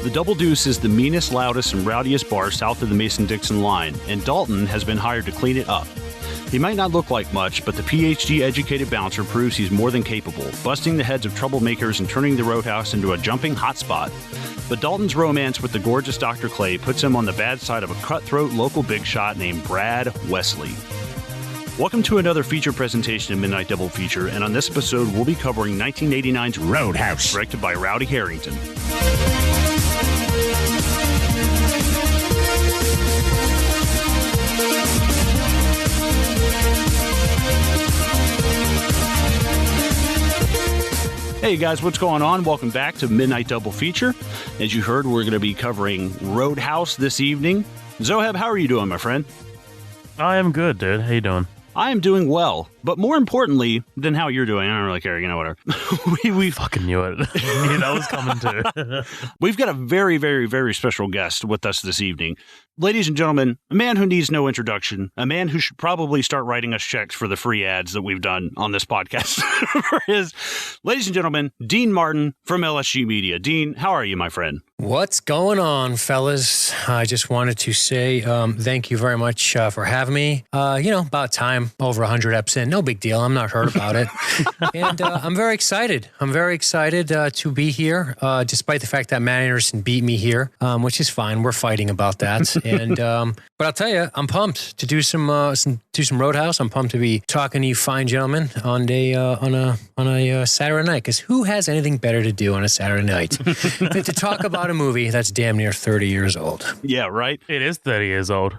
The Double Deuce is the meanest, loudest, and rowdiest bar south of the Mason-Dixon line, and Dalton has been hired to clean it up. He might not look like much, but the PhD-educated bouncer proves he's more than capable, busting the heads of troublemakers and turning the Roadhouse into a jumping hotspot. But Dalton's romance with the gorgeous Dr. Clay puts him on the bad side of a cutthroat local big shot named Brad Wesley. Welcome to another feature presentation of Midnight Double Feature, and on this episode, we'll be covering 1989's Roadhouse, directed by Rowdy Harrington. Hey guys, what's going on? Welcome back to Midnight Double Feature. As you heard, we're going to be covering Roadhouse this evening. Zoheb, how are you doing, my friend? I am good, dude. How you doing? I am doing well, but more importantly than how you're doing, I don't really care, whatever. we fucking knew it. Knew that was coming too. We've got a very, very, very special guest with us this evening. Ladies and gentlemen, a man who needs no introduction, a man who should probably start writing us checks for the free ads that we've done on this podcast. Ladies and gentlemen, Dean Martin from LSG Media. Dean, how are you, my friend? What's going on, fellas? I just wanted to say thank you very much for having me. About time, over 100 eps in. No big deal. I'm not hurt about it. And I'm very excited. To be here, despite the fact that Matt Anderson beat me here, which is fine. We're fighting about that. And but I'll tell you, I'm pumped to do some Roadhouse. I'm pumped to be talking to you fine gentlemen on a Saturday night, because who has anything better to do on a Saturday night than to talk about a movie that's damn near 30 years old? Yeah, right? It is 30 years old.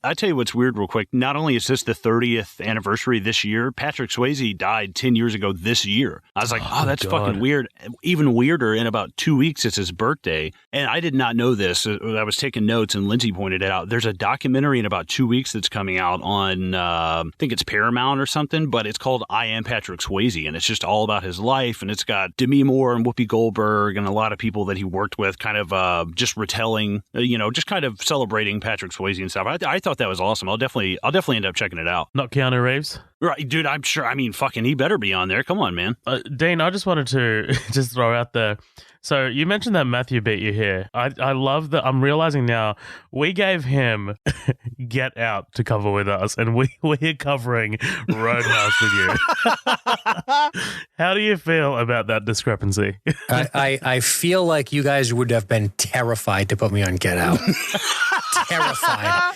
I tell you what's weird real quick. Not only is this the 30th anniversary this year, Patrick Swayze died 10 years ago this year. I was like, oh that's God. Fucking weird. Even weirder, in about 2 weeks, it's his birthday. And I did not know this. I was taking notes and Lindsay pointed it out. There's a documentary in about 2 weeks that's coming out on, I think it's Paramount or something, but it's called I Am Patrick Swayze. And it's just all about his life. And it's got Demi Moore and Whoopi Goldberg and a lot of people that he worked with, kind of just retelling, just kind of celebrating Patrick Swayze and stuff. I thought that was awesome. I'll definitely end up checking it out. Not Keanu Reeves? Right, dude, I'm sure. I mean, fucking, he better be on there. Come on, man. Dean, I just wanted to just throw out there. So you mentioned that Matthew beat you here. I love that. I'm realizing now we gave him Get Out to cover with us, and we're covering Roadhouse with you. How do you feel about that discrepancy? I feel like you guys would have been terrified to put me on Get Out. Terrified.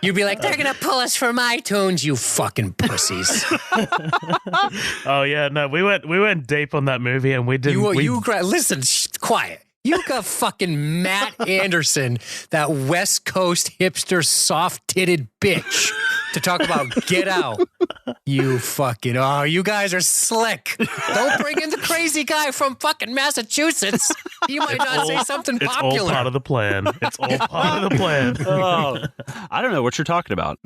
You'd be like, they're going to pull us from iTunes, you fucking pussies. Oh, yeah. No, we went deep on that movie, and we didn't. Listen, quiet. You got fucking Matt Anderson, that West Coast hipster, soft-titted bitch, to talk about Get Out. You guys are slick. Don't bring in the crazy guy from fucking Massachusetts. You might not say something popular. It's all part of the plan. Oh, I don't know what you're talking about.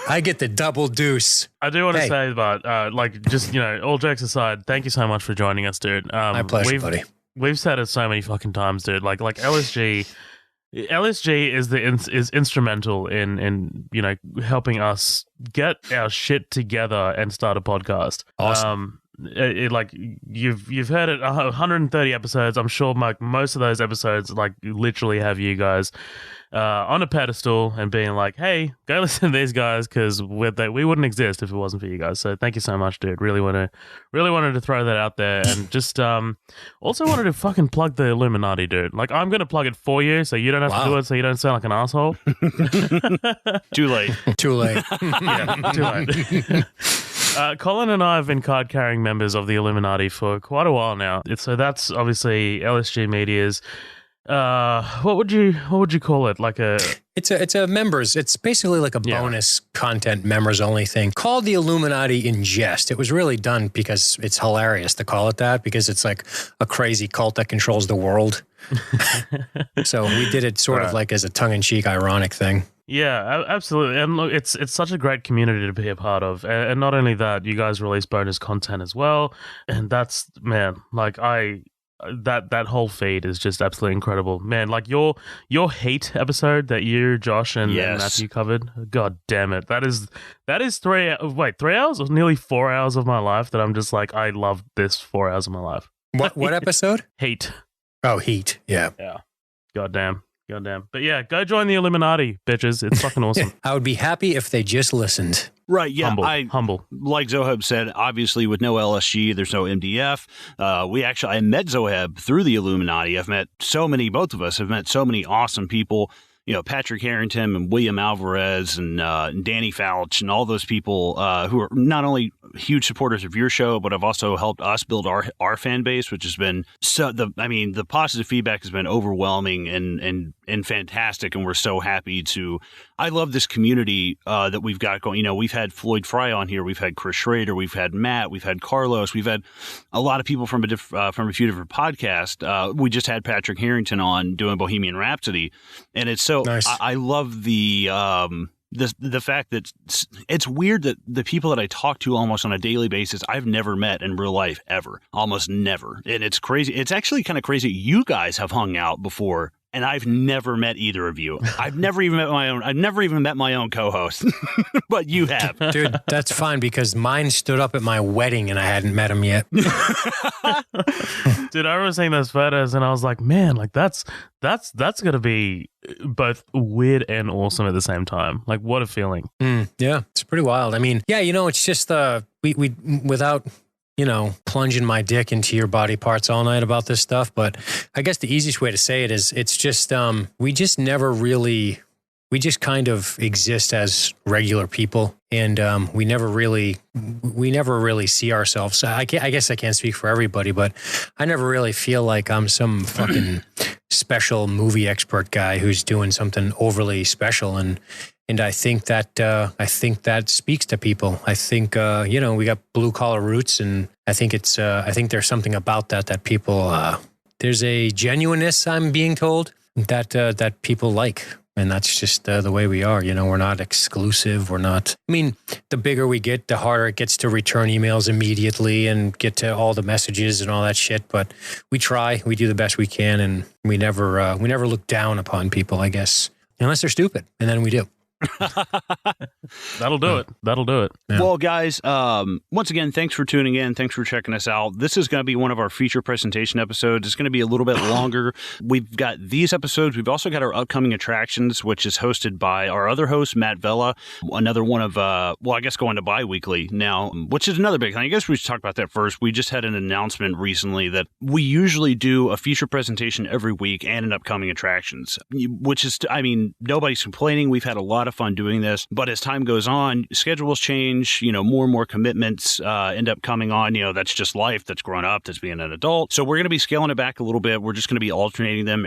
I get the double deuce. I do want to say that, all jokes aside, thank you so much for joining us, dude. My pleasure, buddy. We've said it so many fucking times, dude. Like LSG is instrumental in helping us get our shit together and start a podcast. Awesome. You've heard it 130 episodes. I'm sure most of those episodes literally have you guys on a pedestal and being like, hey, go listen to these guys, because we wouldn't exist if it wasn't for you guys. So thank you so much, dude. Really wanted to throw that out there, and just also wanted to fucking plug the Illuminati, dude. Like, I'm gonna plug it for you, so you don't have to do it, so you don't sound like an asshole. Too late. Yeah, too late. Colin and I have been card-carrying members of the Illuminati for quite a while now. So that's obviously LSG Media's. What would you call it? It's a members. It's basically like a bonus content members only thing called the Illuminati in jest. It was really done because it's hilarious to call it that, because it's like a crazy cult that controls the world. So we did it sort of like as a tongue-in-cheek, ironic thing. Yeah, absolutely. And look, it's such a great community to be a part of. And not only that, you guys release bonus content as well. And that's, man, that whole feed is just absolutely incredible. Man, like your hate episode that you, Josh, and Matthew covered, god damn it. That is 3 hours or nearly 4 hours of my life that I'm just like, I love this 4 hours of my life. What episode? Hate. Oh, Heat. Yeah. Yeah. Goddamn. But yeah, go join the Illuminati, bitches. It's fucking awesome. I would be happy if they just listened. Right, yeah. Humble. Like Zoheb said, obviously with no LSG, there's no MDF. I met Zoheb through the Illuminati. Both of us have met so many awesome people. Patrick Harrington and William Alvarez and Danny Fouch and all those people who are not only huge supporters of your show, but have also helped us build our fan base, which has been the positive feedback has been overwhelming and fantastic. And we're so happy I love this community that we've got going. We've had Floyd Fry on here. We've had Chris Schrader. We've had Matt. We've had Carlos. We've had a lot of people from a few different podcasts. We just had Patrick Harrington on doing Bohemian Rhapsody. And it's so nice. I love the fact that it's weird that the people that I talk to almost on a daily basis, I've never met in real life ever, almost never. And it's crazy. It's actually kind of crazy. You guys have hung out before, and I've never met either of you. I've never even met my own co-host, but you have. Dude, that's fine because mine stood up at my wedding and I hadn't met him yet. Dude, I remember seeing those photos and I was like, man, like that's going to be both weird and awesome at the same time. Like, what a feeling. Yeah, it's pretty wild. I mean, yeah, it's just we without plunging my dick into your body parts all night about this stuff. But I guess the easiest way to say it is it's just, we just kind of exist as regular people. And we never really see ourselves. I guess I can't speak for everybody, but I never really feel like I'm some fucking special movie expert guy who's doing something overly special. And I think that speaks to people. I think we got blue collar roots, and I think there's something about that people there's a genuineness, I'm being told, that people like. And that's just the way we are. We're not exclusive. We're not. I mean, the bigger we get, the harder it gets to return emails immediately and get to all the messages and all that shit. But we try. We do the best we can, and we never look down upon people, I guess, unless they're stupid, and then we do. That'll do it. Yeah. Well, guys, once again, thanks for tuning in. Thanks for checking us out. This is going to be one of our feature presentation episodes. It's going to be a little bit longer. We've got these episodes. We've also got our upcoming attractions, which is hosted by our other host, Matt Vella, another one of, I guess going to bi-weekly now, which is another big thing. I guess we should talk about that first. We just had an announcement recently that we usually do a feature presentation every week and an upcoming attractions, which is, nobody's complaining. We've had a lot of fun doing this, but as time goes on, schedules change, more and more commitments end up coming on. That's just life. That's growing up. That's being an adult. So we're going to be scaling it back a little bit. We're just going to be alternating them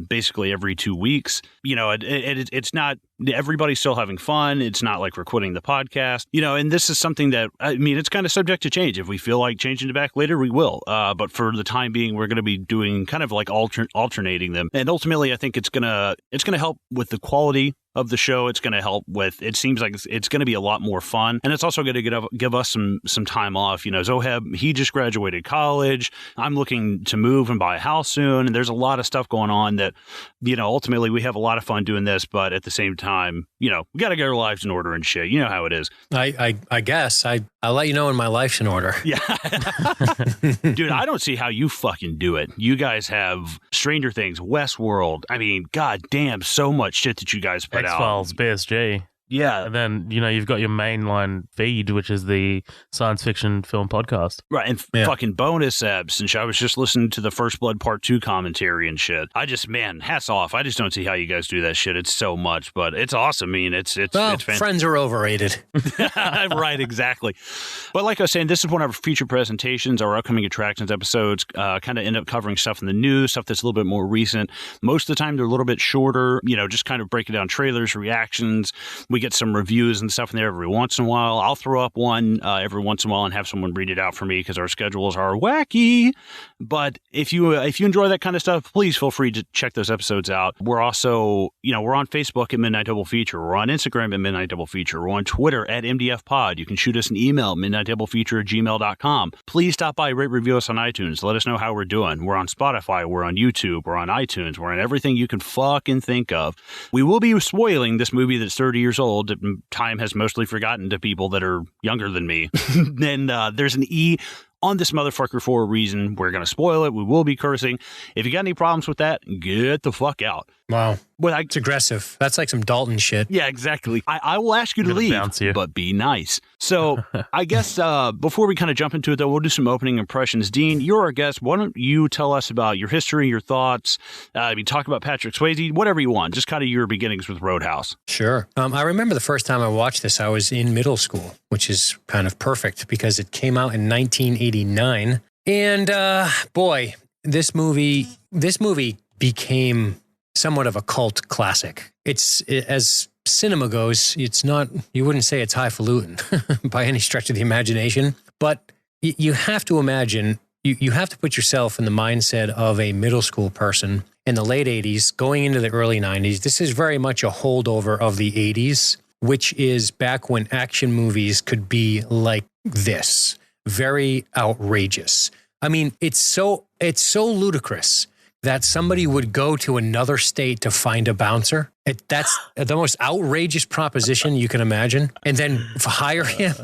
basically every 2 weeks. It's not, everybody's still having fun. It's not like we're quitting the podcast, and this is something that, it's kind of subject to change. If we feel like changing it back later, we will. But for the time being, we're going to be doing kind of like alternating them. And ultimately, I think it's going to help with the quality of the show. It's going to help with, it seems like it's going to be a lot more fun. And it's also going to give us some time off. Zoheb, he just graduated college. I'm looking to move and buy a house soon. And there's a lot of stuff going on that, ultimately we have a lot of fun doing this, but at the same time, we got to get our lives in order and shit. You know how it is. I guess I'll let you know when my life's in order. Yeah. Dude, I don't see how you fucking do it. You guys have Stranger Things, Westworld. God damn, so much shit that you guys put out. X-Files, BSG. Yeah. And then, you've got your mainline feed, which is the science fiction film podcast. Right. And fucking bonus eps. And I was just listening to the First Blood Part 2 commentary and shit. Hats off. I just don't see how you guys do that shit. It's so much, but it's awesome. It's fantastic. Friends are overrated. Right, exactly. But like I was saying, this is one of our feature presentations. Our upcoming attractions episodes kind of end up covering stuff in the news, stuff that's a little bit more recent. Most of the time, they're a little bit shorter, just kind of breaking down trailers, reactions. We get some reviews and stuff in there every once in a while. I'll throw up one every once in a while and have someone read it out for me because our schedules are wacky. But if you enjoy that kind of stuff, please feel free to check those episodes out. We're also, we're on Facebook at Midnight Double Feature. We're on Instagram at Midnight Double Feature. We're on Twitter at MDF Pod. You can shoot us an email, midnightdoublefeature@gmail.com. Please stop by, rate, review us on iTunes. Let us know how we're doing. We're on Spotify. We're on YouTube. We're on iTunes. We're on everything you can fucking think of. We will be spoiling this movie that's 30 years old that time has mostly forgotten to people that are younger than me. Then there's an E on this motherfucker for a reason. We're going to spoil it. We will be cursing. If you got any problems with that, get the fuck out. Wow. But it's aggressive. That's like some Dalton shit. Yeah, exactly. I will ask you to leave, but be nice. So I guess before we kind of jump into it, though, we'll do some opening impressions. Dean, you're our guest. Why don't you tell us about your history, your thoughts? You talk about Patrick Swayze, whatever you want. Just kind of your beginnings with Roadhouse. Sure. I remember the first time I watched this, I was in middle school, which is kind of perfect because it came out in 1989. And boy, this movie became somewhat of a cult classic. As cinema goes, it's not, you wouldn't say it's highfalutin by any stretch of the imagination, but you have to imagine, you have to put yourself in the mindset of a middle school person in the late 80s, going into the early 90s. This is very much a holdover of the 80s, which is back when action movies could be like this, very outrageous. I mean, it's so ludicrous that somebody would go to another state to find a bouncer. That's the most outrageous proposition you can imagine. And then hire him,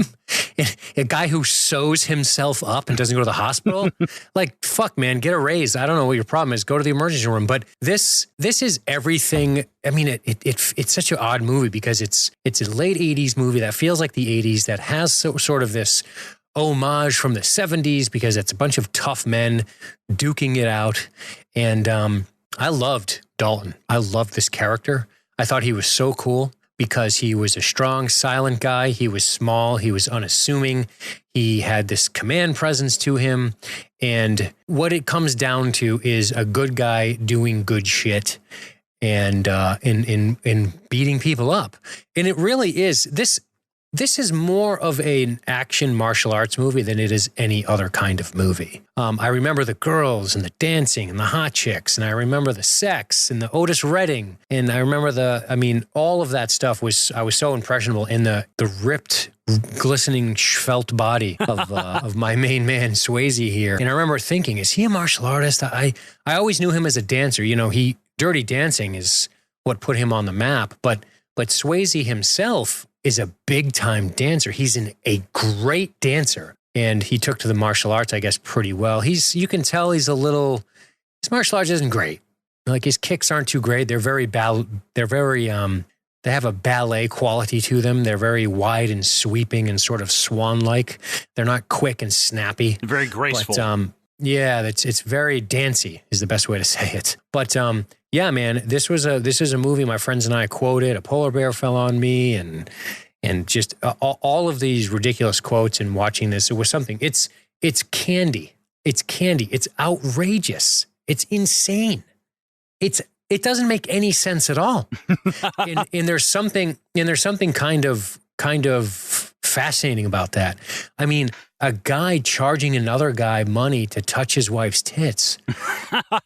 a guy who sews himself up and doesn't go to the hospital. Like, fuck, man, get a raise. I don't know what your problem is. Go to the emergency room. But this is everything. I mean, it's such an odd movie because it's a late 80s movie that feels like the 80s, that has sort of this homage from the 70s because it's a bunch of tough men duking it out. And I loved Dalton. I loved this character. I thought he was so cool because he was a strong, silent guy. He was small. He was unassuming. He had this command presence to him. And what it comes down to is a good guy doing good shit and in beating people up. And it really is. This is more of an action martial arts movie than it is any other kind of movie. I remember the girls and the dancing and the hot chicks, and I remember the sex and the Otis Redding, and I remember all of that stuff I was so impressionable in the ripped, glistening svelte body of my main man Swayze here. And I remember thinking, is he a martial artist? I always knew him as a dancer. You know, Dirty Dancing is what put him on the map, but Swayze himself is a big-time dancer. He's a great dancer, and he took to the martial arts, I guess, pretty well. You can tell his martial arts isn't great. Like, his kicks aren't too great. They have a ballet quality to them. They're very wide and sweeping and sort of swan-like. They're not quick and snappy. Very graceful. But, yeah, it's very dancey is the best way to say it. But yeah, man, this is a movie my friends and I quoted. A polar bear fell on me, and just all of these ridiculous quotes. And watching this, it was something. It's candy. It's candy. It's outrageous. It's insane. It doesn't make any sense at all. and there's something kind of fascinating about that. I mean, a guy charging another guy money to touch his wife's tits.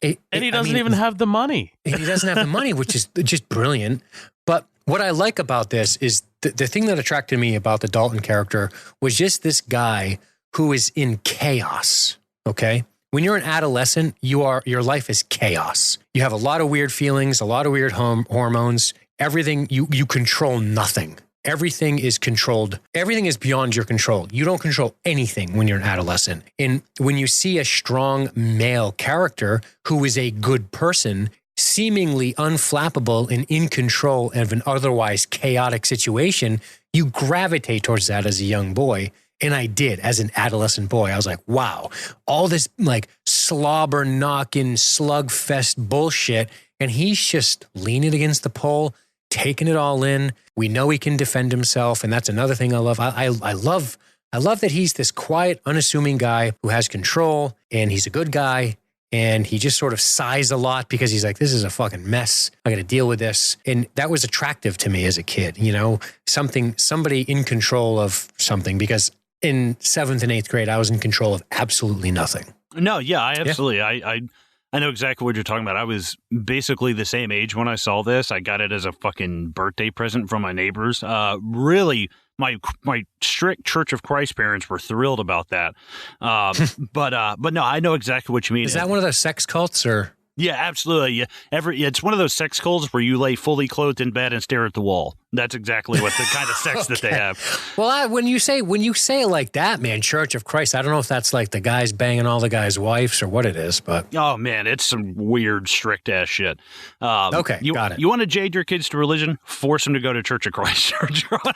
And he doesn't even have the money. He doesn't have the money, which is just brilliant. But what I like about this is the thing that attracted me about the Dalton character was just this guy who is in chaos, okay? When you're an adolescent, your life is chaos. You have a lot of weird feelings, a lot of weird hormones. Everything, you control nothing. Everything is controlled. Everything is beyond your control. You don't control anything when you're an adolescent. And when you see a strong male character who is a good person, seemingly unflappable and in control of an otherwise chaotic situation, you gravitate towards that as a young boy. And I did as an adolescent boy. I was like, wow, all this like slobber knocking slugfest bullshit. And he's just leaning against the pole, taking it all in. We know he can defend himself. And that's another thing I love. I love that he's this quiet, unassuming guy who has control, and he's a good guy. And he just sort of sighs a lot because he's like, this is a fucking mess. I got to deal with this. And that was attractive to me as a kid, you know, somebody in control of something, because in 7th and 8th grade, I was in control of absolutely nothing. No, yeah, I absolutely. Yeah. I know exactly what you're talking about. I was basically the same age when I saw this. I got it as a fucking birthday present from my neighbors. Really, my strict Church of Christ parents were thrilled about that. But no, I know exactly what you mean. Is that one of those sex cults or? Yeah, absolutely. Yeah, it's one of those sex cults where you lay fully clothed in bed and stare at the wall. That's exactly what the kind of sex that they have. Well, when you say it like that, man, Church of Christ, I don't know if that's like the guys banging all the guys' wives or what it is, but oh man, it's some weird, strict ass shit. Okay, got it. You want to jade your kids to religion? Force them to go to Church of Christ.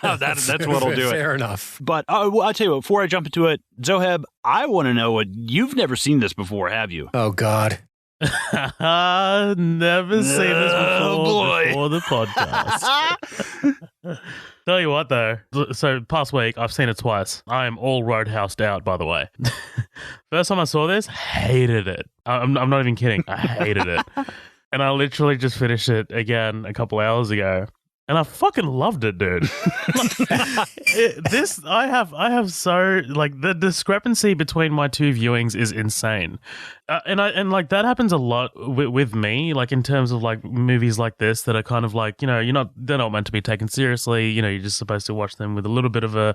That's what'll do it. Fair enough. But I'll tell you what. Before I jump into it, Zoheb, I want to know what you've never seen this before, have you? Oh God. Never seen this before the podcast. Tell you what, though. So, past week, I've seen it twice. I am all roadhoused out, by the way. First time I saw this, hated it. I'm not even kidding. I hated it. And I literally just finished it again a couple hours ago. And I fucking loved it, dude. I have so, like, the discrepancy between my two viewings is insane. And like, that happens a lot with me, like, in terms of, like, movies like this that are kind of like, they're not meant to be taken seriously. You're just supposed to watch them with a little bit of a,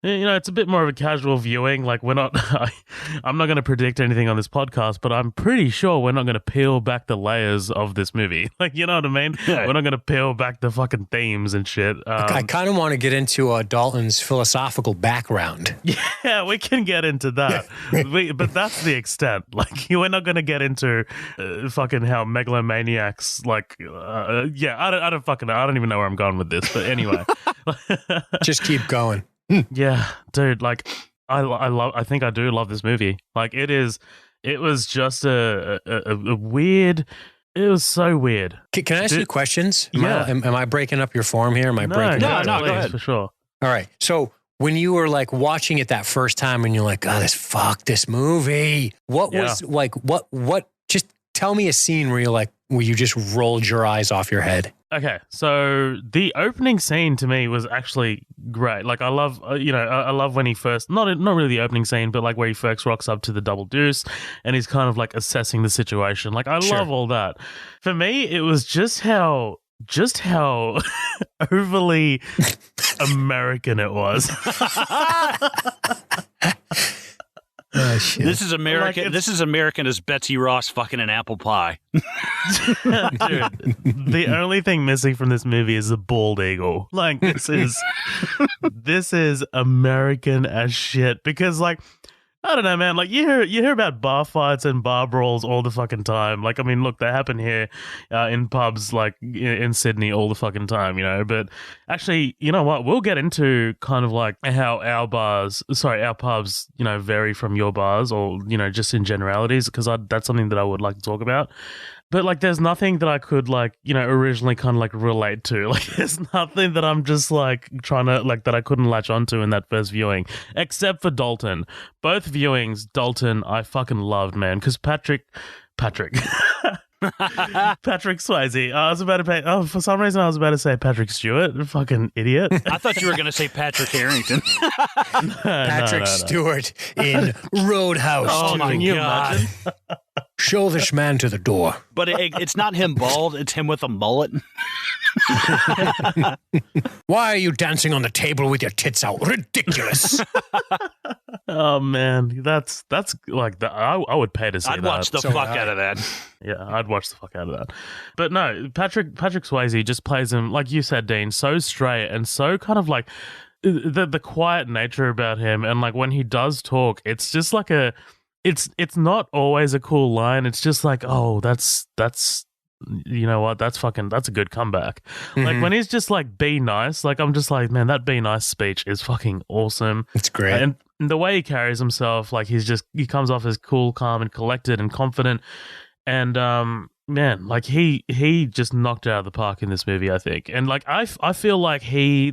it's a bit more of a casual viewing. Like, I'm not going to predict anything on this podcast, but I'm pretty sure we're not going to peel back the layers of this movie. Like, you know what I mean? Yeah. We're not going to peel back the fucking themes and shit. I kind of want to get into Dalton's philosophical background. Yeah, we can get into that. But that's the extent. Like, we're not going to get into fucking how megalomaniacs, like, I don't even know where I'm going with this. But anyway. Just keep going. Yeah, dude, like I think I do love this movie. Like it was just a weird, it was so weird. Can I ask you questions? Am I breaking up your form here? Am I breaking up? No, go ahead. For sure. All right. So when you were like watching it that first time and you're like, oh, fuck this movie. What was like, what, just tell me a scene where you just rolled your eyes off your head. Okay, so the opening scene to me was actually great. Like, I love, I love when he first, not really the opening scene, but like where he first rocks up to the double deuce and he's kind of like assessing the situation. Like, I love all that. For me, it was just how overly American it was. Oh, shit. This is American. Like, this is American as Betsy Ross fucking an apple pie. Dude, the only thing missing from this movie is the bald eagle. Like, this is American as shit. Because, like, I don't know, man. Like, you hear about bar fights and bar brawls all the fucking time. Like, I mean, look, they happen here in pubs, like in Sydney all the fucking time, But actually, you know what? We'll get into kind of like how our pubs, vary from your bars, or just in generalities, because that's something that I would like to talk about. But, like, there's nothing that I could, like, originally kind of, like, relate to. Like, there's nothing that I'm just, like, trying to, like, that I couldn't latch onto in that first viewing. Except for Dalton. Both viewings, Dalton, I fucking loved, man. Because Patrick Swayze. I was about to for some reason I was about to say Patrick Stewart. Fucking idiot. I thought you were going to say Patrick Harrington. Patrick Stewart in Roadhouse. Oh, my God. Show this man to the door. But it's not him bald. It's him with a mullet. Why are you dancing on the table with your tits out? Ridiculous. Oh, man. That's like, I would pay to see that. I'd watch the fuck out of that. Yeah, I'd watch the fuck out of that. But no, Patrick Swayze just plays him, like you said, Dean, so straight and so kind of like the quiet nature about him. And like when he does talk, it's just like it's not always a cool line. It's just like, oh, that's you know what? That's a good comeback. Mm-hmm. Like when he's just like, be nice. Like I'm just like, man, that be nice speech is fucking awesome. It's great. And the way he carries himself, like he comes off as cool, calm, and collected and confident. And man, like he just knocked it out of the park in this movie, I think. And like I feel like the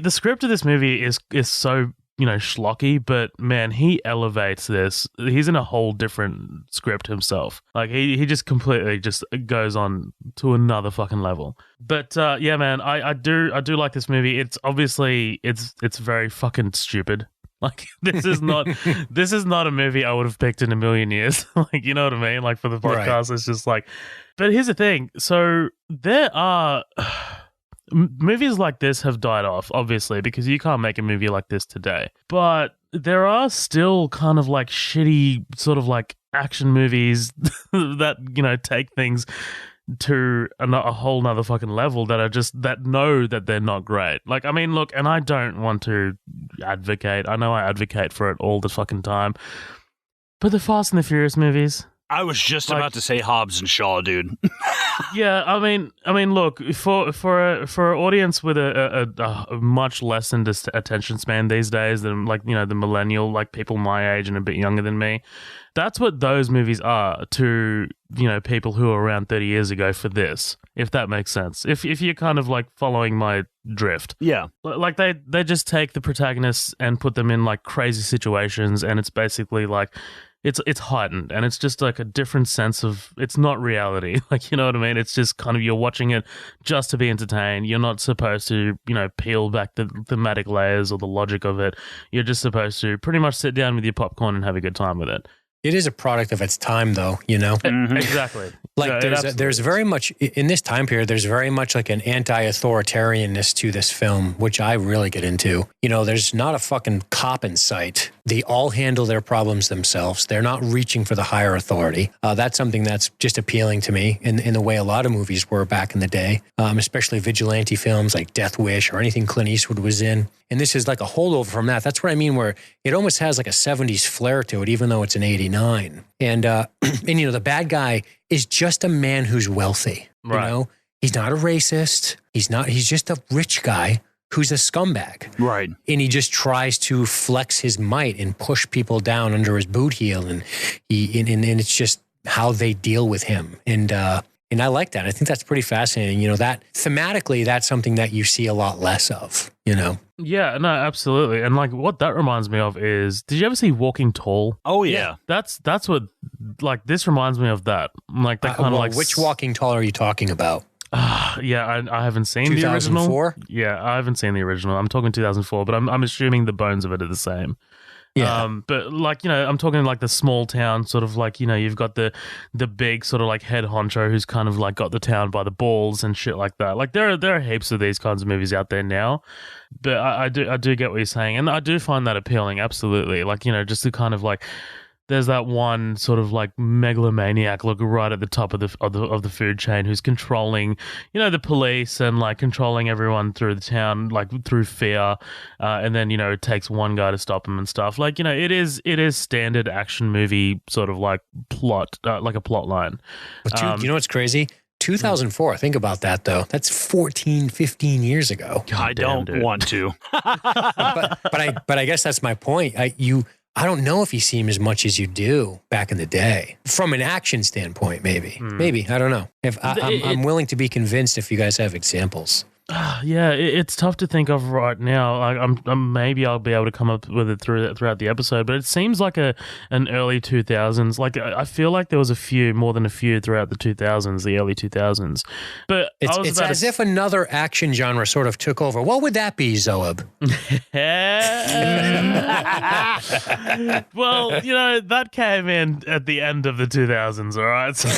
script of this movie is so schlocky, but man, he elevates this. He's in a whole different script himself. Like he just completely just goes on to another fucking level. But yeah, man, I do like this movie. It's obviously it's very fucking stupid. Like this is not a movie I would have picked in a million years. Like, you know what I mean? Like for the podcast, right. It's just like, but here's the thing. So there are movies like this have died off, obviously, because you can't make a movie like this today. But there are still kind of like shitty sort of like action movies that, you know, take things to a whole nother fucking level that are just that know that they're not great. Like, I mean, look, and I don't want to advocate. I know I advocate for it all the fucking time, but the Fast and the Furious movies. I was just about to say Hobbs and Shaw, dude. Yeah, I mean, look, for an audience with a much lessened attention span these days than, like, you know, the millennial, like people my age and a bit younger than me, that's what those movies are to, you know, people who were around 30 years ago for this, if that makes sense. If you're kind of like following my drift. Yeah. Like they just take the protagonists and put them in like crazy situations, and it's basically like it's heightened, and it's just like a different sense of, it's not reality. Like, you know what I mean? It's just kind of, you're watching it just to be entertained. You're not supposed to, you know, peel back the thematic layers or the logic of it. You're just supposed to pretty much sit down with your popcorn and have a good time with it. It is a product of its time, though, you know? Mm-hmm. Exactly. Like, there's very much, in this time period, there's very much like an anti-authoritarianness to this film, which I really get into. You know, there's not a fucking cop in sight. They all handle their problems themselves. They're not reaching for the higher authority. That's something that's just appealing to me in the way a lot of movies were back in the day, especially vigilante films like Death Wish or anything Clint Eastwood was in. And this is like a holdover from that. That's what I mean, where it almost has like a 70s flair to it, even though it's an 89. And you know, the bad guy is just a man who's wealthy. Right. You know, he's not a racist. He's just a rich guy who's a scumbag. Right. And he just tries to flex his might and push people down under his boot heel. And it's just how they deal with him. And I like that. I think that's pretty fascinating. You know, that thematically, that's something that you see a lot less of, you know? Yeah, no, absolutely. And like what that reminds me of is, did you ever see Walking Tall? Oh, yeah. That's what, like, this reminds me of that. Like that kind of like... Which Walking Tall are you talking about? Yeah, I haven't seen 2004? the original. Yeah, I haven't seen the original. I'm talking 2004, but I'm assuming the bones of it are the same. Yeah. But like, you know, I'm talking like the small town sort of like, you know, you've got the big sort of like head honcho who's kind of like got the town by the balls and shit like that. Like there are heaps of these kinds of movies out there now, but I do get what you're saying, and I do find that appealing. Absolutely. Like, you know, just to kind of like, there's that one sort of like megalomaniac look right at the top of the food chain who's controlling, you know, the police and like controlling everyone through the town, like through fear. And then, you know, it takes one guy to stop him and stuff. Like, you know, it is standard action movie sort of like plot, like a plot line. But you know what's crazy? 2004. Think about that, though. That's 14, 15 years ago. I don't want to. but I guess that's my point. I don't know if you see him as much as you do back in the day. From an action standpoint, maybe. Maybe. I don't know. I'm willing to be convinced if you guys have examples. Yeah, it's tough to think of right now. Like, I'm maybe I'll be able to come up with it throughout the episode, but it seems like an early 2000s. Like, I feel like there was more than a few throughout the 2000s, the early 2000s. But it's as if another action genre sort of took over. What would that be, Zoab? Well, you know, that came in at the end of the 2000s, all right? So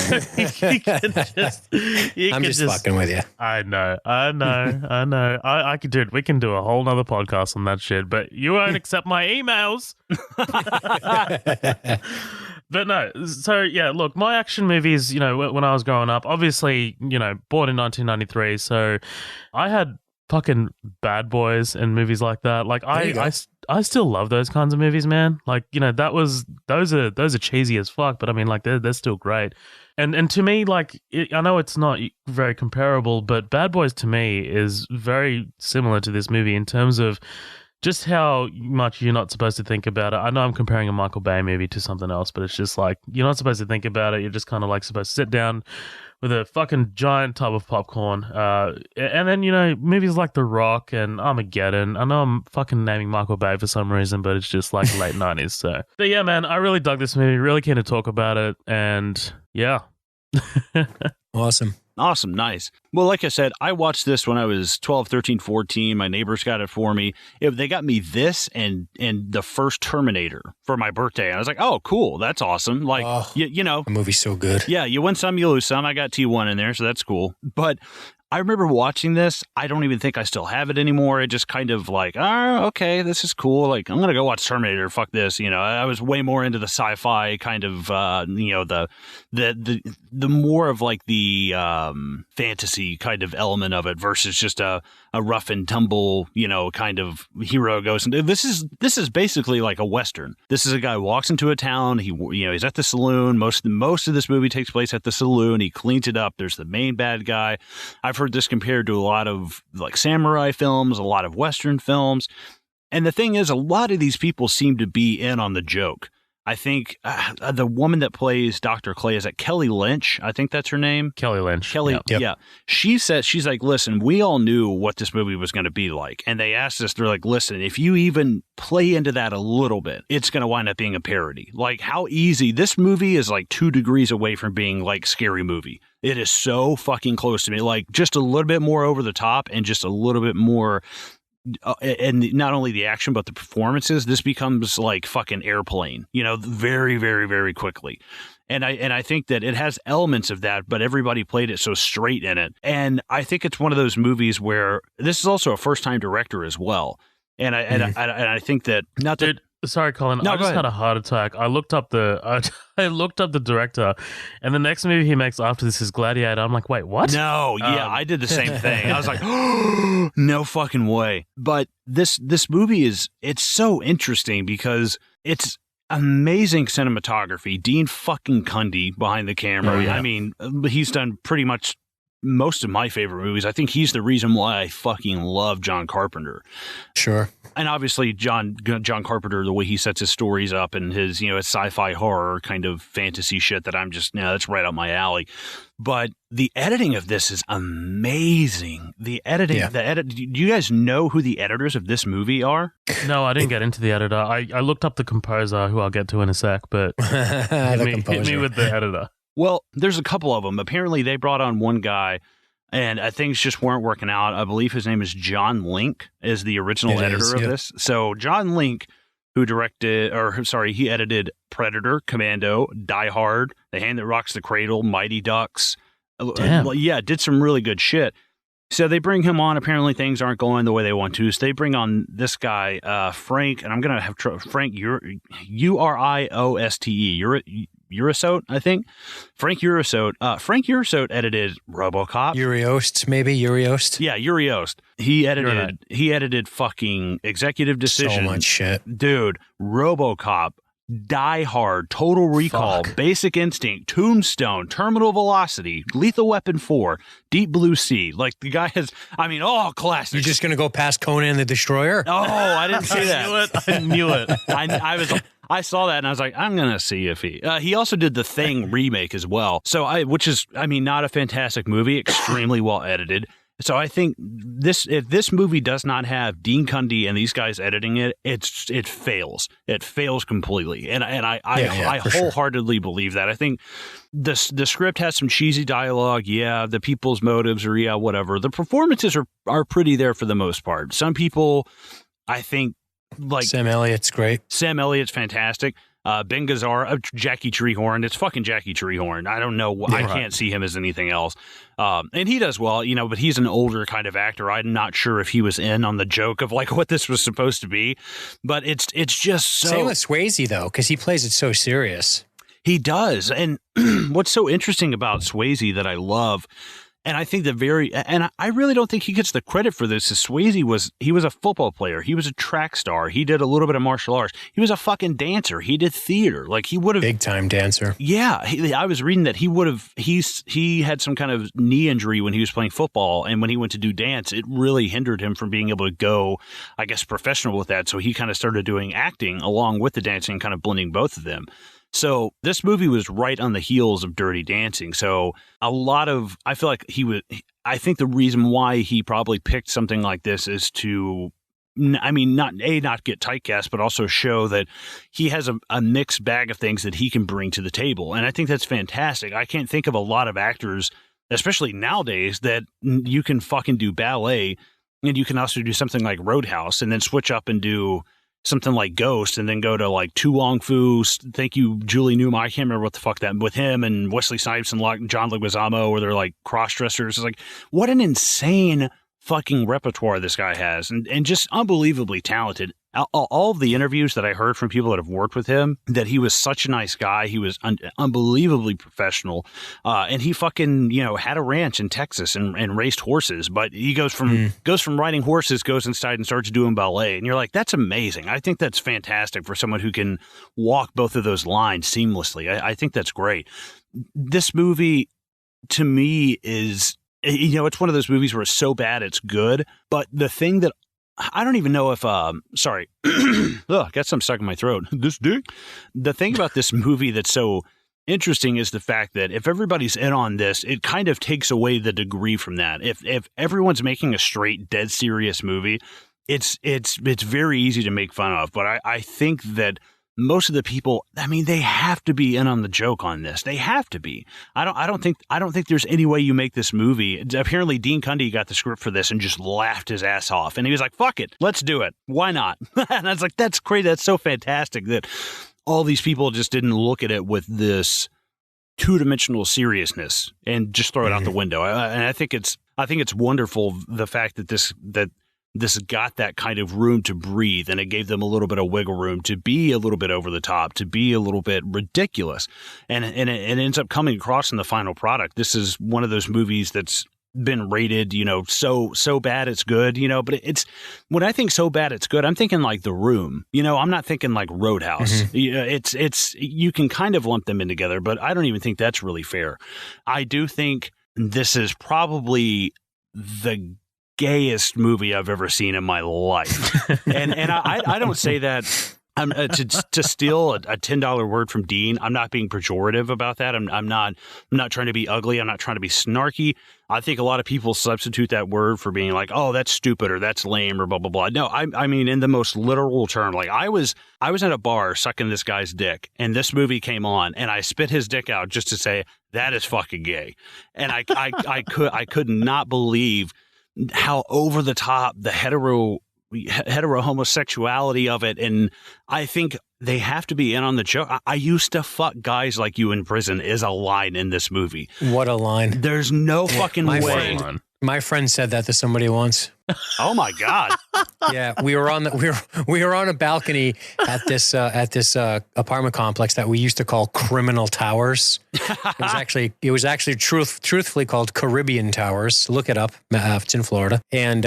I'm just fucking with you. I know. I could do it. We can do a whole nother podcast on that shit, but you won't accept my emails. But no, so yeah, look, my action movies, you know, when I was growing up, obviously, you know, born in 1993, so I had fucking Bad Boys and movies like that. Like, I still love those kinds of movies, man. Like, you know, those are cheesy as fuck, but I mean, like, they're still great. And to me, like, I know it's not very comparable, but Bad Boys to me is very similar to this movie in terms of just how much you're not supposed to think about it. I know I'm comparing a Michael Bay movie to something else, but it's just like, you're not supposed to think about it. You're just kind of like supposed to sit down with a fucking giant tub of popcorn. And then, you know, movies like The Rock and Armageddon. I know I'm fucking naming Michael Bay for some reason, but it's just like late 90s. So, but yeah, man, I really dug this movie. Really keen to talk about it. And yeah. Awesome. Nice. Well, like I said, I watched this when I was 12, 13, 14. My neighbors got it for me. They got me this and the first Terminator for my birthday. And I was like, oh, cool. That's awesome. Like, you know. The movie's so good. Yeah, you win some, you lose some. I got T1 in there, so that's cool. But I remember watching this. I don't even think I still have it anymore. It just kind of like, oh, okay, this is cool. Like, I'm going to go watch Terminator. Fuck this. You know, I was way more into the sci-fi kind of, you know, the more of like the fantasy kind of element of it versus just a rough and tumble, you know, kind of hero goes. And this is basically like a Western. This is a guy who walks into a town. He's at the saloon. Most of this movie takes place at the saloon. He cleans it up. There's the main bad guy. I've heard this compared to a lot of like samurai films, a lot of Western films. And the thing is, a lot of these people seem to be in on the joke. I think the woman that plays Dr. Clay, is that Kelly Lynch? I think that's her name. Kelly Lynch. Yeah. She said, she's like, listen, we all knew what this movie was going to be like. And they asked us, they're like, listen, if you even play into that a little bit, it's going to wind up being a parody. Like how easy, this movie is like 2 degrees away from being like Scary Movie. It is so fucking close to me, like just a little bit more over the top and just a little bit more. And not only the action, but the performances, this becomes like fucking Airplane, you know, very, very, very quickly. And I think that it has elements of that, but everybody played it so straight in it. And I think it's one of those movies where this is also a first-time director as well. And I think that not that. Dude, sorry, Colin. No, I just had a heart attack. I looked up the director, and the next movie he makes after this is Gladiator. I'm like, wait, what? No, yeah, I did the same thing. I was like, oh, no fucking way. But this movie it's so interesting because it's amazing cinematography. Dean fucking Cundy behind the camera. Oh, yeah. I mean, he's done pretty much most of my favorite movies. I think he's the reason why I fucking love John Carpenter. Sure. And obviously John Carpenter, the way he sets his stories up and his, you know, his sci-fi horror kind of fantasy shit that I'm just, that's right up my alley. But the editing of this is amazing. The editing, do you guys know who the editors of this movie are? No, I didn't get into the editor. I looked up the composer, who I'll get to in a sec, but hit me with the editor. Well, there's a couple of them. Apparently, they brought on one guy, and things just weren't working out. I believe his name is John Link, is the original editor of this. So John Link, he edited Predator, Commando, Die Hard, The Hand That Rocks the Cradle, Mighty Ducks. Damn. Yeah, did some really good shit. So they bring him on. Apparently, things aren't going the way they want to. So they bring on this guy, Frank, and I'm going to have Frank Uristote, Uristote, I think. Frank Uristote. Frank Uristote edited RoboCop. Uriost, maybe Uriost. Yeah, Uriost. He edited fucking Executive Decision. So much shit, dude. RoboCop, Die Hard, Total Recall, Basic Instinct, Tombstone, Terminal Velocity, Lethal Weapon 4, Deep Blue Sea. Like the guy has, all classics. You're just gonna go past Conan the Destroyer? Oh, I didn't see that. I knew it. I saw that and I was like, I'm going to see if he also did the Thing remake as well. So which is not a fantastic movie, extremely well edited. So I think if this movie does not have Dean Cundy and these guys editing it, it fails. It fails completely. And I wholeheartedly believe that. I think the script has some cheesy dialogue. Yeah, the people's motives are whatever. The performances are pretty there for the most part. Some people, I think, like Sam Elliott's great. Sam Elliott's fantastic. Ben Gazzara, Jackie Treehorn. It's fucking Jackie Treehorn. I don't know. I can't see him as anything else. And he does well, but he's an older kind of actor. I'm not sure if he was in on the joke of like what this was supposed to be, but it's just so. Same with Swayze though, because he plays it so serious. He does. And what's so interesting about Swayze that I love, and I think I really don't think he gets the credit for this, is Swayze was a football player. He was a track star. He did a little bit of martial arts. He was a fucking dancer. He did theater. Like he would have. Big time dancer. Yeah. I was reading that he had some kind of knee injury when he was playing football. And when he went to do dance, it really hindered him from being able to go, I guess, professional with that. So he kind of started doing acting along with the dancing, kind of blending both of them. So this movie was right on the heels of Dirty Dancing. So I feel like I think the reason why he probably picked something like this is to, not get typecast, but also show that he has a mixed bag of things that he can bring to the table. And I think that's fantastic. I can't think of a lot of actors, especially nowadays, that you can fucking do ballet and you can also do something like Roadhouse and then switch up and do, something like Ghost and then go to like Tu Wong Fu, thank you, Julie Newmar. I can't remember what the fuck that with him and Wesley Snipes and John Leguizamo, where they're like cross dressers. It's like, what an insane fucking repertoire this guy has, and just unbelievably talented. All of the interviews that I heard from people that have worked with him, that he was such a nice guy. He was unbelievably professional. And he fucking, had a ranch in Texas and raced horses, but he goes from riding horses, goes inside and starts doing ballet. And you're like, that's amazing. I think that's fantastic for someone who can walk both of those lines seamlessly. I think that's great. This movie to me is, it's one of those movies where it's so bad it's good. But the thing that I don't even know if, sorry, got something stuck in my throat. This dick. The thing about this movie that's so interesting is the fact that if everybody's in on this, it kind of takes away the degree from that. If everyone's making a straight, dead serious movie, it's very easy to make fun of. But I think that most of the people, I mean, they have to be in on the joke on this. They have to be. I don't think there's any way you make this movie. Apparently, Dean Cundey got the script for this and just laughed his ass off. And he was like, fuck it, let's do it. Why not? And I was like, that's great. That's so fantastic that all these people just didn't look at it with this two-dimensional seriousness and just throw it out the window. And I think it's wonderful, the fact that this got that kind of room to breathe, and it gave them a little bit of wiggle room to be a little bit over the top, to be a little bit ridiculous. And it ends up coming across in the final product. This is one of those movies that's been rated, so bad it's good, but it's, when I think so bad it's good, I'm thinking like The Room, I'm not thinking like Roadhouse. It's you can kind of lump them in together, but I don't even think that's really fair. I do think this is probably the gayest movie I've ever seen in my life. and I don't say that to steal a $10 word from Dean. I'm not being pejorative about that. I'm not trying to be ugly. I'm not trying to be snarky. I think a lot of people substitute that word for being like, oh, that's stupid or that's lame or blah, blah, blah. No, I mean, in the most literal term, like I was at a bar sucking this guy's dick and this movie came on and I spit his dick out just to say that is fucking gay. And I could not believe how over the top the hetero homosexuality of it. And I think they have to be in on the joke. I used to fuck guys like you in prison is a line in this movie. What a line. There's no fucking way. My friend said that to somebody once. Oh my God. Yeah, we were on a balcony at this apartment complex that we used to call Criminal Towers. It was actually truthfully called Caribbean Towers. Look it up. It's in Florida. And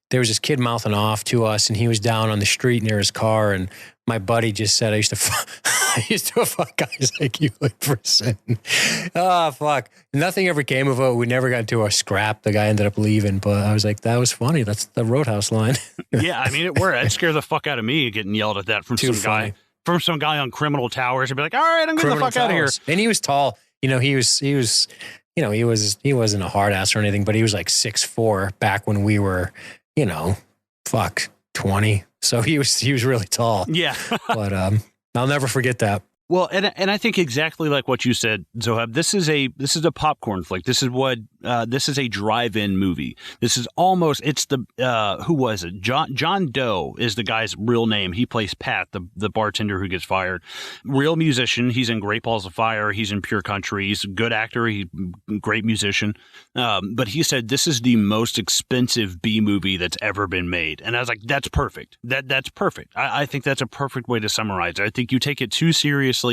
there was this kid mouthing off to us, and he was down on the street near his car, and my buddy just said, I used to fuck guys like you in prison. Oh, fuck. Nothing ever came of it. We never got into a scrap. The guy ended up leaving, but I was like, that was funny. That's the Roadhouse line. Yeah, I mean, it worked. It'd scare the fuck out of me getting yelled at that from some guy on Criminal Towers. I'd be like, all right, I'm getting the fuck out of here. And he was tall. He wasn't a hard ass or anything, but he was like 6'4" back when we were, 20. So he was really tall. Yeah. But I'll never forget that. Well, and I think exactly like what you said, Zohab. This is a popcorn flick. This is a drive-in movie. This is it's the who was it? John Doe is the guy's real name. He plays Pat, the bartender who gets fired. Real musician. He's in Great Balls of Fire. He's in Pure Country. He's a good actor. He's a great musician. But he said this is the most expensive B movie that's ever been made. And I was like, that's perfect. That's perfect. I think that's a perfect way to summarize it. I think you take it too seriously,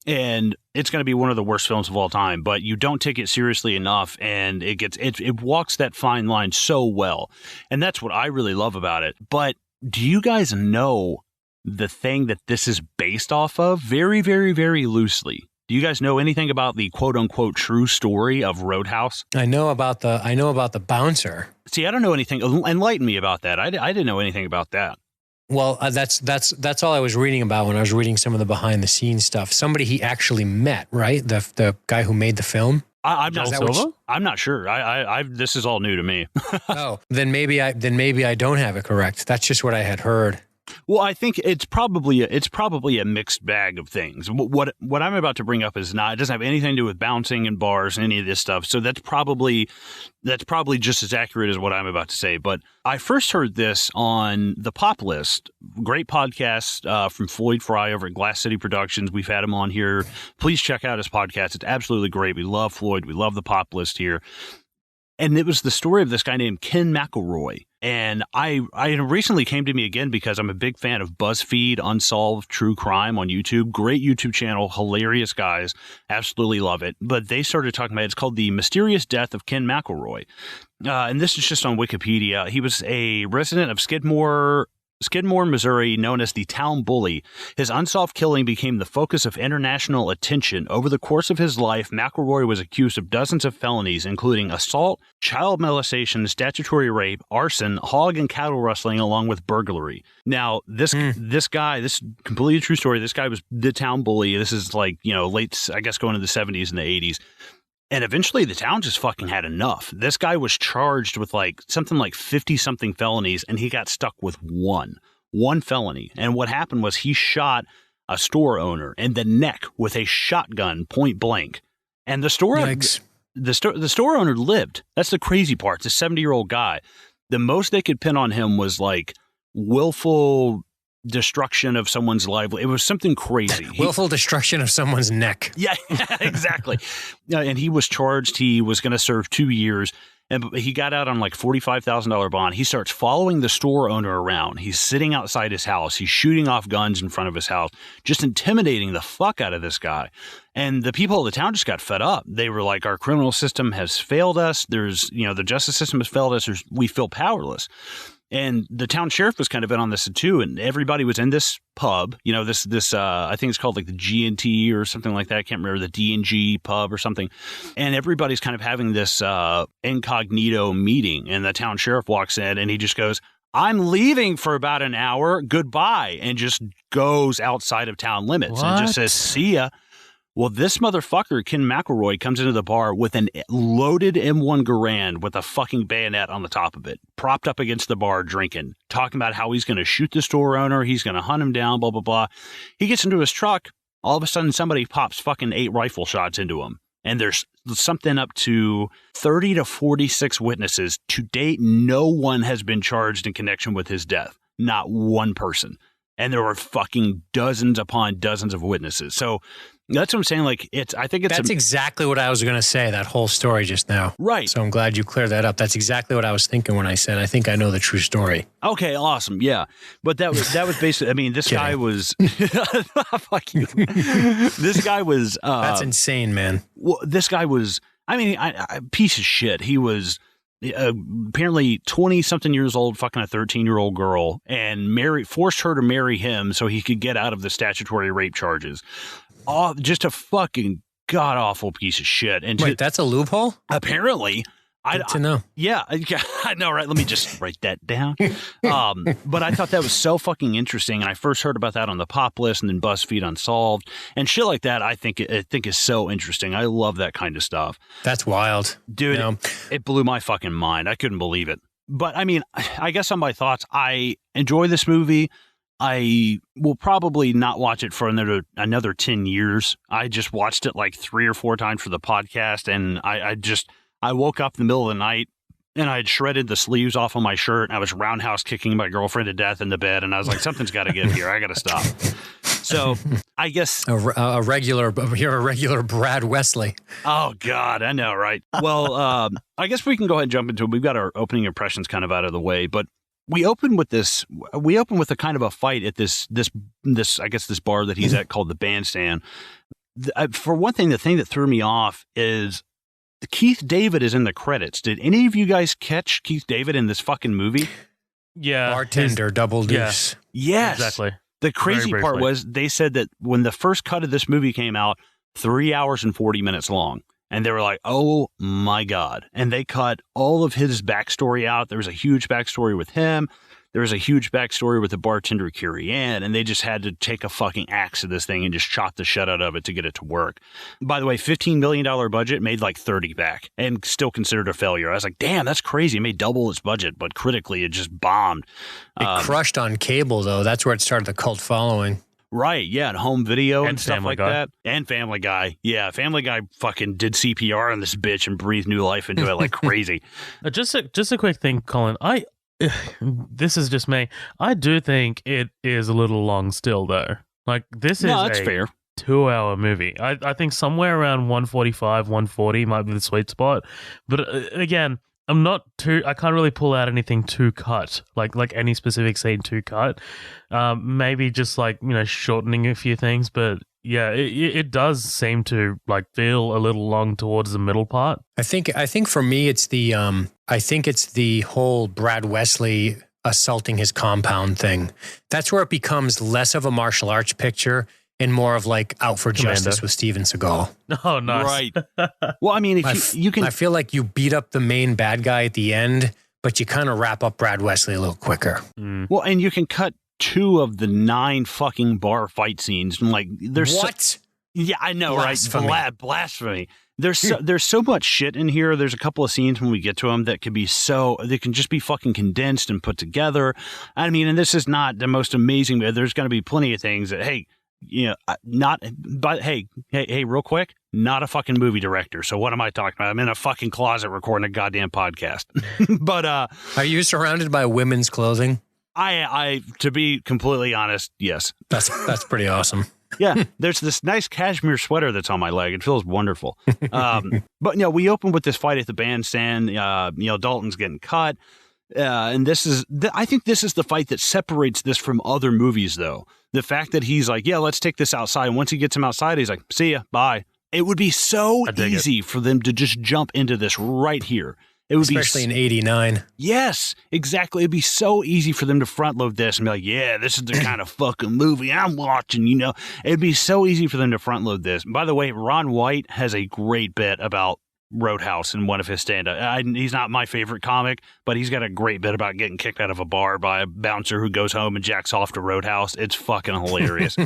and it's going to be one of the worst films of all time, but you don't take it seriously enough, and it walks that fine line so well. And that's what I really love about it. But do you guys know the thing that this is based off of? Very, very, very loosely. Do you guys know anything about the quote unquote true story of Roadhouse? I know about the bouncer. See, I don't know anything. Enlighten me about that. I didn't know anything about that. Well, that's all I was reading about when I was reading some of the behind the scenes stuff. Somebody he actually met, right? The guy who made the film. I'm not sure. This is all new to me. Oh, then maybe I don't have it correct. That's just what I had heard. Well, I think it's probably a mixed bag of things. What I'm about to bring up is not, it doesn't have anything to do with bouncing and bars and any of this stuff. So that's probably just as accurate as what I'm about to say. But I first heard this on the Pop List, great podcast from Floyd Fry over at Glass City Productions. We've had him on here. Please check out his podcast. It's absolutely great. We love Floyd. We love the Pop List here. And it was the story of this guy named Ken McElroy. And I recently came to me again because I'm a big fan of BuzzFeed Unsolved True Crime on YouTube. Great YouTube channel, hilarious guys, absolutely love it. But they started talking about it. It's called The Mysterious Death of Ken McElroy. And this is just on Wikipedia. He was a resident of Skidmore, Missouri, known as the Town Bully. His unsolved killing became the focus of international attention. Over the course of his life, McElroy was accused of dozens of felonies, including assault, child molestation, statutory rape, arson, hog and cattle rustling, along with burglary. Now, this guy, this is completely true story. This guy was the Town Bully. This is like, late, I guess, going into the 70s and the 80s. And eventually the town just fucking had enough. This guy was charged with something like 50-something felonies, and he got stuck with one felony. And what happened was he shot a store owner in the neck with a shotgun, point blank. And the store owner lived. That's the crazy part. It's a 70-year-old guy. The most they could pin on him was like willful destruction of someone's livelihood. It was something crazy. Willful destruction of someone's neck. Yeah, exactly. And he was charged. He was going to serve 2 years, and he got out on like $45,000 bond. He starts following the store owner around. He's sitting outside his house. He's shooting off guns in front of his house, just intimidating the fuck out of this guy. And the people of the town just got fed up. They were like, our criminal system has failed us. The justice system has failed us. We feel powerless. And the town sheriff was kind of in on this too, and everybody was in this pub. This I think it's called like the G&T or something like that. I can't remember, the D&G pub or something. And everybody's kind of having this incognito meeting, and the town sheriff walks in, and he just goes, "I'm leaving for about an hour. Goodbye," and just goes outside of town limits and just says, "See ya." Well, this motherfucker, Ken McElroy, comes into the bar with an loaded M1 Garand with a fucking bayonet on the top of it, propped up against the bar, drinking, talking about how he's going to shoot the store owner, he's going to hunt him down, blah, blah, blah. He gets into his truck. All of a sudden, somebody pops fucking 8 rifle shots into him. And there's something up to 30 to 46 witnesses. To date, no one has been charged in connection with his death. Not one person. And there were fucking dozens upon dozens of witnesses. So that's what I'm saying. That's exactly what I was going to say, that whole story just now. Right. So I'm glad you cleared that up. That's exactly what I was thinking when I said, I think I know the true story. Okay, awesome. Yeah. But that was basically, I mean, this guy was, fuck you. This guy was, that's insane, man. Well, this guy was, a piece of shit. He was apparently 20-something years old, fucking a 13-year-old girl, and forced her to marry him so he could get out of the statutory rape charges. Oh, just a fucking god-awful piece of shit. And wait, that's a loophole? Apparently. Good to know. Yeah, I know, right? Let me just write that down. But I thought that was so fucking interesting, and I first heard about that on the Pop List and then BuzzFeed Unsolved and shit like that. I think is so interesting. I love that kind of stuff. That's wild, dude. It blew my fucking mind. I couldn't believe it. But I mean, I guess on my thoughts, I enjoy this movie. I will probably not watch it for another 10 years. I just watched it like 3 or 4 times for the podcast, and I woke up in the middle of the night, and I had shredded the sleeves off of my shirt, and I was roundhouse kicking my girlfriend to death in the bed, and I was like, something's got to give here. I got to stop. So I guess you're a regular Brad Wesley. Oh God, I know, right? Well, I guess we can go ahead and jump into it. We've got our opening impressions kind of out of the way, but we open with a kind of a fight at this I guess this bar that he's at called the Bandstand. For one thing, the thing that threw me off is Keith David is in the credits. Did any of you guys catch Keith David in this fucking movie? Yeah. Bartender, double deuce. Yeah. Yes. Exactly. The crazy part was they said that when the first cut of this movie came out, 3 hours and 40 minutes long. And they were like, oh my God. And they cut all of his backstory out. There was a huge backstory with him. There was a huge backstory with the bartender Carrie Ann, and they just had to take a fucking axe to this thing and just chop the shit out of it to get it to work. By the way, $15 million budget, made like 30 back, and still considered a failure. I was like, damn, that's crazy. It made double its budget, but critically, it just bombed. It crushed on cable, though. That's where it started the cult following. Right, yeah, and home video and stuff Family like Guy. that. And Family Guy. Yeah, Family Guy fucking did CPR on this bitch and breathed new life into it like crazy. Just a quick thing, Colin. This is just me. I do think it is a little long still, though. Like, this is that's fair. 2-hour movie. I think somewhere around 145, 140 might be the sweet spot. But again, I can't really pull out anything to cut, like any specific scene to cut. Maybe just like, shortening a few things, but yeah, it does seem to like feel a little long towards the middle part. I think for me it's the whole Brad Wesley assaulting his compound thing. That's where it becomes less of a martial arts picture and more of like Out for Justice with Steven Seagal. Oh, nice. Right. Well, I mean, if you can... I feel like you beat up the main bad guy at the end, but you kind of wrap up Brad Wesley a little quicker. Mm. Well, and you can cut 2 of the 9 fucking bar fight scenes. And like, there's what? Yeah, I know, Blasphemy. right? Blasphemy. There's so much shit in here. There's a couple of scenes when we get to them that can be they can just be fucking condensed and put together. I mean, and this is not the most amazing, but there's going to be plenty of things that, hey, real quick, not a fucking movie director. So what am I talking about? I'm in a fucking closet recording a goddamn podcast. But are you surrounded by women's clothing? I to be completely honest, yes. That's pretty awesome. Yeah, there's this nice cashmere sweater that's on my leg. It feels wonderful. But we open with this fight at the bandstand. Dalton's getting cut. And I think this is the fight that separates this from other movies, though. The fact that he's like, yeah, let's take this outside. And once he gets him outside, he's like, see ya, bye. It would be so easy for them to just jump into this right here. It would especially in 89. Yes, exactly. It'd be so easy for them to front load this and be like, yeah, this is the kind of fucking movie I'm watching, It'd be so easy for them to front load this. By the way, Ron White has a great bit about Roadhouse in one of his stand-up. He's not my favorite comic, but he's got a great bit about getting kicked out of a bar by a bouncer who goes home and jacks off to Roadhouse. It's fucking hilarious.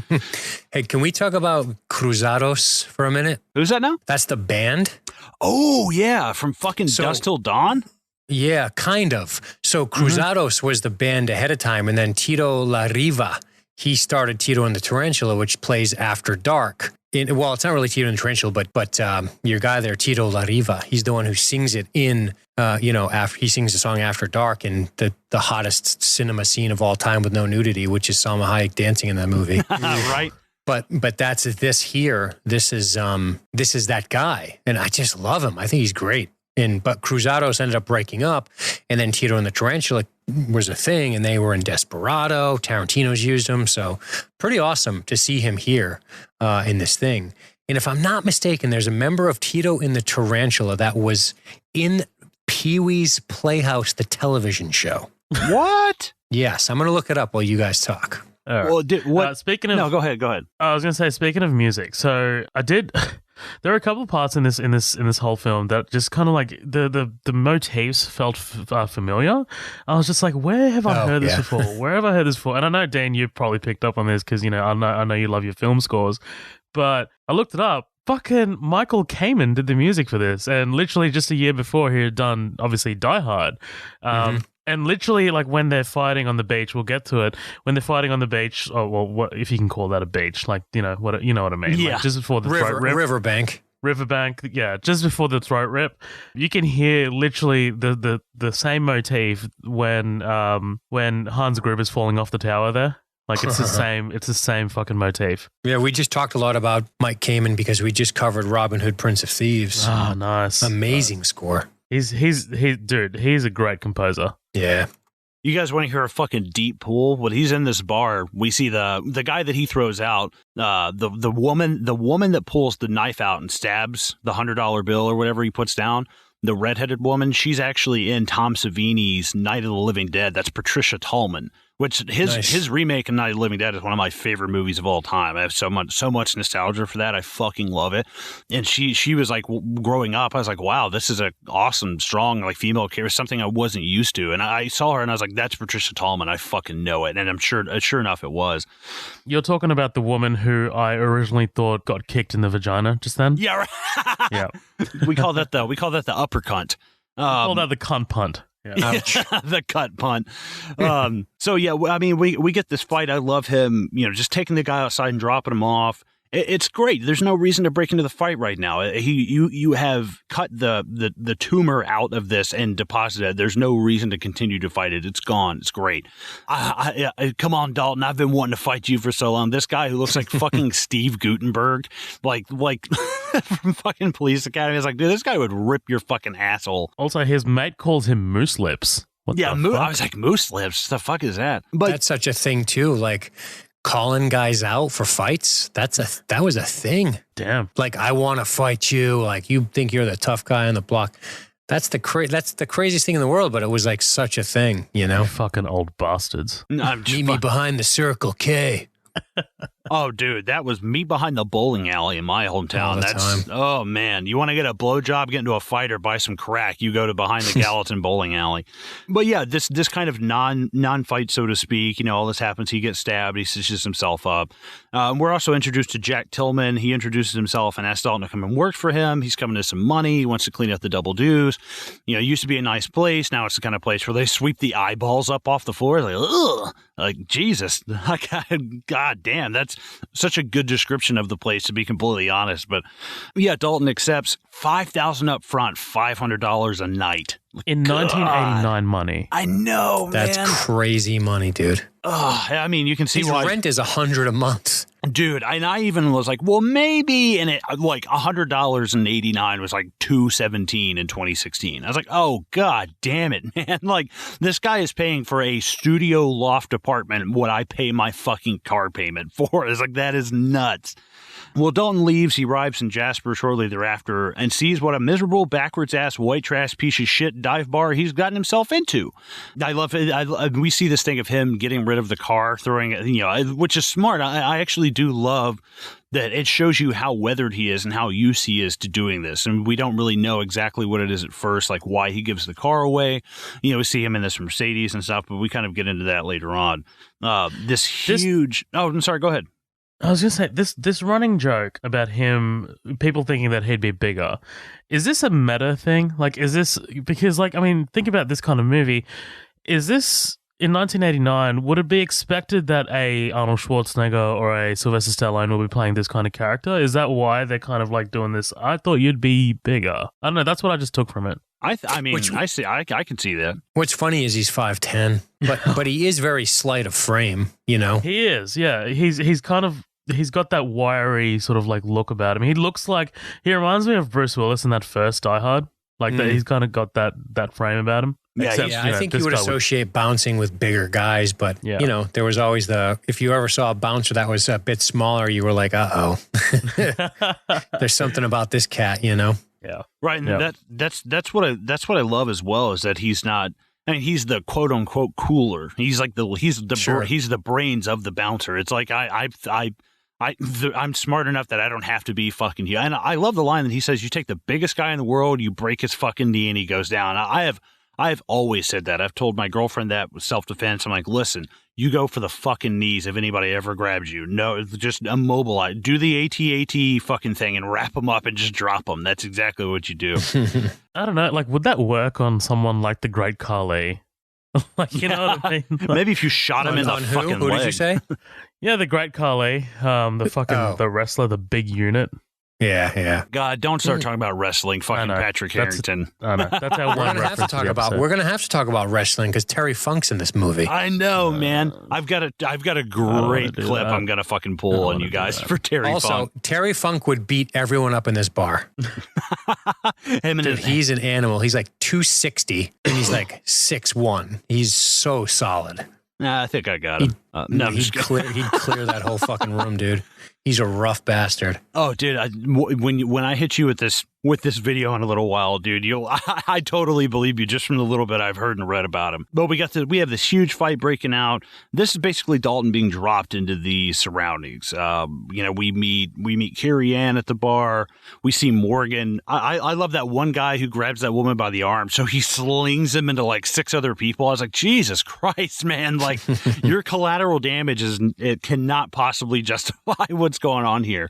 Hey, can we talk about Cruzados for a minute? Who's that now? That's the band. Oh, yeah, from fucking Dusk Till Dawn? Yeah, kind of. So Cruzados was the band ahead of time, and then Tito La Riva, he started Tito and the Tarantula, which plays After Dark. Well, it's not really Tito and the Tarantula, but your guy there, Tito La Riva, he's the one who sings it in, after he sings the song After Dark in the hottest cinema scene of all time with no nudity, which is Salma Hayek dancing in that movie. Right. But that's this here. This is that guy, and I just love him. I think he's great. But Cruzados ended up breaking up, and then Tito and the Tarantula was a thing, and they were in Desperado. Tarantino's used him, so pretty awesome to see him here in this thing. And if I'm not mistaken, there's a member of Tito and the Tarantula that was in Pee-wee's Playhouse, the television show. What? Yes, I'm going to look it up while you guys talk. Well, speaking of, no, go ahead. I was going to say, speaking of music, so I did. There are a couple of parts in this whole film that just kind of like the motifs felt familiar. I was just like, where have I heard this before? Where have I heard this before? And I know, Dan, you've probably picked up on this because I know you love your film scores, but I looked it up. Fucking Michael Kamen did the music for this, and literally just a year before he had done obviously Die Hard. And literally, like when they're fighting on the beach, we'll get to it. When they're fighting on the beach, what if you can call that a beach? Like what I mean? Yeah, like just before the throat rip. Riverbank, yeah, just before the throat rip, you can hear literally the same motif when Hans Gruber's falling off the tower there. Like it's the same fucking motif. Yeah, we just talked a lot about Mike Kamen because we just covered Robin Hood, Prince of Thieves. Oh, nice, amazing score. He's a great composer. Yeah. You guys want to hear a fucking deep pool? When he's in this bar, we see the guy that he throws out, the woman that pulls the knife out and stabs the $100 bill or whatever he puts down. The redheaded woman, she's actually in Tom Savini's Night of the Living Dead. That's Patricia Tallman, which his remake of Night of the Living Dead is one of my favorite movies of all time. I have so much nostalgia for that. I fucking love it. And she was like, growing up, I was like, wow, this is a awesome, strong, like female character, something I wasn't used to. And I saw her and I was like, that's Patricia Tallman. I fucking know it. And I'm sure enough it was. You're talking about the woman who I originally thought got kicked in the vagina just then? Yeah, right. Yeah. We call that the upper cunt. We call that the cunt punt. Yeah. The cut punt. So yeah, I mean, we get this fight. I love him, just taking the guy outside and dropping him off. It's great. There's no reason to break into the fight right now. You have cut the tumor out of this and deposited it. There's no reason to continue to fight it. It's gone. It's great. Come on, Dalton. I've been wanting to fight you for so long. This guy who looks like fucking Steve Guttenberg, like from fucking Police Academy. Is like, dude, this guy would rip your fucking asshole. Also, his mate calls him Moose Lips. What I was like, Moose Lips? The fuck is that? But that's such a thing too. Like, calling guys out for fights, that was a thing. Damn. Like, I want to fight you. Like, you think you're the tough guy on the block. That's the craziest thing in the world, but it was like such a thing, You fucking old bastards. Meet me behind the Circle K. Oh, dude, that was me behind the bowling alley in my hometown. Oh, man. You want to get a blowjob, get into a fight, or buy some crack, you go to behind the Gallatin bowling alley. But yeah, this kind of non-fight, so to speak, all this happens. He gets stabbed. He stitches himself up. We're also introduced to Jack Tillman. He introduces himself and asks Dalton to come and work for him. He's coming to some money. He wants to clean up the double dues. It used to be a nice place. Now it's the kind of place where they sweep the eyeballs up off the floor. Like, ugh. Like, Jesus. God damn, that's such a good description of the place, to be completely honest. But yeah, Dalton accepts $5,000 up front, $500 a night. In 1989 money. I know, That's crazy money, dude. I mean, you can see his why. rent is $100 a month. Dude, and I even was like, well, maybe, and it like $100 in '89 was like $217 in 2016. I was like, oh god damn it, man! Like, this guy is paying for a studio loft apartment what I pay my fucking car payment for. It's like, that is nuts. Well, Dalton leaves. He arrives in Jasper shortly thereafter and sees what a miserable, backwards-ass, white trash piece of shit dive bar he's gotten himself into. I love it. We see this thing of him getting rid of the car, throwing it, which is smart. I actually do love that it shows you how weathered he is and how used he is to doing this. And we don't really know exactly what it is at first, like why he gives the car away. We see him in this Mercedes and stuff, but we kind of get into that later on. This huge... Oh, I'm sorry. Go ahead. I was going to say, this running joke about him, people thinking that he'd be bigger, is this a meta thing? Like, is this, because, like, I mean, think about this kind of movie. Is this, in 1989, would it be expected that a Arnold Schwarzenegger or a Sylvester Stallone will be playing this kind of character? Is that why they're kind of like doing this? I thought you'd be bigger. I don't know. That's what I just took from it. I can see that. What's funny is he's 5'10", but he is very slight of frame, He is, yeah. He's got that wiry sort of like look about him. He reminds me of Bruce Willis in that first Die Hard. Like that, he's kind of got that frame about him. Except, I think you would associate bouncing with bigger guys, but there was always if you ever saw a bouncer that was a bit smaller, you were like, uh-oh. There's something about this cat, Yeah. Right, and that's what I love as well, is that he's not. I mean, he's the quote unquote cooler. He's like he's the brains of the bouncer. It's like I'm smart enough that I don't have to be fucking you. And I love the line that he says, "You take the biggest guy in the world, you break his fucking knee, and he goes down." I've always said that. I've told my girlfriend that with self-defense. I'm like, listen, you go for the fucking knees if anybody ever grabs you. No, just immobilize. Do the AT-AT fucking thing and wrap them up and just drop them. That's exactly what you do. I don't know. Like, would that work on someone like the Great Khali? Like, you know what I mean? Like, maybe if you shot him in the fucking leg. Who did you say? Yeah, the Great Khali, the wrestler, the big unit. Yeah. God, don't start talking about wrestling, fucking Patrick Harrington. I know. That's how we're going to have to talk about wrestling because Terry Funk's in this movie. I know, man. I've got a great clip I'm gonna fucking pull on you guys for Terry Funk. Also, Terry Funk would beat everyone up in this bar. He's an animal. He's like 260 and he's like 6'1". He's so solid. Nah, I think I got him. He'd clear that whole fucking room, dude. He's a rough bastard. Oh, dude, when I hit you with this video in a little while, dude, I totally believe you just from the little bit I've heard and read about him. But we have this huge fight breaking out. This is basically Dalton being dropped into the surroundings. We meet Carrie Ann at the bar. We see Morgan. I love that one guy who grabs that woman by the arm, so he slings him into like 6 other people. I was like, Jesus Christ, man! Like your collateral damage it cannot possibly justify what's going on here.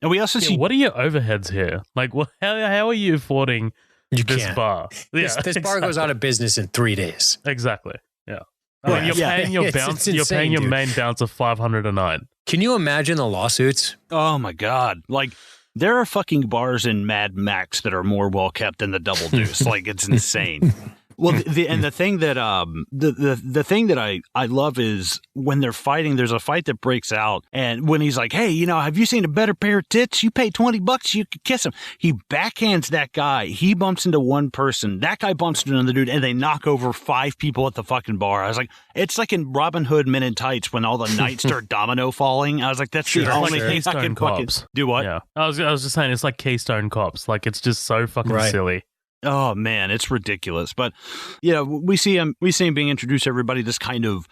And we also see, what are your overheads here? Like, how are you affording this bar? This bar goes out of business in 3 days. Exactly. Yeah. I mean, you're paying your bounce. You're paying your main bounce of $500 a night. Can you imagine the lawsuits? Oh my God! Like, there are fucking bars in Mad Max that are more well kept than the Double Deuce. Like, it's insane. Well, the thing that the thing that I love is when they're fighting. There's a fight that breaks out, and when he's like, "Hey, have you seen a better pair of tits? You pay $20, you could kiss him." He backhands that guy. He bumps into one person. That guy bumps into another dude, and they knock over 5 people at the fucking bar. I was like, it's like in Robin Hood Men in Tights when all the knights start domino falling. I was like, that's the only thing I can fucking do. What? Yeah, I was just saying, it's like Keystone Cops. Like, it's just so fucking silly. Oh man, it's ridiculous. But we see him being introduced to everybody. This legend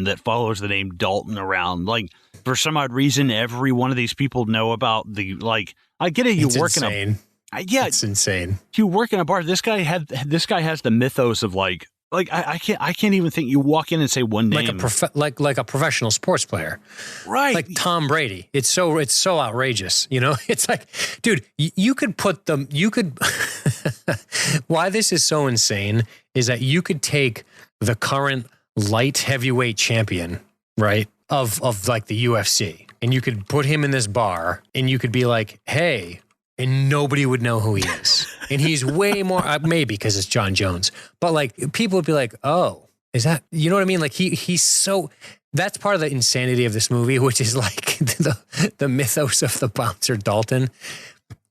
that follows the name Dalton around. Like, for some odd reason, every one of these people know about I get it. It's insane. You work in a bar. This guy has the mythos of I can't even think. You walk in and say one name, like a professional sports player, right? Like Tom Brady. It's so outrageous. It's like, dude, you could put them. You could. Why this is so insane is that you could take the current light heavyweight champion, right, of like the UFC, and you could put him in this bar, and you could be like, hey. And nobody would know who he is. And he's way more, maybe because it's John Jones. But like, people would be like, oh, is that, you know what I mean? Like he's so, that's part of the insanity of this movie, which is like the mythos of the bouncer Dalton.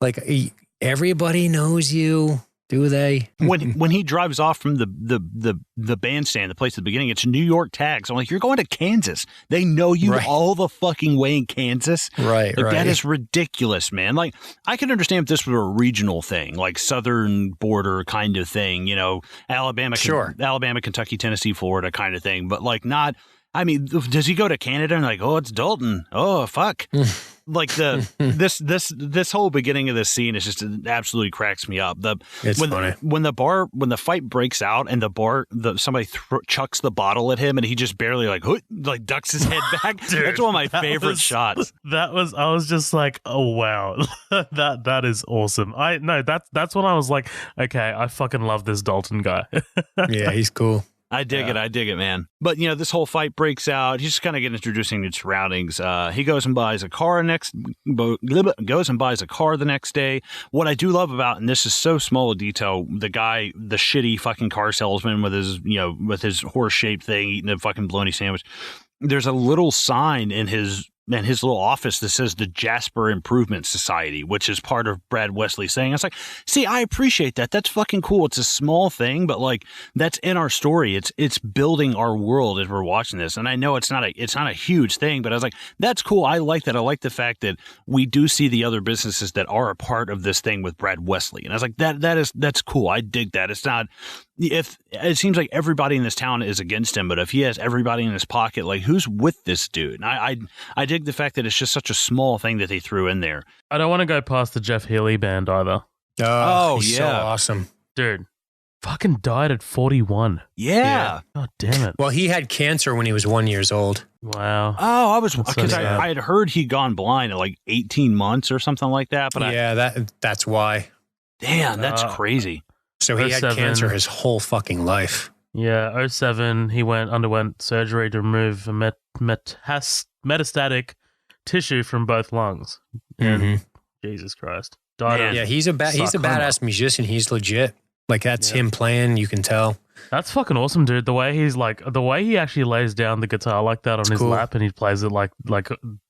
Like, everybody knows you. Do they? When he drives off from the bandstand, the place at the beginning, it's New York tags. I'm like, you're going to Kansas. They know you all the fucking way in Kansas. Right. That is ridiculous, man. Like, I can understand if this were a regional thing, like southern border kind of thing, Alabama, Alabama, Kentucky, Tennessee, Florida kind of thing. But like, not. I mean, does he go to Canada and like, oh, it's Dalton? Oh, fuck. Like this whole beginning of this scene is just absolutely cracks me up. Funny. When the fight breaks out and somebody chucks the bottle at him and he just barely like ducks his head back. Dude, that's one of my favorite shots. I was just like, oh wow, that is awesome. That's when I was like, okay, I fucking love this Dalton guy. Yeah, he's cool. I dig it, man. But, this whole fight breaks out. He's just kind of getting introducing the surroundings. He goes and buys a car the next day. What I do love about, and this is so small a detail, the shitty fucking car salesman with his horse-shaped thing, eating a fucking bologna sandwich. There's a little sign in his little office that says the Jasper Improvement Society, which is part of Brad Wesley's thing. I was like, see, I appreciate that. That's fucking cool. It's a small thing, but like, that's in our story. It's building our world as we're watching this. And I know it's not a huge thing, but I was like, that's cool. I like that. I like the fact that we do see the other businesses that are a part of this thing with Brad Wesley. And I was like, that's cool. I dig that. It's not, if it seems like everybody in this town is against him, but if he has everybody in his pocket, like, who's with this dude? And I dig the fact that it's just such a small thing that they threw in there. I don't want to go past the Jeff Healey band either. Oh, he's so awesome. Dude, fucking died at 41. Yeah. God damn it. Well, he had cancer when he was 1 year old. Wow. Oh, I had heard he'd gone blind at like 18 months or something like that. But that's why. Damn, that's crazy. So he had cancer his whole fucking life. Yeah, 07, he underwent surgery to remove metastatic tissue from both lungs. Mm-hmm. Jesus Christ. He's a badass musician. He's legit. Like, that's him playing, you can tell. That's fucking awesome, dude. The way he actually lays down the guitar like that on his lap and he plays it like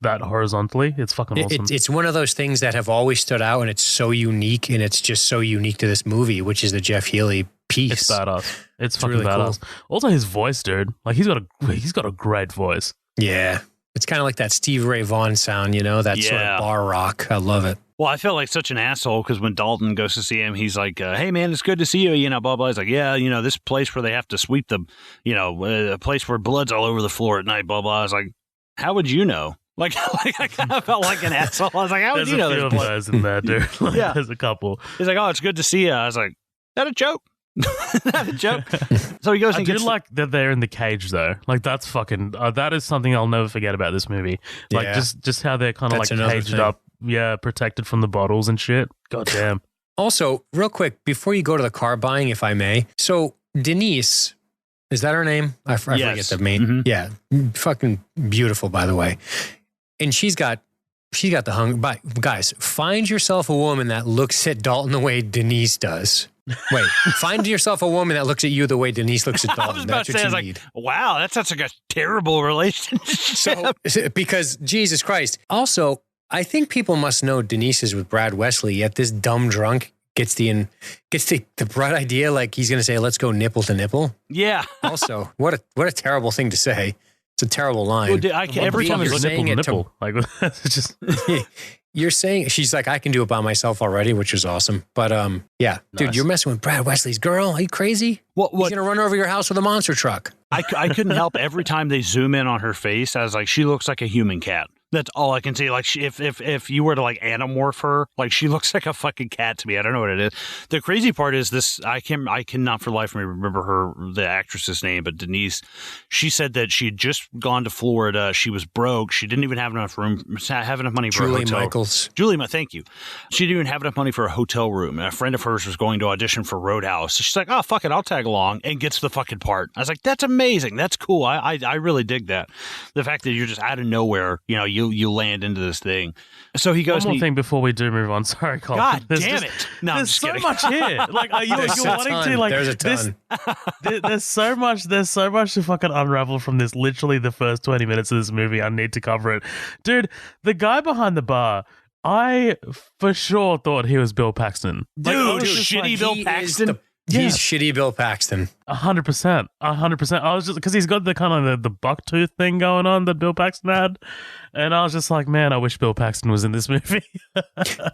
that horizontally. It's fucking awesome. It's one of those things that have always stood out, and it's so unique, and it's just so unique to this movie, which is the Jeff Healey piece. It's badass. It's fucking really badass. Cool. Also, his voice, dude. Like, he's got a great voice. Yeah. It's kind of like that Steve Ray Vaughan sound, that sort of bar rock. I love it. Well, I felt like such an asshole because when Dalton goes to see him, he's like, hey, man, it's good to see you, blah, blah. He's like, yeah, this place where they have to sweep the, a place where blood's all over the floor at night, blah, blah. I was like, how would you know? Like I kind of felt like an asshole. I was like, how would you know? There's a few of those in there, dude. There's a couple. He's like, oh, it's good to see you. I was like, is that a joke? Not a joke. So he goes and I do like that they're in the cage though. Like that's fucking that is something I'll never forget about this movie. Like just how they're kind of like caged up, protected from the bottles and shit. God damn. Also, real quick before you go to the car buying, if I may. So Denise, is that her name? I forget the main. Mm-hmm. Yeah, fucking beautiful, by the way. And she's got the hunger. But guys, find yourself a woman that looks at Dalton the way Denise does. Wait, find yourself a woman that looks at you the way Denise looks at Dalton. I was about That's to what say, you I was need. like, wow, that's such a terrible relationship. So, because Jesus Christ. Also, I think people must know Denise is with Brad Wesley, yet this dumb drunk gets the bright idea, like he's going to say, let's go nipple to nipple. Yeah. Also, what a terrible thing to say. It's a terrible line. Well, every time it's nipple, like it's just... You're saying, she's like, I can do it by myself already, which is awesome. But yeah, dude, you're messing with Brad Wesley's girl. Are you crazy? He's going to run over your house with a monster truck. I couldn't help every time they zoom in on her face. I was like, she looks like a human cat. That's all I can see. Like, if you were to like anamorph her, like she looks like a fucking cat to me. I don't know what it is. The crazy part is this. I cannot for life of me remember the actress's name, but Denise. She said that she had just gone to Florida. She was broke. She didn't even have enough money for a hotel. Julie Michaels. Thank you. She didn't even have enough money for a hotel room. And a friend of hers was going to audition for Roadhouse. So she's like, oh fuck it, I'll tag along, and gets the fucking part. I was like, that's amazing. That's cool. I really dig that. The fact that you're just out of nowhere. You land into this thing. So he goes. One more thing before we do move on. Sorry, Colin. God damn it! No, there's so much here. Like you're wanting to like. There's a ton. There's so much to fucking unravel from this. Literally, the first 20 minutes of this movie. I need to cover it, dude. The guy behind the bar. I for sure thought he was Bill Paxton. Dude, shitty Bill Paxton. He's shitty Bill Paxton. 100%. I was just because he's got the kind of the buck tooth thing going on that Bill Paxton had, and I was just like, man, I wish Bill Paxton was in this movie.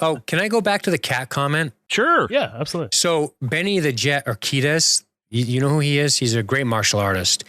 Oh, can I go back to the cat comment? Sure. Yeah, absolutely. So Benny the Jet Urquidez, you know who he is? He's a great martial artist.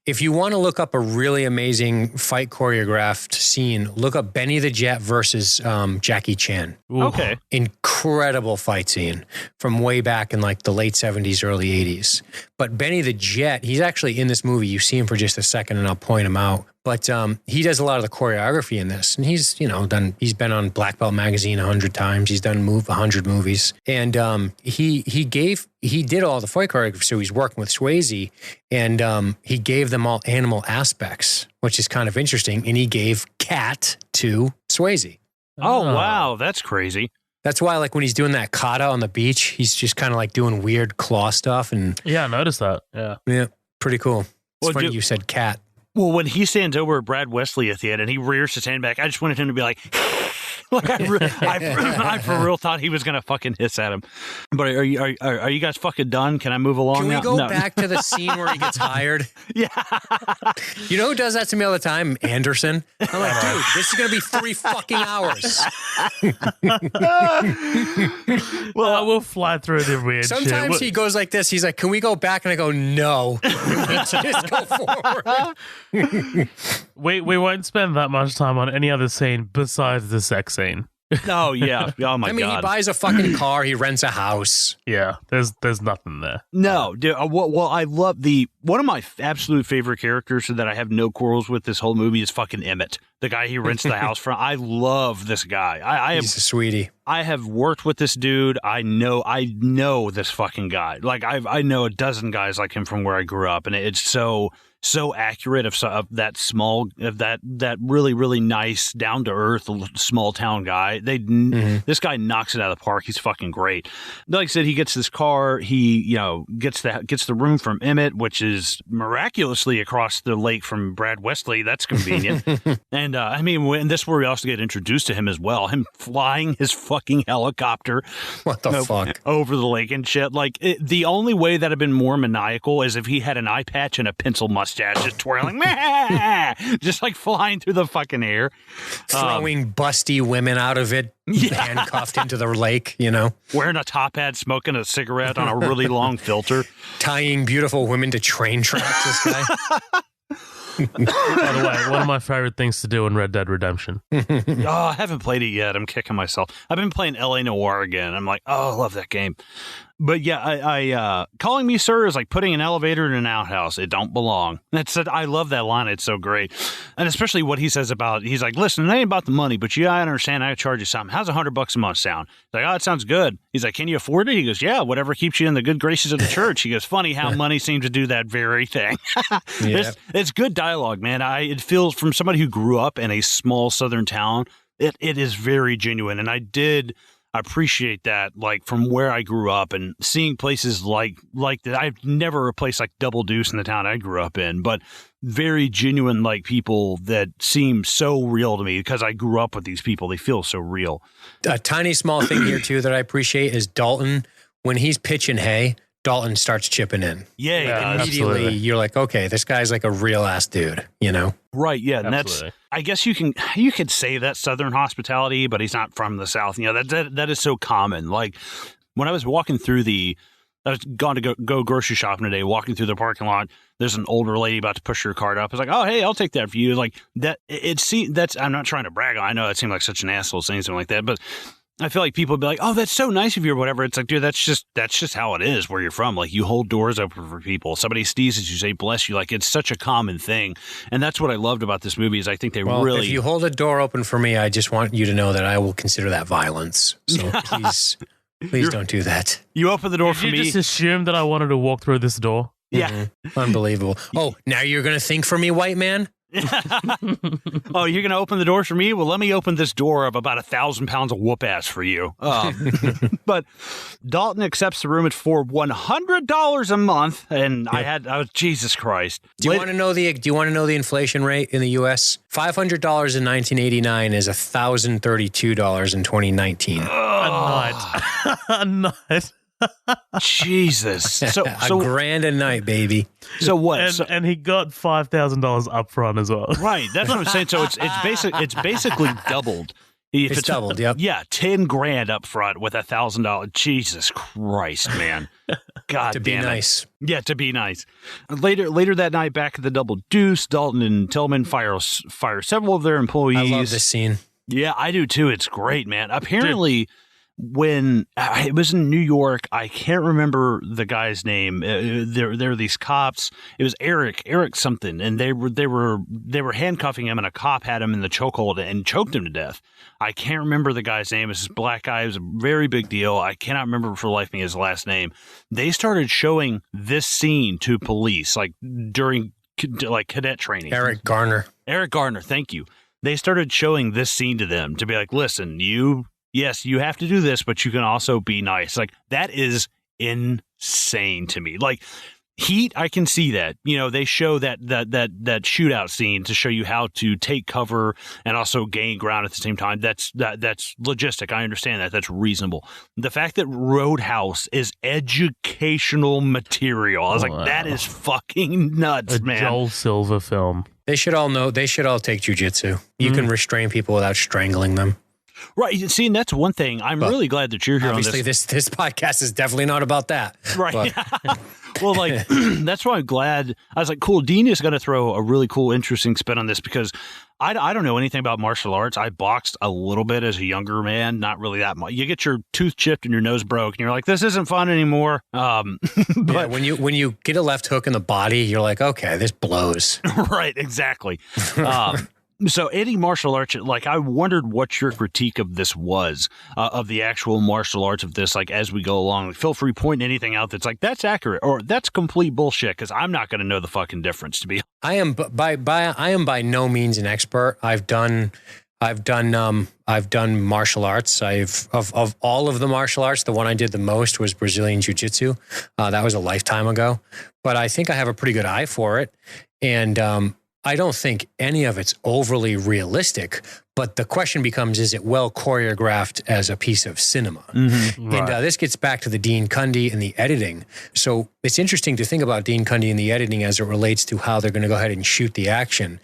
If you want to look up a really amazing fight choreographed scene, look up Benny the Jet versus Jackie Chan. Ooh. Okay. Incredible fight scene from way back in like the late 70s, early 80s. But Benny the Jet, he's actually in this movie. You see him for just a second and I'll point him out. But he does a lot of the choreography in this. And he's been on Black Belt Magazine 100 times. He's done 100 movies. And he did all the fight choreography. So he's working with Swayze and he gave them all animal aspects, which is kind of interesting. And he gave cat to Swayze. Oh, wow. That's crazy. That's why, like, when he's doing that kata on the beach, he's just kind of like doing weird claw stuff. And yeah, I noticed that. Yeah, pretty cool. It's funny you said cat. Well, when he stands over at Brad Wesley at the end and he rears his hand back, I just wanted him to be like, I for real thought he was going to fucking hiss at him. But are you guys fucking done? Can I move along Can we now? go back to the scene where he gets hired? Yeah. You know who does that to me all the time? Anderson. I'm like, dude, this is going to be 3 fucking hours. Well, we'll fly through the weird Sometimes shit. he goes like this. He's like, can we go back? And I go, no. Just go forward. We won't spend that much time on any other scene besides the sex scene. Oh, yeah. Oh, my God. He buys a fucking car. He rents a house. Yeah, there's nothing there. No, dude, well, I love one of my absolute favorite characters that I have no quarrels with this whole movie is fucking Emmett, the guy he rents the house from. I love this guy. He's a sweetie. I have worked with this dude. I know this fucking guy. Like I know a dozen guys like him from where I grew up, and it's so accurate of that really, really nice, down to earth, small town guy. This guy knocks it out of the park. He's fucking great. Like I said, he gets this car. He gets the room from Emmett, which is miraculously across the lake from Brad Wesley. That's convenient. And And I mean, this is where we also get introduced to him as well. Him flying his fucking helicopter. What the fuck? Over the lake and shit. Like, the only way that had been more maniacal is if he had an eye patch and a pencil mustache just twirling, just like flying through the fucking air. Throwing busty women out of it, handcuffed into the lake, you know? Wearing a top hat, smoking a cigarette on a really long filter. Tying beautiful women to train tracks, this guy. By the way, one of my favorite things to do in Red Dead Redemption. I haven't played it yet. I'm kicking myself. I've been playing LA Noire again. I'm like, I love that game. But yeah, I calling me sir is like putting an elevator in an outhouse. It don't belong. I love that line. It's so great. And especially what he says about, he's like, listen, it ain't about the money, but I understand I charge you something. How's $100 a month sound? He's like, it sounds good. He's like, can you afford it? He goes, yeah, whatever keeps you in the good graces of the church. He goes, funny how money seems to do that very thing. It's good dialogue, man. It feels, from somebody who grew up in a small southern town, it is very genuine. And I did appreciate that, like, from where I grew up and seeing places like that. I've never a place like Double Deuce in the town I grew up in, but very genuine, like, people that seem so real to me because I grew up with these people. They feel so real. A tiny small thing here too that I appreciate is Dalton, when he's pitching hay, Dalton starts chipping in. Yeah, immediately absolutely. You're like, okay, this guy's like a real ass dude, you know? Right, yeah, and Absolutely. that's, I guess you could say that's Southern hospitality, but he's not from the South. You know, that is so common. Like, when I was walking through I was gone to go grocery shopping today, walking through the parking lot, there's an older lady about to push her cart up. I was like, oh, hey, I'll take that for you. Like, I'm not trying to brag on, I know it seemed like such an asshole saying something like that, but I feel like people would be like, oh, that's so nice of you or whatever. It's like, dude, that's just how it is where you're from. Like, you hold doors open for people. Somebody sneezes, you say, bless you. Like, it's such a common thing. And that's what I loved about this movie is I think really... if you hold a door open for me, I just want you to know that I will consider that violence. So please don't do that. You open the door for Did you me. just assume that I wanted to walk through this door? Yeah. Mm-hmm. Unbelievable. Oh, now you're going to think for me, white man? Oh, you're going to open the doors for me? Well, let me open this door of about 1,000 pounds of whoop ass for you. But Dalton accepts the room at for $100 a month, and I was Jesus Christ. Do you want to know the inflation rate in the U.S.? $500 in 1989 is $1,032 in 2019. A night. A night. Jesus. So $1,000 a night, baby. So what? And he got $5,000 up front as well. Right. That's what I'm saying. So it's basically doubled. It's doubled. Yep. Yeah, $10,000 up front with $1,000. Jesus Christ, man. God to be damn it. nice. Yeah, to be nice. Later that night, back at the Double Deuce, Dalton and Tillman fire several of their employees. I love this scene. Yeah, I do too. It's great, man. Apparently, when it was in New York, I can't remember the guy's name. There were these cops. It was Eric something, and they were handcuffing him, and a cop had him in the chokehold and choked him to death. I can't remember the guy's name. It's this black guy. It was a very big deal. I cannot remember for the life of me his last name. They started showing this scene to police, like during cadet training. Eric Garner, thank you. They started showing this scene to them to be like, listen, yes, you have to do this, but you can also be nice. Like, that is insane to me. Like, Heat, I can see that. You know, they show that shootout scene to show you how to take cover and also gain ground at the same time. That's logistic. I understand that. That's reasonable. The fact that Roadhouse is educational material, I was like, that is fucking nuts, man. Joel Silver film. They should all take jujitsu. You can restrain people without strangling them. Right. See, and that's one thing. I'm really glad that you're here on this. Obviously, this podcast is definitely not about that. Right. Well, like, that's why I'm glad. I was like, cool, Dean is going to throw a really cool, interesting spin on this because I don't know anything about martial arts. I boxed a little bit as a younger man, not really that much. You get your tooth chipped and your nose broke, and you're like, this isn't fun anymore. But yeah, when you get a left hook in the body, you're like, okay, this blows. Right, exactly. So any martial arts, like, I wondered what your critique of this was, of the actual martial arts of this, like, as we go along. Like, feel free pointing anything out that's like, that's accurate or that's complete bullshit, because I'm not going to know the fucking difference, to be honest. I am by no means an expert. I've done martial arts. Of all of the martial arts, the one I did the most was Brazilian Jiu-Jitsu. That was a lifetime ago, but I think I have a pretty good eye for it. And I don't think any of it's overly realistic, but the question becomes, is it well choreographed as a piece of cinema? Mm-hmm. Right. And this gets back to the Dean Cundy and the editing. So it's interesting to think about Dean Cundy and the editing as it relates to how they're going to go ahead and shoot the action,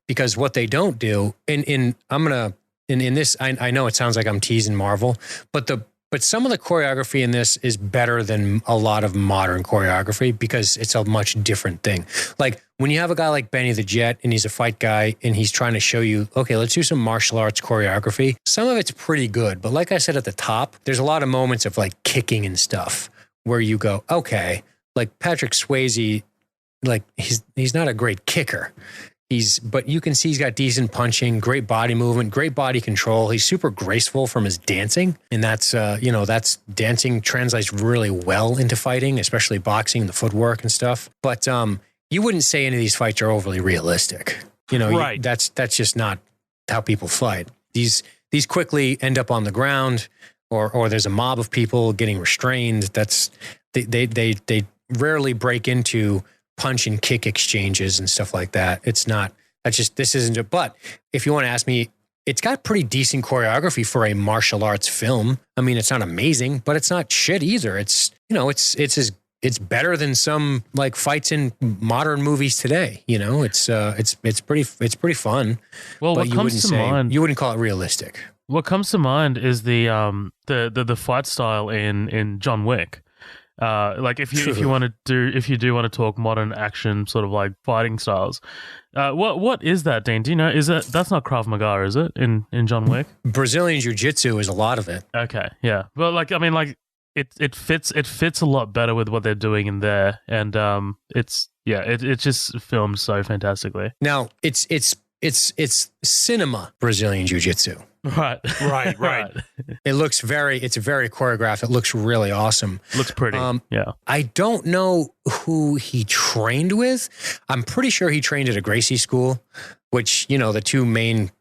because what they don't do, in this, I know it sounds like I'm teasing Marvel, but some of the choreography in this is better than a lot of modern choreography because it's a much different thing. Like when you have a guy like Benny the Jet and he's a fight guy and he's trying to show you, okay, let's do some martial arts choreography. Some of it's pretty good. But like I said at the top, there's a lot of moments of like kicking and stuff where you go, okay, like Patrick Swayze, like he's not a great kicker. But you can see he's got decent punching, great body movement, great body control. He's super graceful from his dancing. And that's dancing translates really well into fighting, especially boxing, the footwork and stuff. But you wouldn't say any of these fights are overly realistic. Right. That's just not how people fight. These quickly end up on the ground or there's a mob of people getting restrained. They rarely break into punch and kick exchanges and stuff like that. This isn't it. But if you want to ask me, it's got pretty decent choreography for a martial arts film. I mean, it's not amazing, but it's not shit either. It's better than some like fights in modern movies today. It's pretty fun. Well, but what comes to mind, you wouldn't call it realistic. What comes to mind is the fight style in John Wick. Like if you do want to talk modern action sort of like fighting styles, what is that, Dean? Do you know? That's not Krav Maga, is it? In John Wick, Brazilian Jiu-Jitsu is a lot of it. Okay, yeah. Well, it fits a lot better with what they're doing in there, and it's just filmed so fantastically. Now it's cinema Brazilian Jiu-Jitsu. Right. It's very choreographed. It looks really awesome. Looks pretty. Yeah. I don't know who he trained with. I'm pretty sure he trained at a Gracie school, which, the two main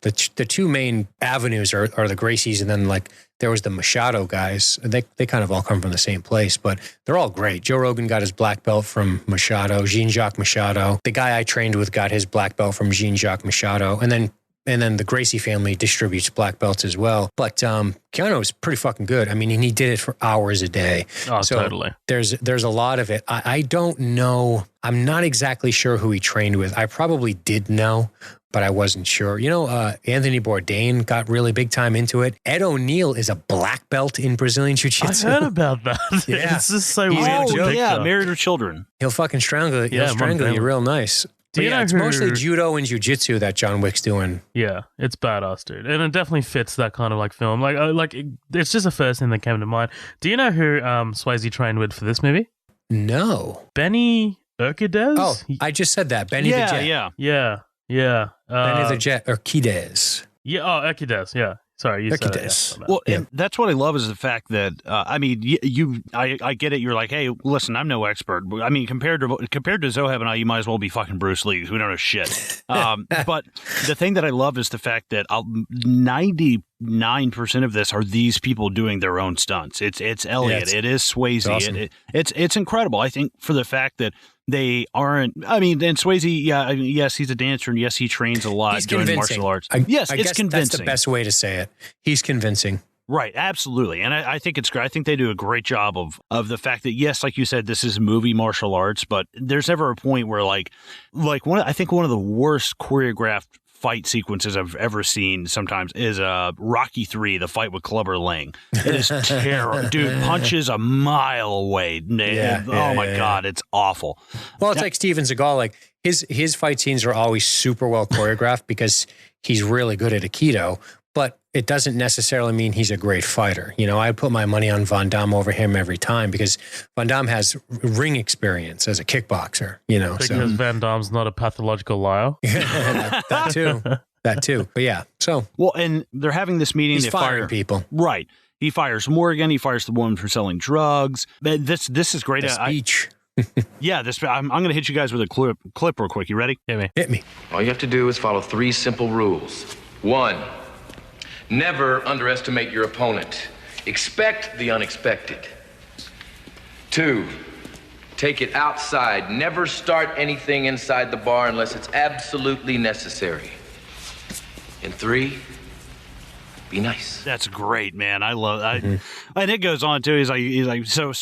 avenues are the Gracies. And then like there was the Machado guys. They kind of all come from the same place, but they're all great. Joe Rogan got his black belt from Machado, Jean-Jacques Machado. The guy I trained with got his black belt from Jean-Jacques Machado. And then the Gracie family distributes black belts as well. But Keanu is pretty fucking good. I mean, and he did it for hours a day. Oh, so totally. There's a lot of it. I don't know. I'm not exactly sure who he trained with. I probably did know, but I wasn't sure. Anthony Bourdain got really big time into it. Ed O'Neill is a black belt in Brazilian Jiu-Jitsu. I heard about that. Yeah. It's just so weird. Oh, yeah, married with children. He'll fucking strangle you. He'll strangle you real nice. It's mostly judo and jiu-jitsu that John Wick's doing. Yeah, it's badass, dude. And it definitely fits that kind of like film. It's just the first thing that came to mind. Do you know who Swayze trained with for this movie? No. Benny Urquidez? Oh, I just said that. Benny the Jet. Yeah. Benny the Jet Urquidez. Yeah, Urquidez, yeah. Sorry, you said it. Yeah. Well, and that's what I love is the fact that I get it. You're like, hey, listen, I'm no expert. I mean, compared to Zohab and I, you might as well be fucking Bruce Lee. We don't know shit. But the thing that I love is the fact that 99% of this are these people doing their own stunts. It's Elliot. It is Swayze. Awesome. It's incredible. I think for the fact that they aren't. I mean, and Swayze, yes, he's a dancer, and yes, he trains a lot doing martial arts. I guess convincing. That's the best way to say it. He's convincing. Right, absolutely, and I think it's great. I think they do a great job of the fact that yes, like you said, this is movie martial arts, but there's never a point where I think one of the worst choreographed fight sequences I've ever seen sometimes is Rocky III, the fight with Clubber Lang. It is terrible. Dude punches a mile away. Oh my God, it's awful. Well, it's like Steven Seagal. Like his fight scenes are always super well choreographed because he's really good at Aikido, but it doesn't necessarily mean he's a great fighter. I put my money on Van Damme over him every time because Van Damme has ring experience as a kickboxer, Because Van Damme's not a pathological liar. that too. But yeah, so. Well, and they're having this meeting. He's firing people. Right. He fires Morgan. He fires the woman for selling drugs. This is great. The speech. I'm going to hit you guys with a clip real quick. You ready? Hit me. All you have to do is follow 3 simple rules. 1, never underestimate your opponent. Expect the unexpected. 2, Take it outside. Never start anything inside the bar unless it's absolutely necessary. And 3, be nice. That's great, man. I love that. And it goes on too. He's like, so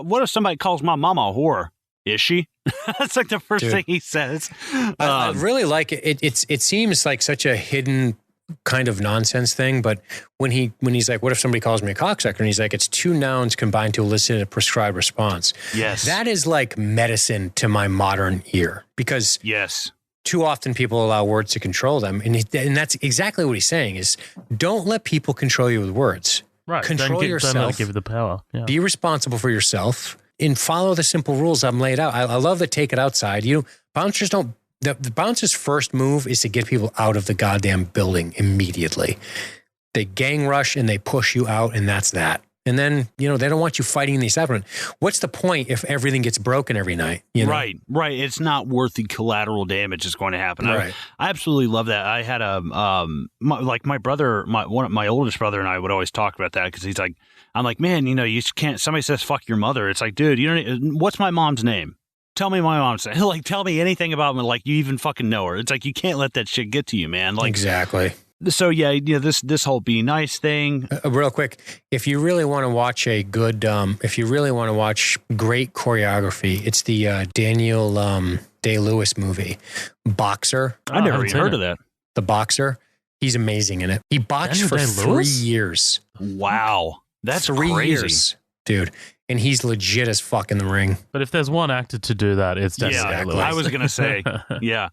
what if somebody calls my mama a whore? Is she? That's like the first thing he says. I really like it. It seems like such a hidden kind of nonsense thing, but when he's like, what if somebody calls me a cocksucker? And he's like, it's 2 nouns combined to elicit a prescribed response. Yes. That is like medicine to my modern ear, because yes, too often people allow words to control them. And that's exactly what he's saying is, don't let people control you with words. Right. Control yourself. Don't let it give you the power. Yeah. Be responsible for yourself and follow the simple rules I've laid out. I love the take it outside. Bouncers don't. The bouncer's first move is to get people out of the goddamn building immediately. They gang rush and they push you out, and that's that. And then, they don't want you fighting in the establishment. What's the point if everything gets broken every night? Right. It's not worth the collateral damage that's going to happen. Right. I absolutely love that. I had my brother, my oldest brother and I would always talk about that, because he's like, I'm like, man, you can't, somebody says, fuck your mother. It's like, dude, what's my mom's name? Tell me my mom's name. Like, tell me anything about me. Like, you even fucking know her. It's like, you can't let that shit get to you, man. Like, exactly. So yeah, this whole be nice thing. Real quick, if you really want to watch great choreography, it's the Daniel Day-Lewis movie, Boxer. I never even heard of that. The Boxer. He's amazing in it. He boxed for 3 years. Wow. That's 3 crazy. years, dude. And he's legit as fuck in the ring. But if there's one actor to do that, it's definitely Lewis. I was going to say, yeah.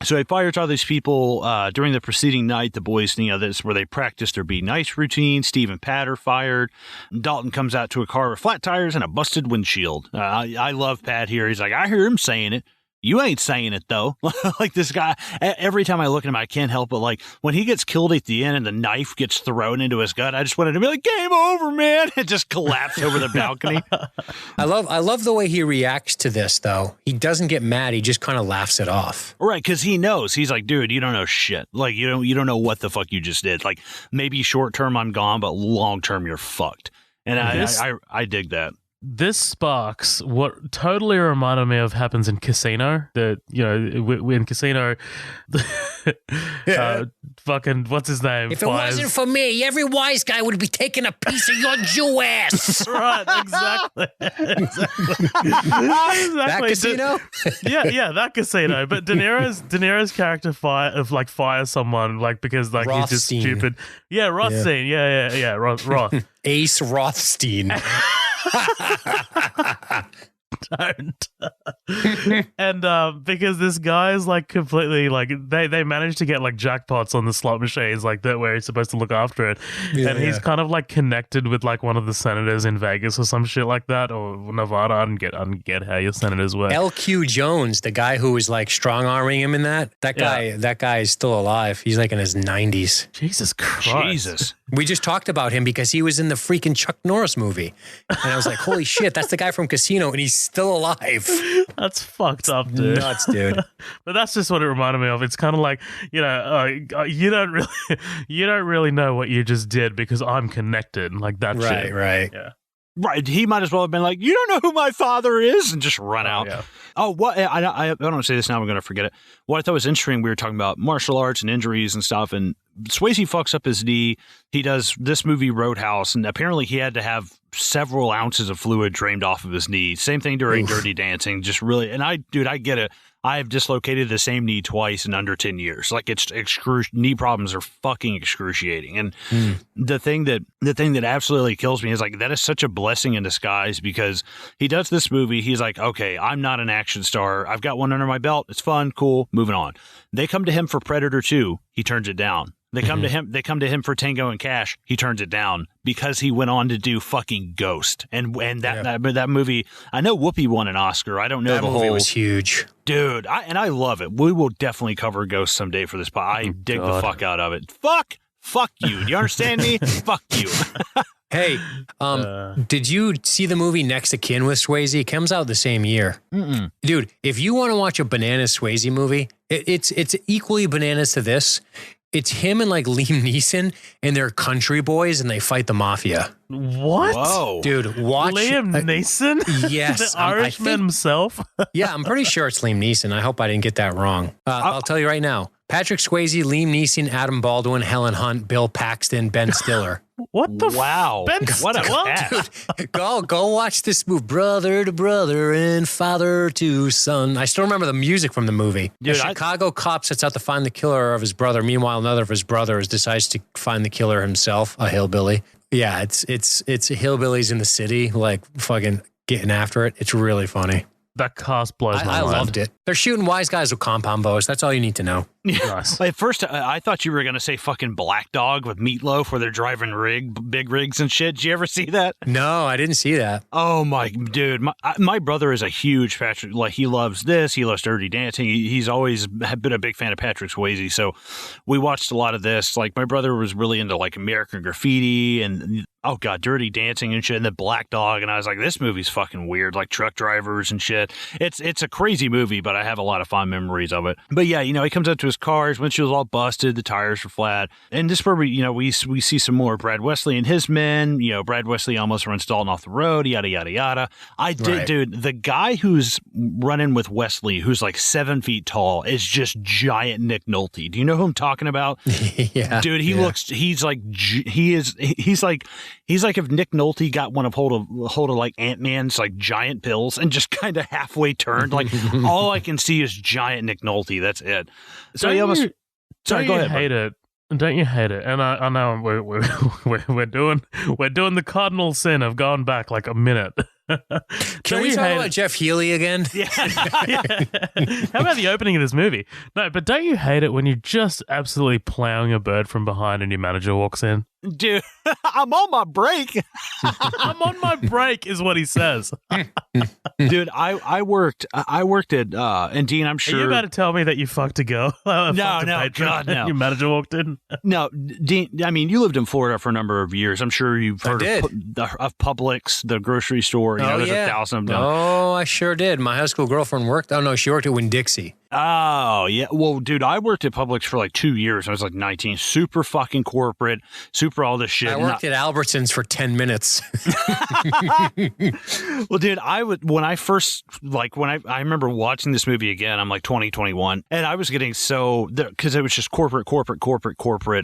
So he fires all these people during the preceding night. The boys, this is where they practiced their be nice routine. Steve and Pat are fired. Dalton comes out to a car with flat tires and a busted windshield. I love Pat here. He's like, I hear him saying it. You ain't saying it, though. Like, this guy, every time I look at him, I can't help but, like, when he gets killed at the end and the knife gets thrown into his gut, I just wanted to be like, game over, man. And just collapse over the balcony. I love the way he reacts to this, though. He doesn't get mad. He just kind of laughs it off. Right, because he knows. He's like, dude, you don't know shit. Like, you don't know what the fuck you just did. Like, maybe short term I'm gone, but long term you're fucked. And I dig that. This sparks what totally reminded me of happens in Casino. That in Casino, fucking what's his name? If it wasn't for me, every wise guy would be taking a piece of your Jew ass. Right, exactly. That Casino? Yeah, that Casino. But De Niro's character fires someone because Rothstein. he's just stupid. Yeah, Rothstein. Yeah. Roth. Ace Rothstein. Don't. And because this guy is completely they managed to get jackpots on the slot machines that where he's supposed to look after it, and he's kind of connected with one of the senators in Vegas or some shit like that, or Nevada. I don't get how your senators work. LQ Jones, the guy who was strong arming him in that guy is still alive. He's in his 90s. Jesus Christ. Jesus. We just talked about him because he was in the freaking Chuck Norris movie. And I was like, holy shit, that's the guy from Casino, and he's still alive. That's fucked up, dude. Nuts, dude. But that's just what it reminded me of. It's kind of you don't really know what you just did because I'm connected. That shit. Right. Yeah. Right. He might as well have been like, you don't know who my father is, and just run out. Yeah. Oh, what? I don't say this now. I'm going to forget it. What I thought was interesting, we were talking about martial arts and injuries and stuff, and Swayze fucks up his knee. He does this movie Roadhouse, and apparently he had to have several ounces of fluid drained off of his knee. Same thing during Dirty Dancing. Just really, and I get it. I have dislocated the same knee twice in under 10 years. It's knee problems are fucking excruciating. And the thing that absolutely kills me is that is such a blessing in disguise, because he does this movie. He's like, okay, I'm not an action star. I've got one under my belt. It's fun. Cool. Moving on. They come to him for Predator 2. He turns it down. They come to him for Tango and Cash. He turns it down because he went on to do fucking Ghost. And that movie, I know Whoopi won an Oscar. I don't know that the movie whole was huge. Dude, I love it. We will definitely cover Ghost someday for this pod. I dig the fuck out of it. Fuck you. Do you understand me? Fuck you. Hey, did you see the movie Next of Kin with Swayze? It comes out the same year. Mm-mm. Dude, if you want to watch a bananas Swayze movie, it's equally bananas to this. It's him and like Liam Neeson, and they're country boys, and they fight the mafia. What? Whoa. Dude, watch Liam Neeson? Yes, The Irishman himself? Yeah, I'm pretty sure it's Liam Neeson. I hope I didn't get that wrong. I'll tell you right now. Patrick Swayze, Liam Neeson, Adam Baldwin, Helen Hunt, Bill Paxton, Ben Stiller. What the wow. Ben What a Stiller? cast. Dude, go watch this movie. Brother to brother and father to son. I still remember the music from the movie. Dude, A Chicago cop sets out to find the killer of his brother. Meanwhile, another of his brothers decides to find the killer himself, a hillbilly. Yeah, it's hillbillies in the city, like fucking getting after it. It's really funny. That cast blows my I mind. loved it. They're shooting wise guys with compound bows. That's all you need to know. Nice. At first, I thought you were going to say fucking Black Dog with Meatloaf where they're driving big rigs and shit. Did you ever see that? No, I didn't see that. Oh, my dude. My brother is a huge Patrick. Like, he loves this. He loves Dirty Dancing. He's always been a big fan of Patrick Swayze. So we watched a lot of this. Like, my brother was really into, like, American Graffiti and, oh, God, Dirty Dancing and shit, and then Black Dog. And I was like, this movie's fucking weird, like truck drivers and shit. It's a crazy movie, but I have a lot of fond memories of it. But yeah, he comes up to his car, his windshield's all busted, the tires are flat. And this is where we see some more Brad Wesley and his men. Brad Wesley almost runs Dalton off the road, yada, yada, yada. Dude, the guy who's running with Wesley, who's like 7 feet tall, is just giant Nick Nolte. Do you know who I'm talking about? Yeah. Dude, he's like if Nick Nolte got hold of like Ant-Man's like giant pills and just kind of halfway turned, like all I can see is giant Nick Nolte. That's it. So he almost. Sorry, go ahead. Hate it? Don't you hate it? And I know we're doing the cardinal sin of going back like a minute. Can we talk about Jeff Healey again? Yeah. How about the opening of this movie? No, but don't you hate it when you're just absolutely plowing a bird from behind and your manager walks in? Dude, I'm on my break. I'm on my break is what he says. Dude, I worked at and Dean, I'm sure. Are you about to tell me that you fucked a girl? No, God, no. Your manager walked in. No, Dean. I mean, you lived in Florida for a number of years. I'm sure you've heard of Publix, the grocery store. There's 1,000 of them. Oh, I sure did. My high school girlfriend worked. Oh no, she worked at Winn-Dixie. Oh, yeah. Well, dude, I worked at Publix for like 2 years. I was like 19. Super fucking corporate. Super all this shit. I worked at Albertsons for 10 minutes. Well, dude, I remember watching this movie again. I'm like 2021. And I was getting because it was just corporate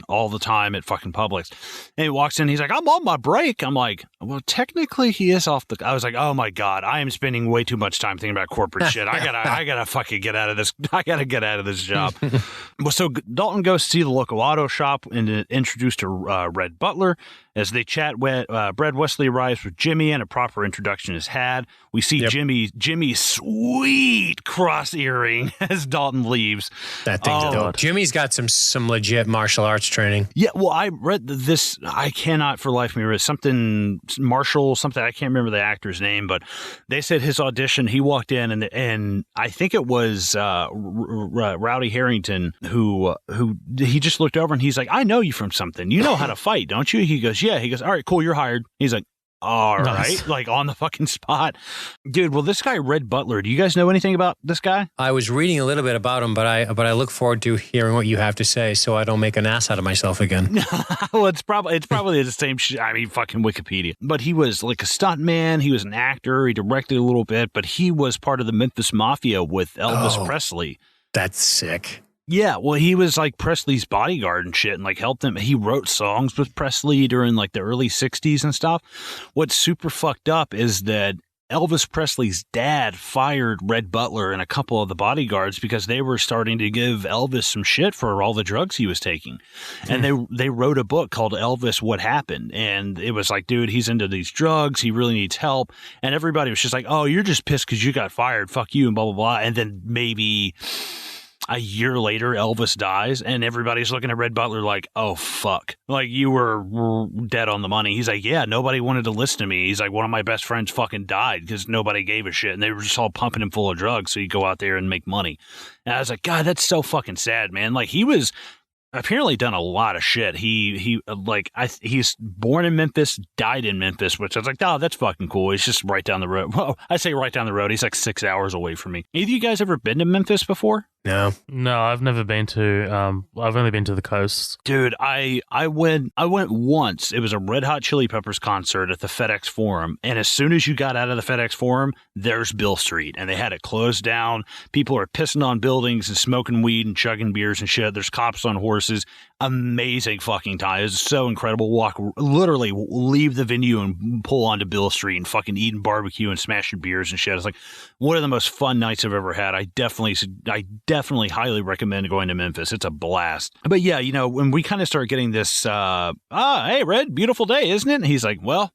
all the time at fucking Publix. And he walks in. He's like, I'm on my break. I'm like, well, technically he is off the. I was like, oh my God, I am spending way too much time thinking about corporate shit. I gotta fucking get out of this. I got to get out of this job. Well, so Dalton goes to see the local auto shop and introduced to Red Butler. As they chat, Brad Wesley arrives with Jimmy and a proper introduction is had. We see Jimmy's sweet cross earring as Dalton leaves. That thing's dope. Jimmy's got some legit martial arts training. Yeah, well, I read this. I cannot for life of me remember something Marshall, something I can't remember the actor's name, but they said his audition. He walked in and I think it was Rowdy Harrington who he just looked over and he's like, I know you from something. You know how to fight, don't you? He goes, yeah. He goes, all right, cool, you're hired. He's like, all right, like on the fucking spot. Dude, well, this guy, Red Butler, do you guys know anything about this guy? I was reading a little bit about him, but I look forward to hearing what you have to say so I don't make an ass out of myself again. Well, it's probably the same shit. I mean, fucking Wikipedia. But he was like a stunt man. He was an actor. He directed a little bit, but he was part of the Memphis Mafia with Elvis Presley. That's sick. Yeah, well, he was like Presley's bodyguard and shit and like helped him. He wrote songs with Presley during like the early 60s and stuff. What's super fucked up is that Elvis Presley's dad fired Red Butler and a couple of the bodyguards because they were starting to give Elvis some shit for all the drugs he was taking. And they wrote a book called Elvis, What Happened? And it was like, dude, he's into these drugs. He really needs help. And everybody was just like, oh, you're just pissed because you got fired. Fuck you and blah, blah, blah. And then maybe a year later, Elvis dies, and everybody's looking at Red Butler like, oh, fuck. Like, you were dead on the money. He's like, yeah, nobody wanted to listen to me. He's like, one of my best friends fucking died because nobody gave a shit, and they were just all pumping him full of drugs so you go out there and make money. And I was like, God, that's so fucking sad, man. Like, he was apparently done a lot of shit. He's born in Memphis, died in Memphis, which I was like, oh, that's fucking cool. He's just right down the road. Well, I say right down the road. He's like 6 hours away from me. Either of you guys ever been to Memphis before? No, I've never been to. I've only been to the coast. Dude, I went once. It was a Red Hot Chili Peppers concert at the FedEx Forum, and as soon as you got out of the FedEx Forum, there's Bill Street, and they had it closed down. People are pissing on buildings and smoking weed and chugging beers and shit. There's cops on horses. Amazing fucking time. It was so incredible. Literally leave the venue and pull onto Bill Street and fucking eating barbecue and smashing beers and shit. It's like one of the most fun nights I've ever had. I definitely highly recommend going to Memphis. It's a blast. But yeah, when we kind of start getting this, hey, Red, beautiful day, isn't it? And he's like, well,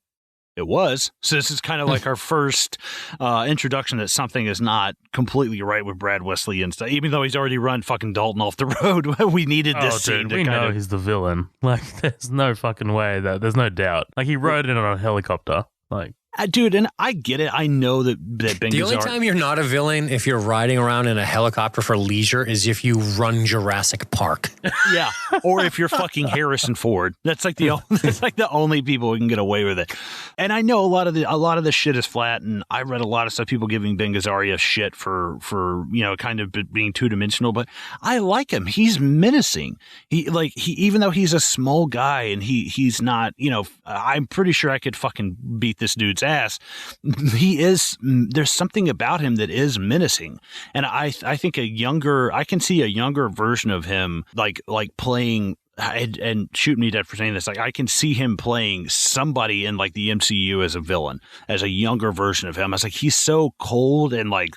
it was. So this is kind of like our first introduction that something is not completely right with Brad Wesley and stuff. Even though he's already run fucking Dalton off the road, we needed this scene to know he's the villain. Like, there's no fucking way there's no doubt. Like, he rode in on a helicopter. Like, dude, and I get it. I know that Ben The only time you're not a villain if you're riding around in a helicopter for leisure is if you run Jurassic Park. Yeah, or if you're fucking Harrison Ford. That's like the only people who can get away with it. And I know a lot of the shit is flat, and I read a lot of stuff people giving Ben Gazzara shit for kind of being two-dimensional, but I like him. He's menacing. He even though he's a small guy and he's not, I'm pretty sure I could fucking beat this dude's ass. There's something about him that is menacing, and I think I can see a younger version of him like playing, and shoot me dead for saying this, like I can see him playing somebody in like the MCU as a villain, as a younger version of him. I was like, he's so cold, and like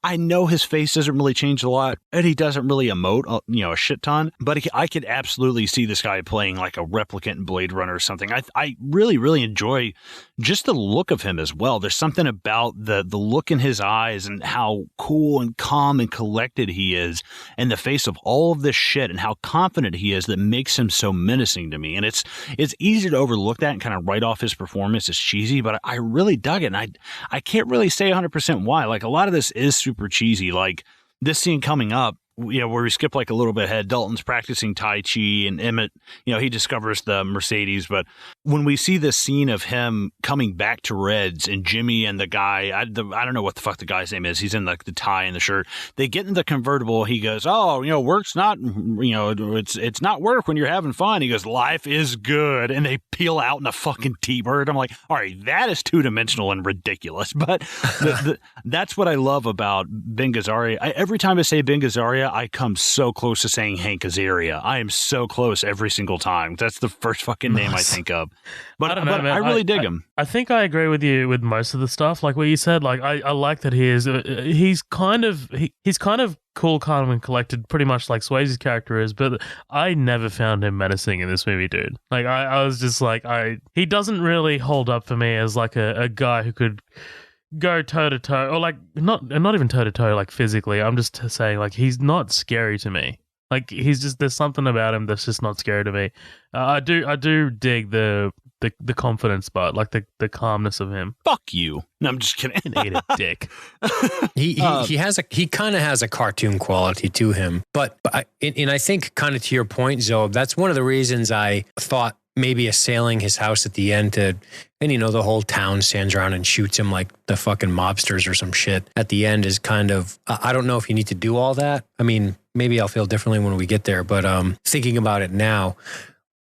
I know his face doesn't really change a lot, and he doesn't really emote, a shit ton, but I could absolutely see this guy playing like a replicant in Blade Runner or something. I really, really enjoy just the look of him as well. There's something about the look in his eyes and how cool and calm and collected he is in the face of all of this shit, and how confident he is that makes him so menacing to me. And it's easy to overlook that and kind of write off his performance as cheesy, but I really dug it, and I can't really say 100% why. Like, a lot of this is super cheesy. Like this scene coming up, where we skip like a little bit ahead, Dalton's practicing Tai Chi, and Emmett, he discovers the Mercedes. But when we see this scene of him coming back to Red's, and Jimmy and the guy, I don't know what the fuck the guy's name is. He's in like the tie and the shirt. They get in the convertible. He goes, oh, work's not, it's not work when you're having fun. He goes, life is good. And they peel out in a fucking T-bird. I'm like, all right, that is two-dimensional and ridiculous. But that's what I love about Ben Gazzara. Every time I say Ben Gazzara, I come so close to saying Hank Azaria. I am so close every single time. That's the first fucking name I think of. But I don't know, man. I really dig him. I think I agree with you with most of the stuff. Like what you said, like I like that he's kind of cool, calm, and collected, pretty much like Swayze's character is. But I never found him menacing in this movie, dude. Like I was just like, he doesn't really hold up for me as like a guy who could go toe to toe, or like not even toe to toe, like physically. I'm just saying, like, he's not scary to me. Like, he's just, there's something about him that's just not scary to me. I do dig the confidence part, like the calmness of him. Fuck you. No, I'm just kidding. Eat a dick. He kind of has a cartoon quality to him, but I think kind of to your point, Zoe, that's one of the reasons I thought maybe assailing his house at the end and the whole town stands around and shoots him like the fucking mobsters or some shit at the end is kind of, I don't know if you need to do all that. I mean, maybe I'll feel differently when we get there, but thinking about it now,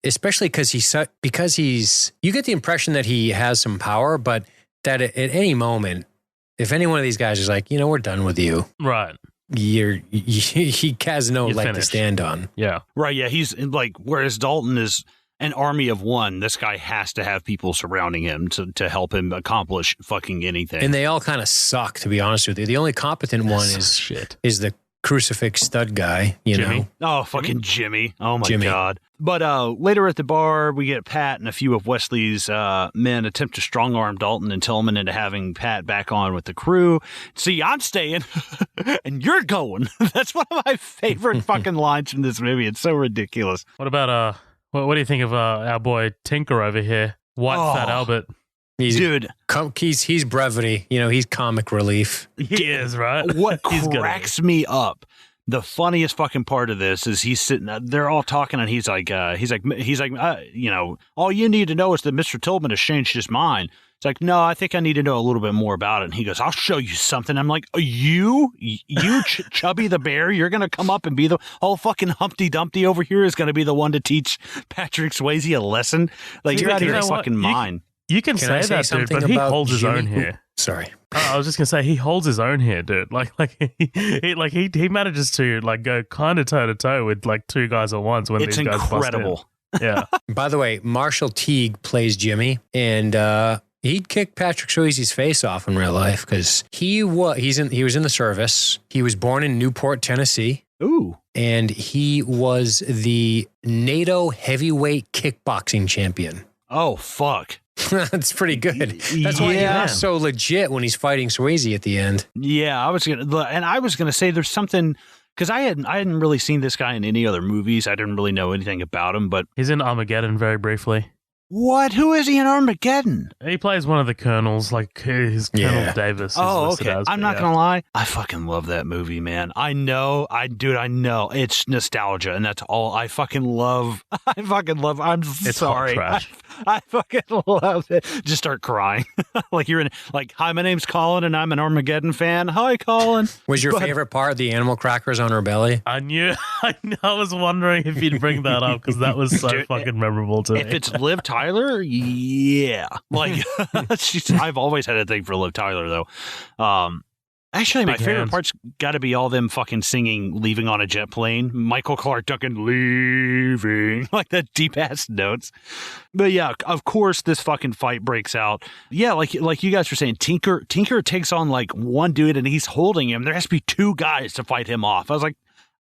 especially because you get the impression that he has some power, but that at any moment, if any one of these guys is like, we're done with you. Right. He has no leg to stand on. Yeah. Right. Yeah. He's like, whereas Dalton is an army of one, this guy has to have people surrounding him to help him accomplish fucking anything. And they all kind of suck, to be honest with you. The only competent one is the crucifix stud guy, Jimmy. Oh, fucking Jimmy. Oh my God. But later at the bar, we get Pat and a few of Wesley's men attempt to strong-arm Dalton and Tillman into having Pat back on with the crew. See, I'm staying and you're going. That's one of my favorite fucking lines from this movie. It's so ridiculous. What about what do you think of our boy Tinker over here? Fat Albert. He's brevity. He's comic relief. He is, right? What cracks me up, the funniest fucking part of this is he's sitting, they're all talking, and he's like, all you need to know is that Mr. Tillman has changed his mind. It's like, no, I think I need to know a little bit more about it. And he goes, I'll show you something. I'm like, you Chubby the Bear, you're going to come up and be the whole fucking Humpty Dumpty over here is going to be the one to teach Patrick Swayze a lesson. Like, you're out of your fucking mind. You can say that, dude, but he holds his own here. Sorry. I was just gonna say he holds his own here, dude. He manages to like go kind of toe to toe with like two guys at once when it's these guys incredible. Bust in. Yeah. By the way, Marshall Teague plays Jimmy, and he'd kick Patrick Swayze's face off in real life because he was in the service. He was born in Newport, Tennessee. Ooh. And he was the NATO heavyweight kickboxing champion. Oh, fuck. That's pretty good. That's why he looks so legit when he's fighting Swayze at the end. Yeah, I was gonna say there's something because I hadn't really seen this guy in any other movies. I didn't really know anything about him, but he's in Armageddon very briefly. What? Who is he in Armageddon? He plays one of the colonels, like his Colonel Davis. Oh, okay. I'm not gonna lie. I fucking love that movie, man. I know. It's nostalgia, and that's all I fucking love. I'm sorry. I fucking love it. Just start crying. Like you're in, like, hi, my name's Colin, and I'm an Armageddon fan. Hi, Colin. Was your favorite part the animal crackers on her belly? I was wondering if you'd bring that up because that was so fucking memorable to me. If it's Liv Tyler, yeah. Like, I've always had a thing for Liv Tyler, though. Actually, my favorite part's got to be all them fucking singing "Leaving on a Jet Plane." Michael Clark Duncan leaving, like that deep ass notes. But yeah, of course, this fucking fight breaks out. Yeah, like you guys were saying, Tinker takes on like one dude and he's holding him. There has to be two guys to fight him off. I was like,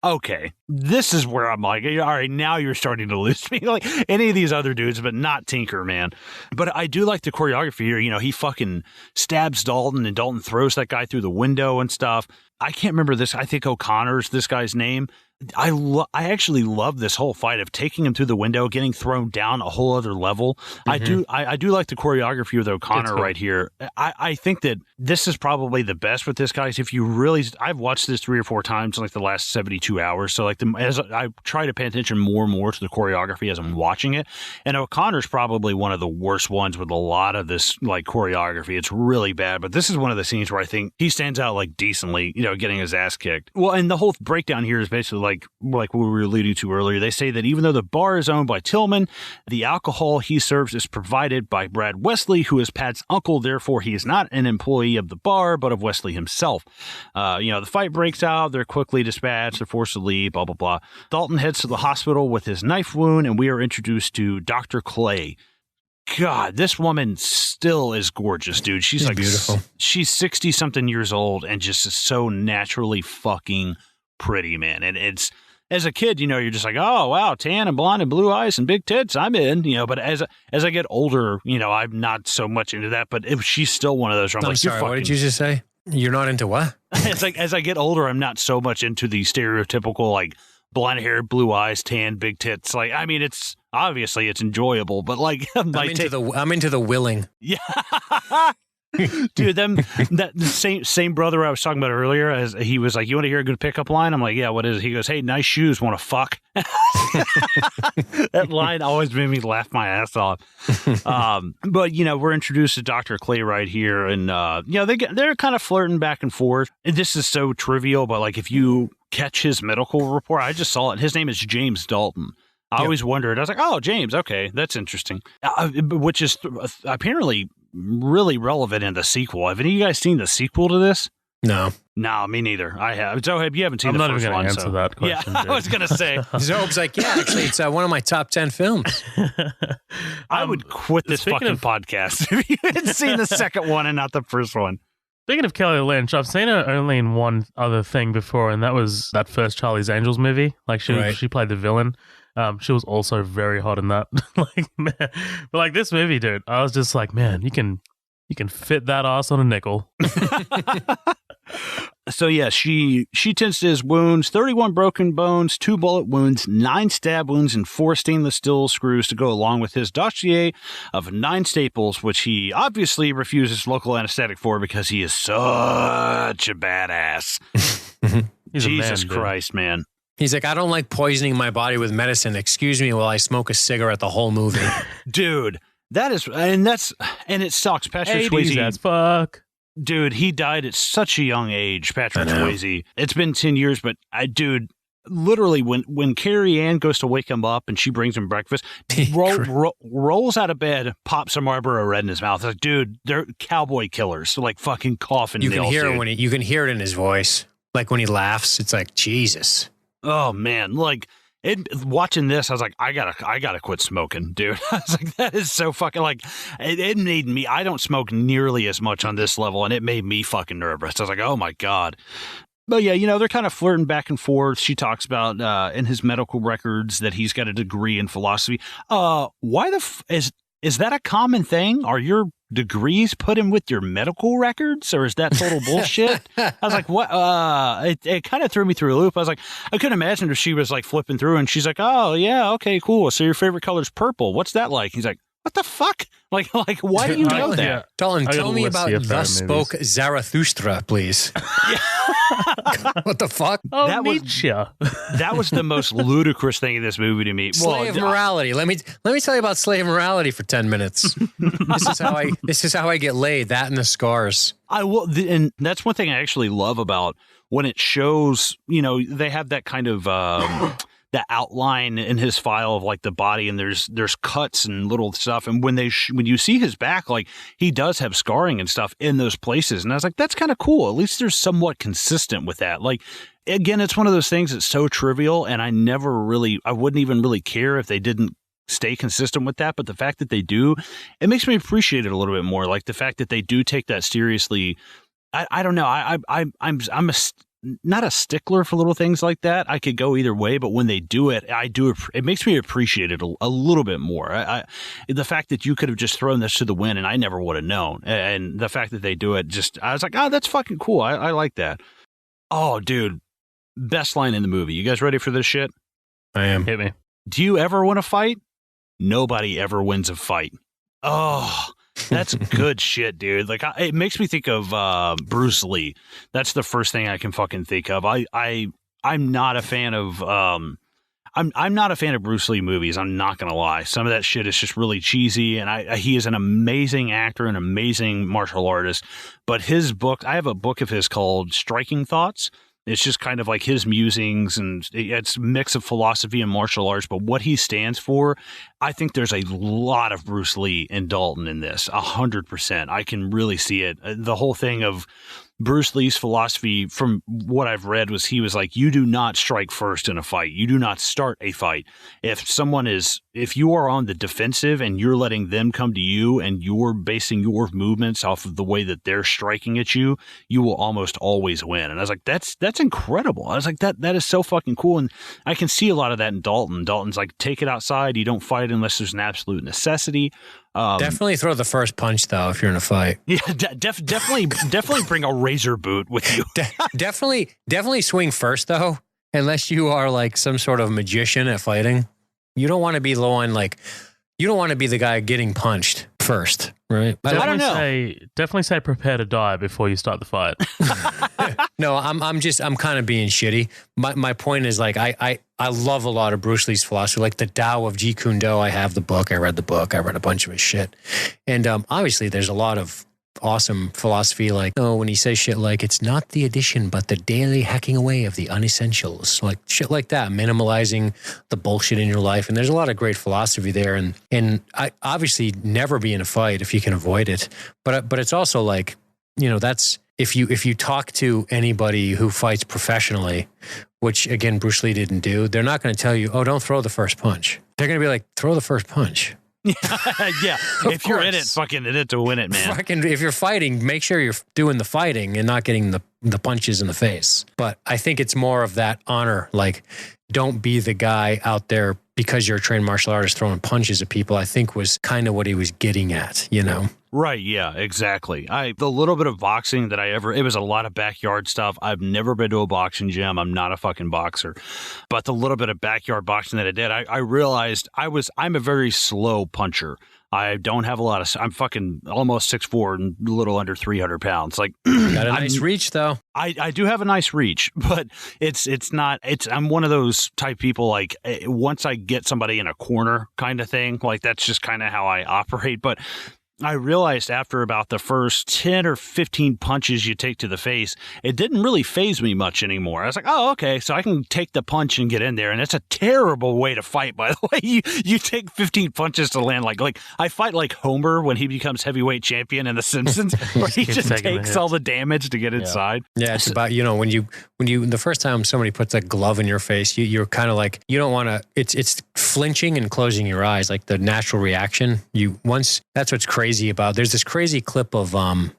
okay, this is where I'm like, all right, now you're starting to lose me. Like any of these other dudes, but not Tinker, man. But I do like the choreography here. You know, he fucking stabs Dalton and Dalton throws that guy through the window and stuff. I can't remember this. I think O'Connor's this guy's name. I actually love this whole fight of taking him through the window, getting thrown down a whole other level. Mm-hmm. I do like the choreography with O'Connor right here. I think that this is probably the best with this guy. If you really, I've watched this 3 or 4 times in like the last 72 hours. So like as I try to pay attention more and more to the choreography as I'm watching it. And O'Connor's probably one of the worst ones with a lot of this like choreography. It's really bad, but this is one of the scenes where I think he stands out like decently, you know, getting his ass kicked. Well, and the whole breakdown here is basically like what we were alluding to earlier. They say that even though the bar is owned by Tillman, the alcohol he serves is provided by Brad Wesley, who is Pat's uncle. Therefore, he is not an employee of the bar, but of Wesley himself. The fight breaks out. They're quickly dispatched. They're forced to leave, blah, blah, blah. Dalton heads to the hospital with his knife wound, and we are introduced to Dr. Clay. God, this woman still is gorgeous, dude. She's like beautiful. She's 60-something years old and just is so naturally fucking pretty, man. And it's, as a kid, you know, you're just like, oh, wow, tan and blonde and blue eyes and big tits, I'm in, you know. But as I get older, you know, I'm not so much into that. But she's still one of those where I'm like, sorry, what did you just say? You're not into what? It's like, as I get older, I'm not so much into the stereotypical, like, blonde hair, blue eyes, tan, big tits. Like, I mean, it's obviously it's enjoyable, but like, I'm into the willing. Yeah. Dude, that same brother I was talking about earlier, as he was like, you want to hear a good pickup line? I'm like, yeah, what is it? He goes, hey, nice shoes, want to fuck? That line always made me laugh my ass off. But, you know, we're introduced to Dr. Clay right here, and, you know, they're kind of flirting back and forth. This is so trivial, but like if you catch his medical report, I just saw it. His name is James Dalton. I always wondered. I was like, oh, James, okay, that's interesting. Which is apparently really relevant in the sequel. Have any of you guys seen the sequel to this? No. No, me neither. I have. So you haven't seen the first one. I'm not even going to answer that question. Yeah, I was going to say. Zoeb's like, yeah, actually, it's one of my top 10 films. I would quit this fucking podcast if you hadn't seen the second one and not the first one. Speaking of Kelly Lynch, I've seen her only in one other thing before, and that was that first Charlie's Angels movie. Like she played the villain. She was also very hot in that. Like, man, but like this movie, dude, I was just like, man, you can fit that ass on a nickel. So yeah, she tends to his wounds: 31 broken bones, 2 bullet wounds, 9 stab wounds, and 4 stainless steel screws to go along with his dossier of 9 staples, which he obviously refuses local anesthetic for because he is such a badass. Jesus Christ, man. He's like, I don't like poisoning my body with medicine. Excuse me while I smoke a cigarette the whole movie. Dude, That is, and it sucks. Patrick 80s Swayze, as fuck. dude, he died at such a young age. Patrick Swayze. It's been 10 years, but literally when Carrie Ann goes to wake him up and she brings him breakfast, rolls out of bed, pops a Marlboro Red in his mouth. It's like, dude, they're cowboy killers. So like fucking coughing. You can hear it you can hear it in his voice. Like when he laughs, it's like, Jesus. Oh man, like. Watching this, I was like, I gotta quit smoking, dude. I was like, that is so fucking like, it made me, I don't smoke nearly as much on this level, and it made me fucking nervous. I was like, oh my God. But yeah, they're kind of flirting back and forth. She talks about in his medical records that he's got a degree in philosophy. Why is that a common thing? Are your degrees put in with your medical records, or is that total bullshit? I was like, what? It kind of threw me through a loop. I was like, I couldn't imagine if she was like flipping through and she's like, oh yeah, okay, cool. So your favorite color is purple. What's that like? He's like, what the fuck? Like, why do you know that? Yeah. Dalton, tell me about Thus Spoke Zarathustra, please. What the fuck? Oh, that Nietzsche. That was the most ludicrous thing in this movie to me. Slave morality. Let me tell you about slave morality for 10 minutes. This is how I get laid. That and the scars. I will, and that's one thing I actually love about when it shows. They have that kind of. The outline in his file of like the body, and there's cuts and little stuff, and when you see his back, like he does have scarring and stuff in those places, and I was like, that's kind of cool. At least there's somewhat consistent with that. Like, again, it's one of those things that's so trivial, and I wouldn't even really care if they didn't stay consistent with that, but the fact that they do, it makes me appreciate it a little bit more. Like the fact that they do take that seriously. I don't know. I'm not a stickler for little things like that. I could go either way, but when they do it, it makes me appreciate it a little bit more. The fact that you could have just thrown this to the wind and I never would have known. And the fact that they do it, I was like, oh, that's fucking cool. I like that. Oh, dude. Best line in the movie. You guys ready for this shit? I am. Hit me. Do you ever win a fight? Nobody ever wins a fight. Oh, that's good shit, dude. Like, it makes me think of Bruce Lee. That's the first thing I can fucking think of. I'm not a fan of I'm not a fan of Bruce Lee movies. I'm not gonna lie. Some of that shit is just really cheesy, and he is an amazing actor, an amazing martial artist. But his book, I have a book of his called Striking Thoughts. It's just kind of like his musings, and it's a mix of philosophy and martial arts. But what he stands for, I think there's a lot of Bruce Lee and Dalton in this, 100%. I can really see it. The whole thing of Bruce Lee's philosophy, from what I've read, was he was like, you do not strike first in a fight. You do not start a fight. If you are on the defensive and you're letting them come to you and you're basing your movements off of the way that they're striking at you, you will almost always win. And I was like, that's incredible. I was like, that is so fucking cool. And I can see a lot of that in Dalton. Dalton's like, take it outside. You don't fight unless there's an absolute necessity. Definitely throw the first punch, though, if you're in a fight. Yeah, definitely bring a razor boot with you. Definitely swing first, though, unless you are like some sort of magician at fighting. You don't want to be the one, like, you don't want to be the guy getting punched first, right? I don't know. Definitely say prepare to die before you start the fight. No, I'm kind of being shitty. My point is, like, I love a lot of Bruce Lee's philosophy, like the Tao of Jeet Kune Do. I have the book. I read the book. I read a bunch of his shit. And obviously there's a lot of awesome philosophy, like, when he says shit like, it's not the addition, but the daily hacking away of the unessentials, like shit like that, minimalizing the bullshit in your life. And there's a lot of great philosophy there. And I obviously never be in a fight if you can avoid it. But it's also like, that's, if you talk to anybody who fights professionally, which again, Bruce Lee didn't do, they're not going to tell you, oh, don't throw the first punch. They're going to be like, throw the first punch. Yeah. If you're in it, fucking in it to win it, man. If you're fighting, make sure you're doing the fighting and not getting the punches in the face. But I think it's more of that honor. Like, don't be the guy out there because you're a trained martial artist throwing punches at people, I think was kind of what he was getting at, Right, yeah, exactly. The little bit of boxing that it was a lot of backyard stuff. I've never been to a boxing gym. I'm not a fucking boxer. But the little bit of backyard boxing that I did, I realized I'm a very slow puncher. I don't have a lot of. I'm fucking almost 6'4" and a little under 300 pounds. Like, got a nice reach though. I do have a nice reach, but it's not. I'm one of those type people. Like, once I get somebody in a corner kind of thing, like that's just kind of how I operate. But I realized after about the first 10 or 15 punches you take to the face, it didn't really faze me much anymore. I was like, oh, okay, so I can take the punch and get in there. And it's a terrible way to fight, by the way. You take 15 punches to land. Like I fight like Homer when he becomes heavyweight champion in The Simpsons, where he just takes all the damage to get inside. Yeah, it's about, when you the first time somebody puts a glove in your face, you're kind of like, you don't want to, it's flinching and closing your eyes, like the natural reaction. That's what's crazy about, there's this crazy clip of I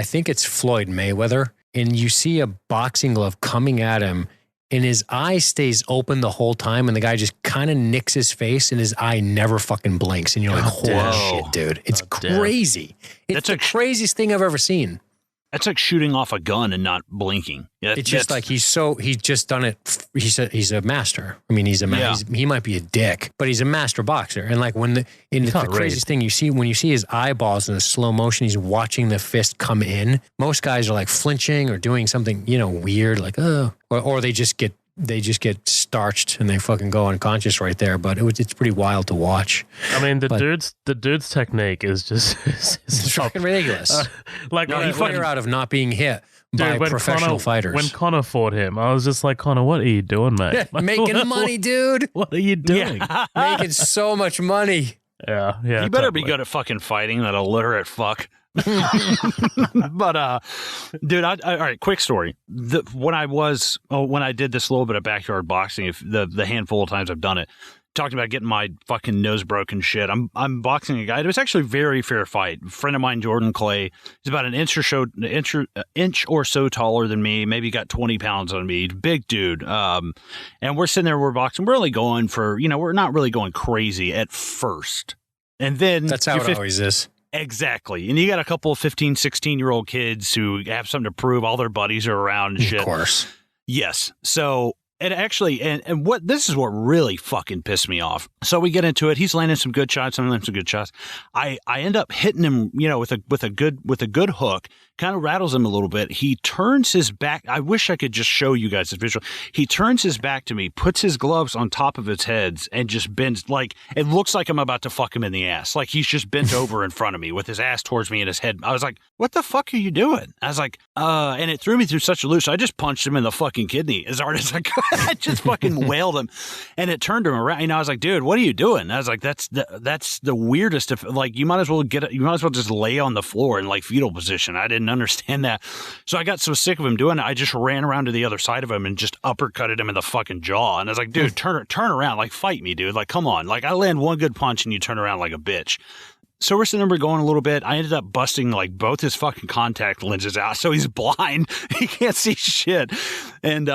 think it's Floyd Mayweather, and you see a boxing glove coming at him and his eye stays open the whole time, and the guy just kind of nicks his face and his eye never fucking blinks, and you're like, holy shit, dude, it's crazy. It's the craziest thing I've ever seen. That's like shooting off a gun and not blinking. It's just like he's just done it. He's a master. I mean, he might be a dick, but he's a master boxer. And like the craziest thing when you see his eyeballs in the slow motion, he's watching the fist come in. Most guys are like flinching or doing something, weird, like, oh, or they just get starched and they fucking go unconscious right there. But it's pretty wild to watch. I mean, the dude's technique is just it's fucking ridiculous. You're out of not being hit by professional fighters. When Conor fought him, I was just like, Conor, what are you doing, mate? Making money, dude. What are you doing? Yeah. Making so much money. Yeah. You better be good at fucking fighting, that illiterate fuck. But dude, all right, quick story. When I did this little bit of backyard boxing, if the handful of times I've done it, talking about getting my fucking nose broken shit, I'm boxing a guy. It was actually a very fair fight. A friend of mine, Jordan Clay, he's about an inch or so taller than me, maybe got 20 pounds on me, big dude. And we're sitting there, we're boxing, we're only going for, we're not really going crazy at first, and then that's how it always is. Exactly. And you got a couple of 15, 16-year-old kids who have something to prove. All their buddies are around and shit. Of course. Yes. So, and actually, and this is what really fucking pissed me off. So we get into it. He's landing some good shots. I'm landing some good shots. I end up hitting him, with a good hook. Kind of rattles him a little bit. He turns his back. I wish I could just show you guys the visual. He turns his back to me, puts his gloves on top of his heads, and just bends. Like, it looks like I'm about to fuck him in the ass. Like, he's just bent over in front of me with his ass towards me and his head. I was like, what the fuck are you doing? I was like, and it threw me through such a loop. So I just punched him in the fucking kidney as hard as I could. I just fucking wailed him, and it turned him around. I was like, dude, what are you doing? I was like, that's the weirdest. Like, you might as well just lay on the floor in like fetal position. I didn't understand that. So I got so sick of him doing it, I just ran around to the other side of him and just uppercutted him in the fucking jaw. And I was like, dude, turn around, like, fight me, dude. Like, come on. Like, I land one good punch and you turn around like a bitch. So we're sitting there going a little bit. I ended up busting like both his fucking contact lenses out, so he's blind. He can't see shit. And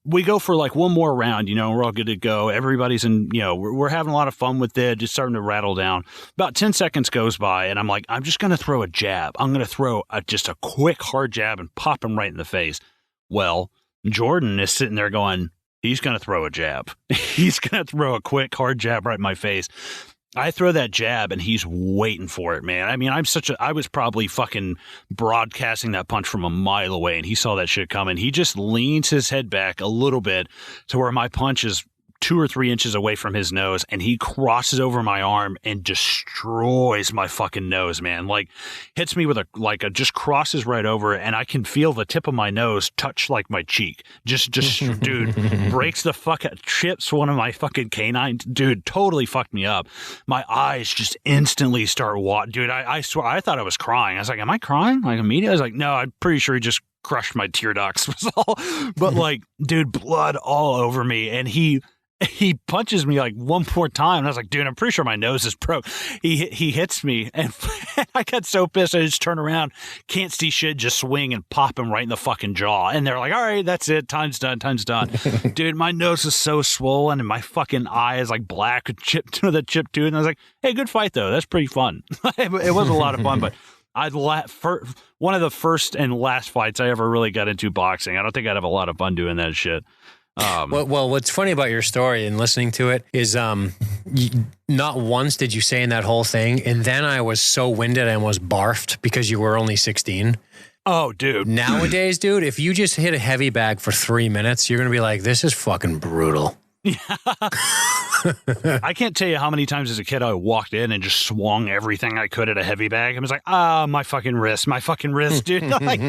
we go for like one more round, we're all good to go. Everybody's in, we're having a lot of fun with it, just starting to rattle down. About 10 seconds goes by, and I'm like, I'm just going to throw a jab. I'm going to throw just a quick, hard jab and pop him right in the face. Well, Jordan is sitting there going, he's going to throw a jab. He's going to throw a quick, hard jab right in my face. I throw that jab and he's waiting for it, man. I mean, I was probably fucking broadcasting that punch from a mile away, and he saw that shit coming. He just leans his head back a little bit to where my punch is 2 or 3 inches away from his nose, and he crosses over my arm and destroys my fucking nose, man. Like, hits me with just crosses right over it, and I can feel the tip of my nose touch like my cheek. Just dude, breaks the fuck out, chips one of my fucking canines. Dude, totally fucked me up. My eyes just instantly start dude, I swear, I thought I was crying. I was like, am I crying? Like, immediately, I was like, no, I'm pretty sure he just crushed my tear ducts was all. But like, dude, blood all over me, and he punches me like one more time. And I was like, dude, I'm pretty sure my nose is broke. He hits me, and I got so pissed. I just turn around, can't see shit, just swing and pop him right in the fucking jaw. And they're like, all right, that's it. Time's done. Dude, my nose is so swollen, and my fucking eye is like black with chipped tooth. And I was like, hey, good fight though. That's pretty fun. It was a lot of fun, but one of the first and last fights I ever really got into boxing. I don't think I'd have a lot of fun doing that shit. Well, what's funny about your story and listening to it is not once did you say in that whole thing, and then I was so winded I almost barfed because you were only 16. Oh, dude. Nowadays, dude, if you just hit a heavy bag for 3 minutes, you're going to be like, this is fucking brutal. I can't tell you how many times as a kid I walked in and just swung everything I could at a heavy bag. I was like, my fucking wrist, dude. Like,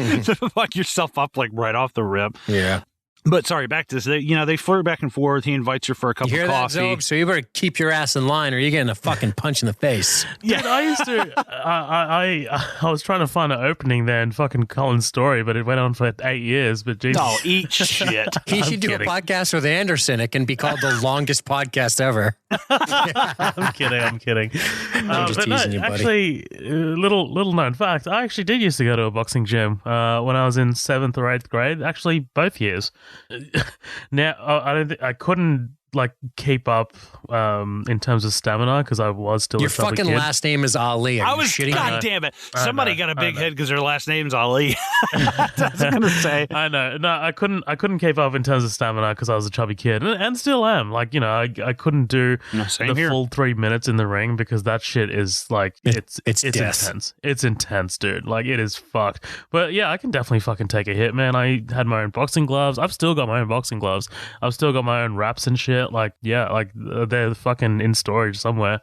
fuck yourself up like right off the rip. Yeah. But sorry, back to this. They flirt back and forth. He invites her for a cup of coffee. That, Zob? So you better keep your ass in line or you're getting a fucking punch in the face. Yeah, dude, I used to. I was trying to find an opening there in fucking Colin's story, but it went on for 8 years. But Jesus. No, eat shit. He should do a podcast with Anderson. It can be called the longest podcast ever. I'm kidding. I'm just teasing you, buddy. Actually, little known fact. I actually did used to go to a boxing gym when I was in 7th or 8th grade. Actually, both years. Now I couldn't like keep up in terms of stamina because I was still your a chubby fucking kid. last name is Ali. I was shitting. God damn it! Somebody got a big head because their last name's Ali. I was gonna say. I know. No, I couldn't keep up in terms of stamina because I was a chubby kid, and still am. Like I couldn't do full 3 minutes in the ring because that shit is like it's intense. It's intense, dude. Like it is fucked. But yeah, I can definitely fucking take a hit, man. I had my own boxing gloves. I've still got my own boxing gloves. I've still got my own wraps and shit. Like yeah, like they're fucking in storage somewhere.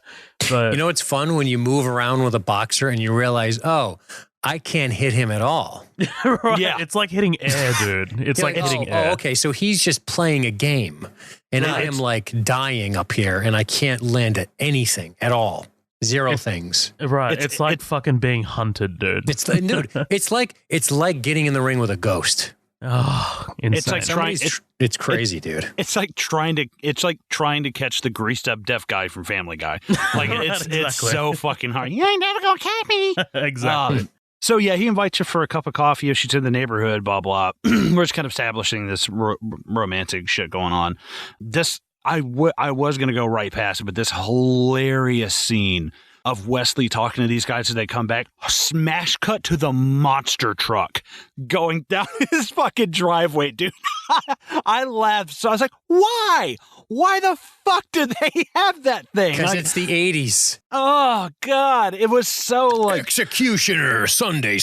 But you know it's fun when you move around with a boxer and you realize, oh, I can't hit him at all. Right? Yeah, it's like hitting air, dude. It's like hitting air. Oh, okay, so he's just playing a game, and I am like dying up here, and I can't land at anything at all. Zero things. Right. It's like fucking being hunted, dude. It's like, dude. It's like getting in the ring with a ghost. Oh, insane. It's like it's crazy, dude. It's like trying to catch the greased up deaf guy from Family Guy. Like it's so fucking hard. You ain't never gonna catch me. Exactly. So yeah, he invites her for a cup of coffee if she's in the neighborhood. Blah blah. We're just kind of establishing this romantic shit going on. I was gonna go right past it, but this hilarious scene of Wesley talking to these guys as they come back, smash cut to the monster truck going down his fucking driveway, dude. I laughed. So I was like, why? Why the fuck do they have that thing? Because it's the 80s. Oh, God. It was so like... Executioner, Sunday.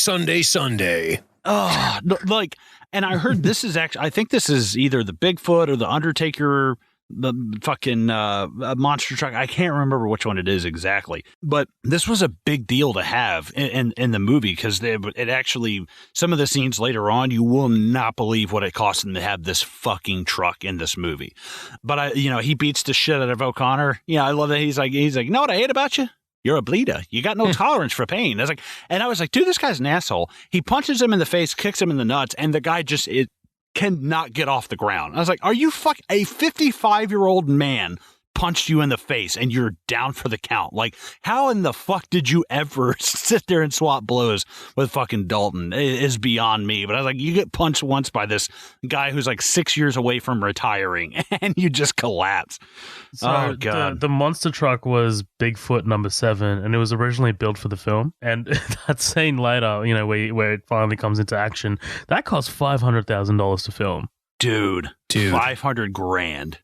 Oh, like, and I heard this is actually, I think this is either the Bigfoot or the Undertaker, the fucking monster truck. I can't remember which one it is exactly, but this was a big deal to have in the movie because it actually, some of the scenes later on, you will not believe what it cost them to have this fucking truck in this movie. But he beats the shit out of O'Connor. Yeah, I love that. He's like, you know what I hate about you? You're a bleeder. You got no tolerance for pain. I was like, dude, this guy's an asshole. He punches him in the face, kicks him in the nuts, and the guy cannot get off the ground. I was like, are you a 55-year-old man punched you in the face and you're down for the count? Like, how in the fuck did you ever sit there and swap blows with fucking Dalton? It is beyond me. But I was like, you get punched once by this guy who's like 6 years away from retiring and you just collapse. So oh, God. The monster truck was Bigfoot number 7, and it was originally built for the film. And that scene later, where it finally comes into action, that cost $500,000 to film. Dude. $500,000.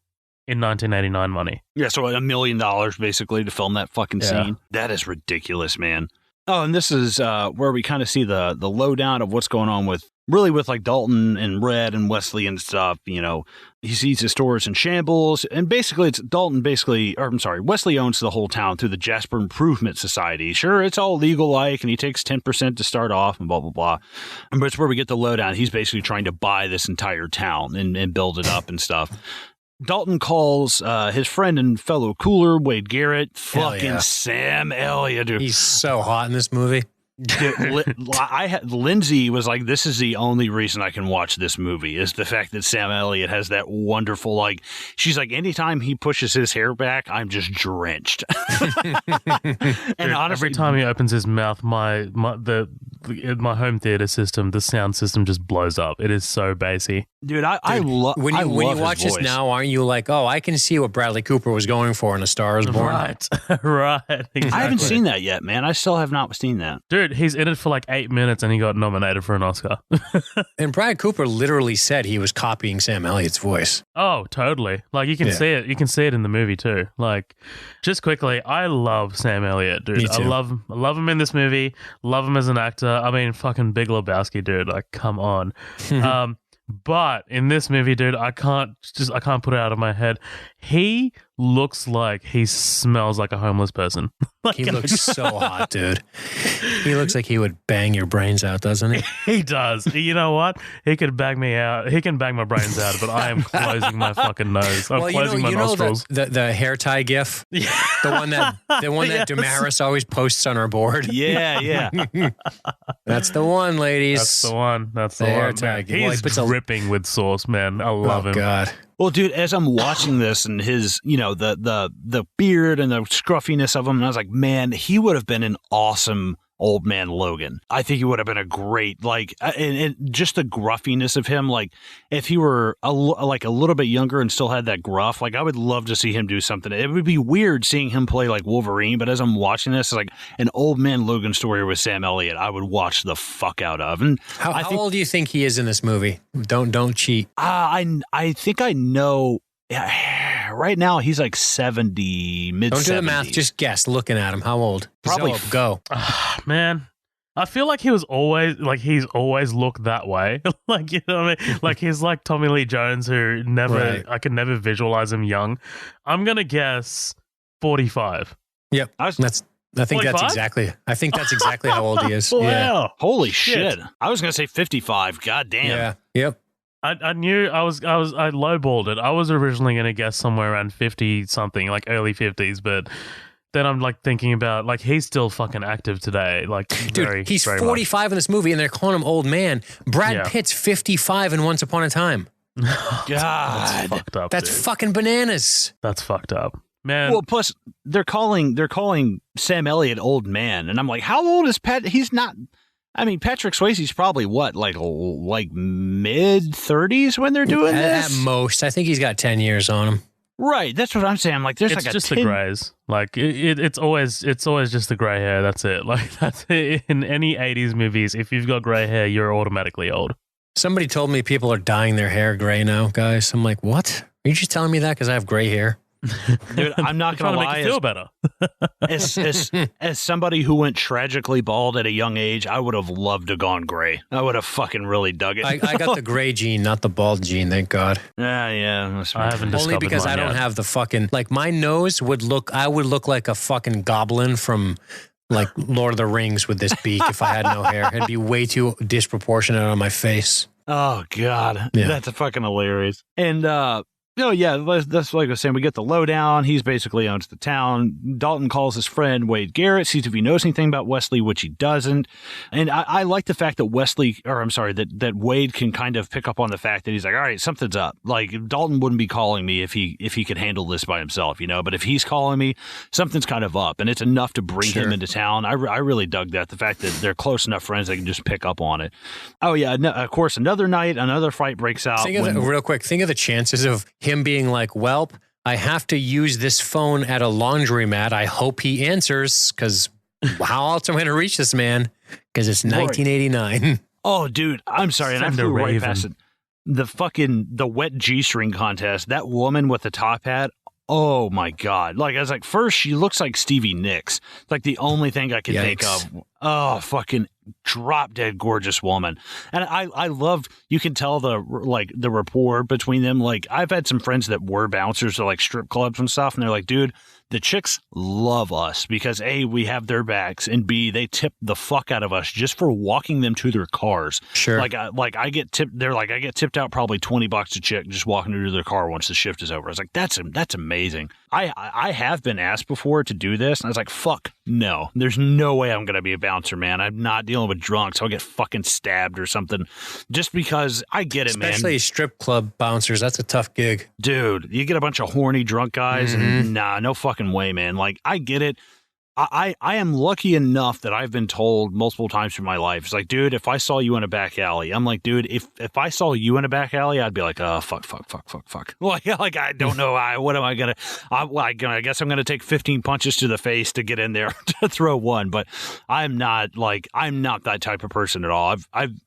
In 1989 money. Yeah, so $1 million basically to film that fucking scene. That is ridiculous, man. Oh, and this is where we kind of see the lowdown of what's going on with like Dalton and Red and Wesley and stuff. He sees his stores in shambles, and basically Wesley owns the whole town through the Jasper Improvement Society. Sure, it's all legal-like, and he takes 10% to start off and blah, blah, blah. But it's where we get the lowdown. He's basically trying to buy this entire town and build it up and stuff. Dalton calls his friend and fellow cooler, Wade Garrett, fucking Sam Elliott. Dude. He's so hot in this movie. Lindsay was like, this is the only reason I can watch this movie is the fact that Sam Elliott has that wonderful, like, she's like, anytime he pushes his hair back, I'm just drenched. And dude, honestly, every time he opens his mouth, the in my home theater system, the sound system just blows up. It is so bassy. Dude, I love when you watch this now, aren't you like, oh, I can see what Bradley Cooper was going for in A Star Is Born? Right, right. Exactly. I haven't seen that yet, man. I still have not seen that. Dude, he's in it for like 8 minutes and he got nominated for an Oscar. And Brad Cooper literally said he was copying Sam Elliott's voice. Oh, totally. Like you can see it. You can see it in the movie too. Like, just quickly, I love Sam Elliott, dude. Me too. I love him in this movie. Love him as an actor. I mean, fucking Big Lebowski, dude. Like, come on. But in this movie, dude, I can't put it out of my head. He looks like he smells like a homeless person. Like, he looks so hot, dude. He looks like he would bang your brains out, doesn't he? He does. You know what? He could bang me out. He can bang my brains out, but I am closing my fucking nose. I'm closing my nostrils. The hair tie gif? Yeah. The one that Damaris always posts on her board? Yeah. That's the one, ladies. That's the one. That's the hair one. tie gif. He's dripping with sauce, man. I love him. Oh, God. Well, dude, as I'm watching this and his, the beard and the scruffiness of him, and I was like, man, he would have been an awesome Old Man Logan. I think he would have been a great, like, and just the gruffiness of him, like, if he were a little bit younger and still had that gruff, like, I would love to see him do something. It would be weird seeing him play like Wolverine, but as I'm watching this, it's like an Old Man Logan story with Sam Elliott, I would watch the fuck out of. And how old do you think he is in this movie? Don't cheat. I think I know. Yeah, right now he's like 70, mid-70s. Don't do the math. Just guess. Looking at him, how old? Probably go. Man, I feel like he's always looked that way. Like, you know what I mean? Like, he's like Tommy Lee Jones, who I can never visualize him young. I'm gonna guess 45. Yep, I think 45? that's exactly how old he is. Wow. Yeah. Holy shit. I was gonna say 55. God damn. Yeah. Yep. I knew I lowballed it. I was originally going to guess somewhere around 50 something, like early 50s, but then I'm like thinking about, like, he's still fucking active today. Like, dude, he's 45 in this movie and they're calling him old man. Brad Pitt's 55 in Once Upon a Time. God. That's fucked up. That's fucking bananas. That's fucked up. Man. Well, plus they're calling Sam Elliott old man, and I'm like, how old is Pat? He's not. I mean, Patrick Swayze's probably what, like mid 30s when they're doing this? At most. I think he's got 10 years on him. Right. That's what I'm saying. I'm like, there's it's like just the grays. Like, it's always just the gray hair. That's it. Like, that's it. In any 80s movies, if you've got gray hair, you're automatically old. Somebody told me people are dyeing their hair gray now, guys. I'm like, what? Are you just telling me that because I have gray hair? Dude, I'm not gonna lie. Make you feel better. as somebody who went tragically bald at a young age, I would have loved to gone gray. I would have fucking really dug it. I got the gray gene, not the bald gene. Thank God. Yeah. I haven't only because I don't have the fucking, like, my nose would look. I would look like a fucking goblin from like Lord of the Rings with this beak if I had no hair. It'd be way too disproportionate on my face. Oh God, that's fucking hilarious. And that's like I was saying. We get the lowdown. He's basically owns the town. Dalton calls his friend Wade Garrett, sees if he knows anything about Wesley, which he doesn't. And I like the fact that that Wade can kind of pick up on the fact that he's like, all right, something's up. Like, Dalton wouldn't be calling me if he could handle this by himself, but if he's calling me, something's kind of up, and it's enough to bring him into town. I really dug that. The fact that they're close enough friends, they can just pick up on it. Oh yeah, of course, another night, another fight breaks out. Real quick, think of the chances of him being like, welp, I have to use this phone at a laundromat. I hope he answers, because how else am I going to reach this man? Because it's 1989. Oh, dude, I'm sorry. And I flew right past it. The wet G-string contest, that woman with the top hat, oh my God. Like, I was like, first, she looks like Stevie Nicks. Like, the only thing I could think of. Oh, fucking drop dead gorgeous woman. And I love, you can tell the rapport between them. Like, I've had some friends that were bouncers at like strip clubs and stuff, and they're like, dude, the chicks love us because A, we have their backs, and B, they tip the fuck out of us just for walking them to their cars. Sure. I get tipped. They're like, I get tipped out probably $20 a chick just walking her to their car once the shift is over. I was like, that's amazing. I have been asked before to do this, and I was like, fuck no. There's no way I'm gonna be a bouncer, man. I'm not dealing with drunks. I'll get fucking stabbed or something. Just because I get it, man. Especially strip club bouncers. That's a tough gig, dude. You get a bunch of horny drunk guys, and nah, no fucking way, man. Like, I get it. I am lucky enough that I've been told multiple times in my life, it's like, dude, if I saw you in a back alley, I'm like, dude, if I saw you in a back alley, I'd be like, oh, fuck. Like I don't know. What am I going to, I guess I'm going to take 15 punches to the face to get in there to throw one. But I'm not that type of person at all.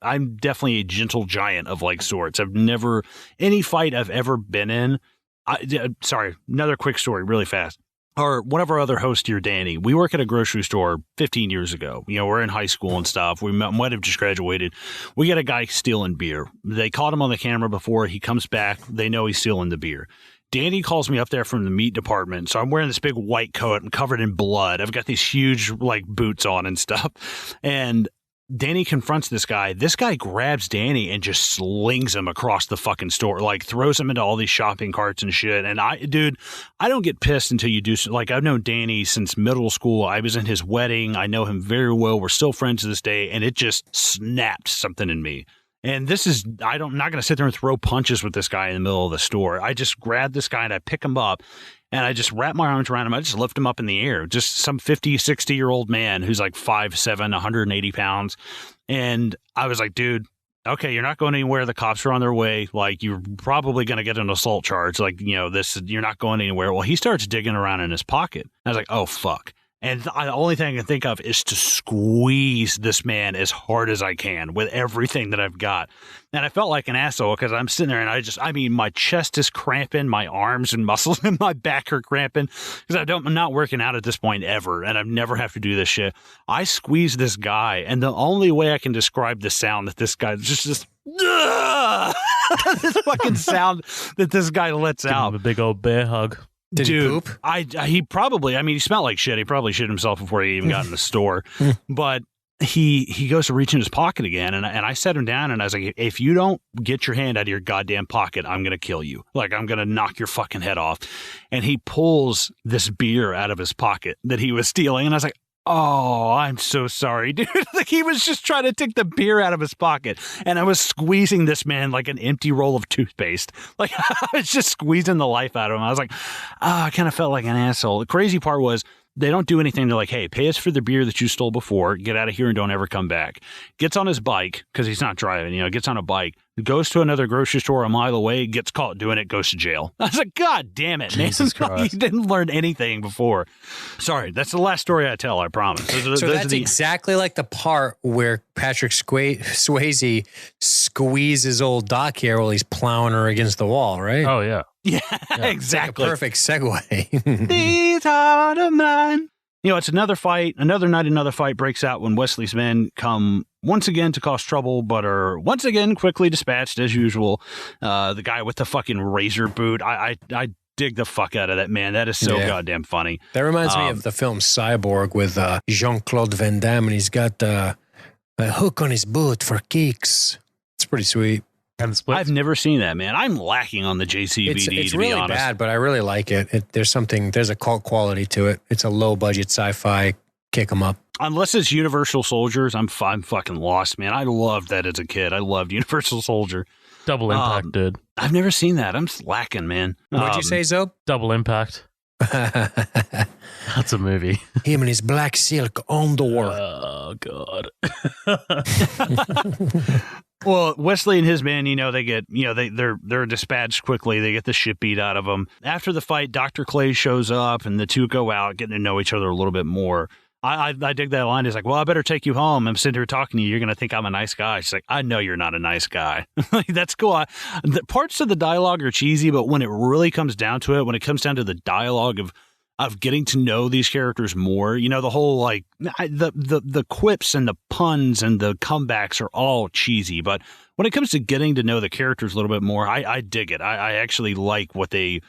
I'm definitely a gentle giant of like sorts. I've never, any fight I've ever been in. Sorry, another quick story really fast. One of our other hosts here, Danny, we work at a grocery store 15 years ago. You know, we're in high school and stuff. We might have just graduated. We got a guy stealing beer. They caught him on the camera before. He comes back. They know he's stealing the beer. Danny calls me up there from the meat department. So I'm wearing this big white coat and covered in blood. I've got these huge like boots on and stuff. And Danny confronts this guy. This guy grabs Danny and just slings him across the fucking store, like throws him into all these shopping carts and shit. And I don't get pissed until you do. Like, I've known Danny since middle school. I was in his wedding. I know him very well. We're still friends to this day. And it just snapped something in me. And I'm not going to sit there and throw punches with this guy in the middle of the store. I just grab this guy and I pick him up. And I just wrap my arms around him. I just lift him up in the air. Just some 50, 60-year-old man who's like 5'7", 180 pounds. And I was like, dude, okay, you're not going anywhere. The cops are on their way. Like, you're probably going to get an assault charge. Like, you know, you're not going anywhere. Well, he starts digging around in his pocket. I was like, oh, fuck. And the only thing I can think of is to squeeze this man as hard as I can with everything that I've got. And I felt like an asshole because I'm sitting there and my chest is cramping, my arms and muscles in my back are cramping because I'm not working out at this point ever. And I've never have to do this shit. I squeeze this guy. And the only way I can describe the sound that this guy just this fucking sound that this guy lets out. Give him a big old bear hug. Did he poop? He smelled like shit. He probably shit himself before he even got in the store. But he goes to reach in his pocket again. And I set him down and I was like, if you don't get your hand out of your goddamn pocket, I'm going to kill you. Like, I'm going to knock your fucking head off. And he pulls this beer out of his pocket that he was stealing. And I was like, oh, I'm so sorry, dude. Like, he was just trying to take the beer out of his pocket. And I was squeezing this man like an empty roll of toothpaste. Like, I was just squeezing the life out of him. I was like, I kind of felt like an asshole. The crazy part was they don't do anything. They're like, hey, pay us for the beer that you stole before. Get out of here and don't ever come back. Gets on his bike because he's not driving, gets on a bike, goes to another grocery store a mile away, gets caught doing it, goes to jail. I was like, God damn it, man. He didn't learn anything before. Sorry, that's the last story I tell, I promise. So that's exactly like the part where Patrick Swayze squeezes old Doc here while he's plowing her against the wall, right? Oh, yeah. Yeah, exactly. Like a perfect segue. These heart of mine. It's another fight. Another night, another fight breaks out when Wesley's men come once again to cause trouble, but are once again quickly dispatched as usual. The guy with the fucking razor boot. I dig the fuck out of that, man. That is so goddamn funny. That reminds me of the film Cyborg with Jean-Claude Van Damme, and he's got a hook on his boot for kicks. It's pretty sweet. I've never seen that, man. I'm lacking on the JCVD, it's to really be honest. Bad, but I really like it. There's a cult quality to it. It's a low budget sci-fi kick 'em up. Unless it's Universal Soldiers, I'm fucking lost, man. I loved that as a kid. I loved Universal Soldier. Double Impact, dude. I've never seen that. I'm slacking, man. What'd you say, Zob? Double Impact. That's a movie. Him and his black silk underwear. Oh, God. Well, Wesley and his men, they get, they're dispatched quickly. They get the shit beat out of them. After the fight, Dr. Clay shows up and the two go out, getting to know each other a little bit more. I dig that line. He's like, well, I better take you home. I'm sitting here talking to you. You're going to think I'm a nice guy. She's like, I know you're not a nice guy. That's cool. The parts of the dialogue are cheesy, but when it really comes down to it, when it comes down to the dialogue of getting to know these characters more, the whole like the quips and the puns and the comebacks are all cheesy, but when it comes to getting to know the characters a little bit more, I dig it. I actually like what they're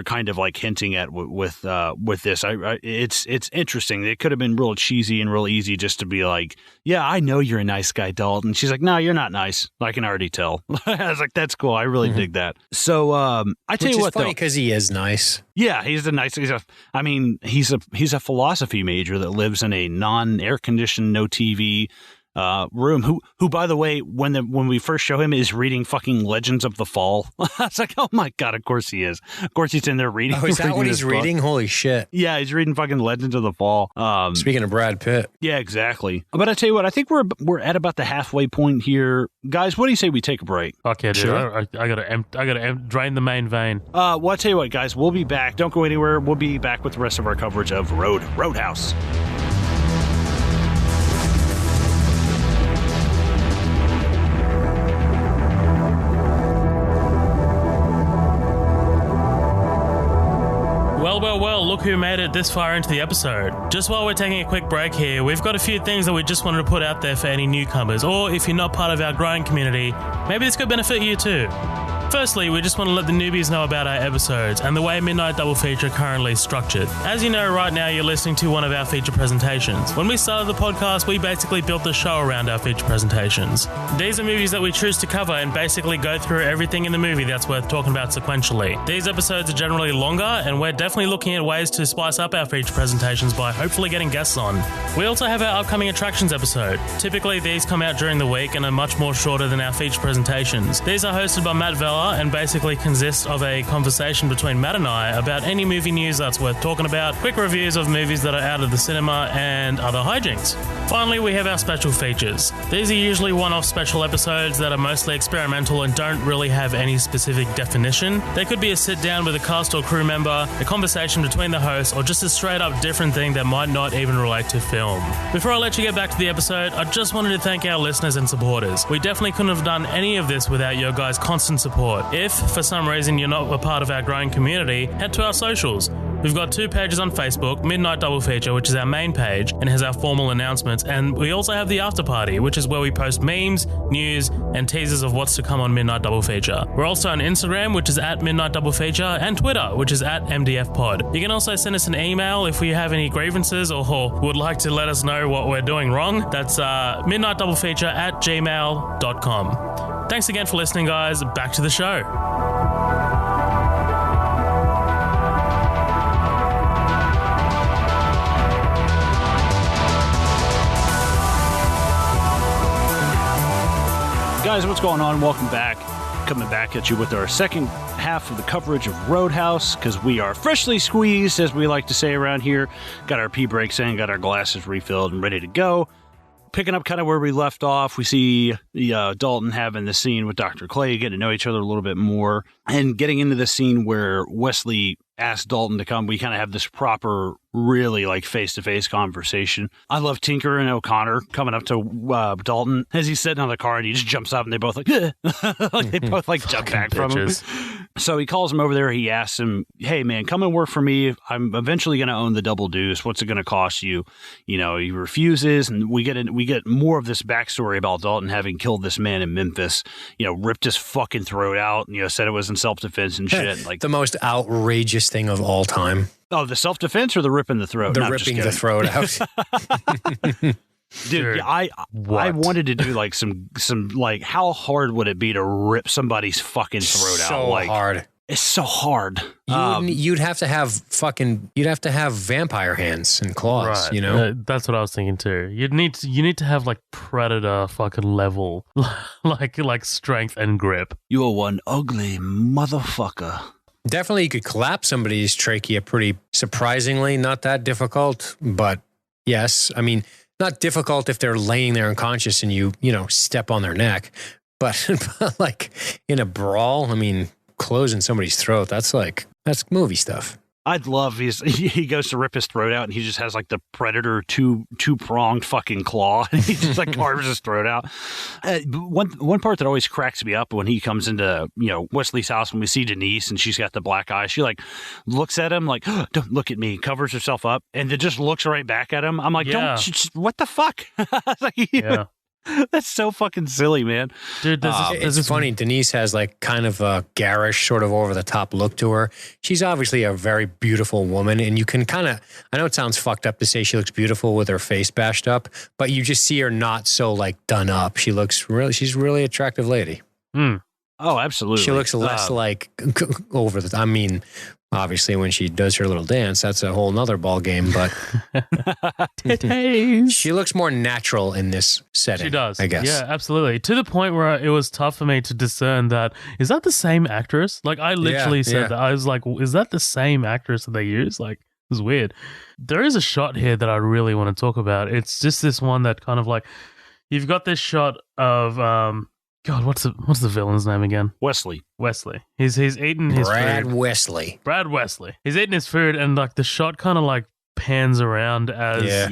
kind of like hinting at with this. It's interesting. It could have been real cheesy and real easy just to be like, yeah, I know you're a nice guy, Dalton. She's like, no, you're not nice. I can already tell. I was like, that's cool. I really dig that. So I tell you what, funny because he is nice. Yeah, he's a philosophy major that lives in a non-air conditioned, no TV, room. Who by the way, when we first show him, is reading fucking Legends of the Fall. I was like, oh my god, of course he is. Of course he's in there reading. Oh, is that what he's reading? Holy shit! Yeah, he's reading fucking Legends of the Fall. Speaking of Brad Pitt. Yeah, exactly. But I tell you what, I think we're at about the halfway point here, guys. What do you say we take a break? Okay, dude. Sure. I gotta drain the main vein. Well, I tell you what, guys, we'll be back. Don't go anywhere. We'll be back with the rest of our coverage of Roadhouse. Well, look who made it this far into the episode. Just while we're taking a quick break here, we've got a few things that we just wanted to put out there for any newcomers, or if you're not part of our growing community, maybe this could benefit you too. Firstly, we just want to let the newbies know about our episodes and the way Midnight Double Feature currently is structured. As you know, right now you're listening to one of our feature presentations. When we started the podcast, we basically built the show around our feature presentations. These are movies that we choose to cover and basically go through everything in the movie that's worth talking about sequentially. These episodes are generally longer, and we're definitely looking at ways to spice up our feature presentations by hopefully getting guests on. We also have our upcoming attractions episode. Typically, these come out during the week and are much more shorter than our feature presentations. These are hosted by Matt Vella and basically consist of a conversation between Matt and I about any movie news that's worth talking about, quick reviews of movies that are out of the cinema, and other hijinks. Finally, we have our special features. These are usually one-off special episodes that are mostly experimental and don't really have any specific definition. They could be a sit-down with a cast or crew member, a conversation between the hosts, or just a straight-up different thing that might not even relate to film. Before I let you get back to the episode, I just wanted to thank our listeners and supporters. We definitely couldn't have done any of this without your guys' constant support. If, for some reason, you're not a part of our growing community, head to our socials. We've got 2 pages on Facebook, Midnight Double Feature, which is our main page and has our formal announcements, and we also have the After Party, which is where we post memes, news, and teasers of what's to come on Midnight Double Feature. We're also on Instagram, which is at Midnight Double Feature, and Twitter, which is at MDF Pod. You can also send us an email if you have any grievances or would like to let us know what we're doing wrong. That's midnightdoublefeature@gmail.com. Thanks again for listening, guys. Back to the show. Guys, what's going on? Welcome back. Coming back at you with our second half of the coverage of Roadhouse, because we are freshly squeezed, as we like to say around here. Got our pee breaks in, got our glasses refilled and ready to go. Picking up kind of where we left off, we see Dalton having the scene with Dr. Clay, getting to know each other a little bit more, and getting into the scene where Wesley asked Dalton to come. We kind of have this proper, really like face-to-face conversation. I love Tinker and O'Connor coming up to Dalton as he's sitting on the car, and he just jumps up, and they both like, like they both like jump back from him. So he calls him over there. He asks him, "Hey man, come and work for me. I'm eventually going to own the Double Deuce. What's it going to cost you?" You know, he refuses, and we get more of this backstory about Dalton having killed this man in Memphis. You know, ripped his fucking throat out. You know, said it was in self-defense and shit. Like the most outrageous thing of all time. Oh, the self-defense or the ripping the throat? The ripping the throat out. Dude, I wanted to do like some like, how hard would it be to rip somebody's fucking throat out? So like, hard. It's so hard. You'd have to have vampire hands and claws, right. You know? That's what I was thinking too. You need to have like Predator fucking level, like strength and grip. You are one ugly motherfucker. Definitely you could collapse somebody's trachea pretty surprisingly. Not that difficult, but yes. I mean, not difficult if they're laying there unconscious and you step on their neck. But like in a brawl, I mean, closing somebody's throat, that's movie stuff. I'd love he goes to rip his throat out and he just has like the Predator two-pronged fucking claw and he just like carves his throat out. One part that always cracks me up when he comes into Wesley's house, when we see Denise and she's got the black eye, she like looks at him like, oh, "Don't look at me," covers herself up and then just looks right back at him. I'm like, yeah. What the fuck? Like, yeah. That's so fucking silly, man. Dude, it's funny. Denise has like kind of a garish, sort of over the top look to her. She's obviously a very beautiful woman, and you can kind of, I know it sounds fucked up to say she looks beautiful with her face bashed up, but you just see her not so like done up. She's a really attractive lady. Oh, absolutely. She looks less like over the, I mean, Obviously, when she does her little dance, that's a whole nother ball game. But she looks more natural in this setting. She does. I guess. Yeah, absolutely. To the point where it was tough for me to discern that, is that the same actress? Like, I literally said that. I was like, is that the same actress that they use? Like, it was weird. There is a shot here that I really want to talk about. It's just this one that kind of like, you've got this shot of, God, what's the villain's name again? Wesley. He's eating his Brad food. Wesley. He's eating his food, and like the shot kind of like pans around as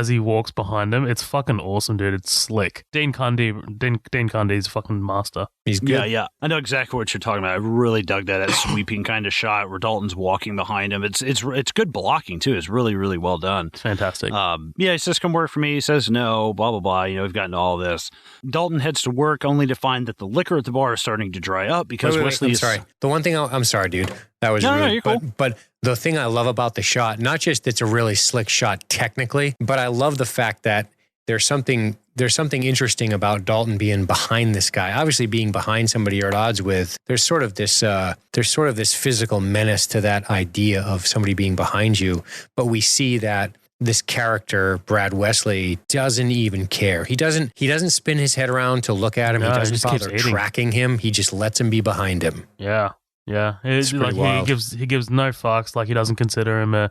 he walks behind him. It's fucking awesome, dude. It's slick. Dean Cundy's fucking master. He's good. Yeah. I know exactly what you're talking about. I really dug that sweeping kind of shot where Dalton's walking behind him. It's good blocking too. It's really, really well done. It's fantastic. He says, come work for me. He says no, blah, blah, blah. We've gotten all this. Dalton heads to work only to find that the liquor at the bar is starting to dry up because Wesley is... sorry. The one thing I'm sorry, dude. That was rude. No, you're cool. But the thing I love about the shot, not just it's a really slick shot technically, but I love the fact that there's something interesting about Dalton being behind this guy. Obviously, being behind somebody you're at odds with, there's sort of this physical menace to that idea of somebody being behind you. But we see that this character, Brad Wesley, doesn't even care. He doesn't spin his head around to look at him. No, he doesn't bother tracking him. He just lets him be behind him. Yeah. It's like wild. he gives no fucks. Like, he doesn't consider him a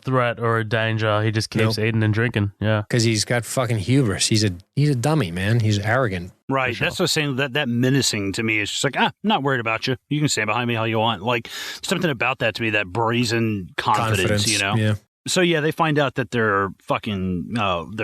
threat or a danger. He just keeps eating and drinking. Yeah, because he's got fucking hubris. He's a dummy, man. He's arrogant. Right. That's what I'm saying. That menacing to me is just like, I'm not worried about you. You can stand behind me all you want. Like, something about that to me, that brazen confidence. Yeah. So, they find out that their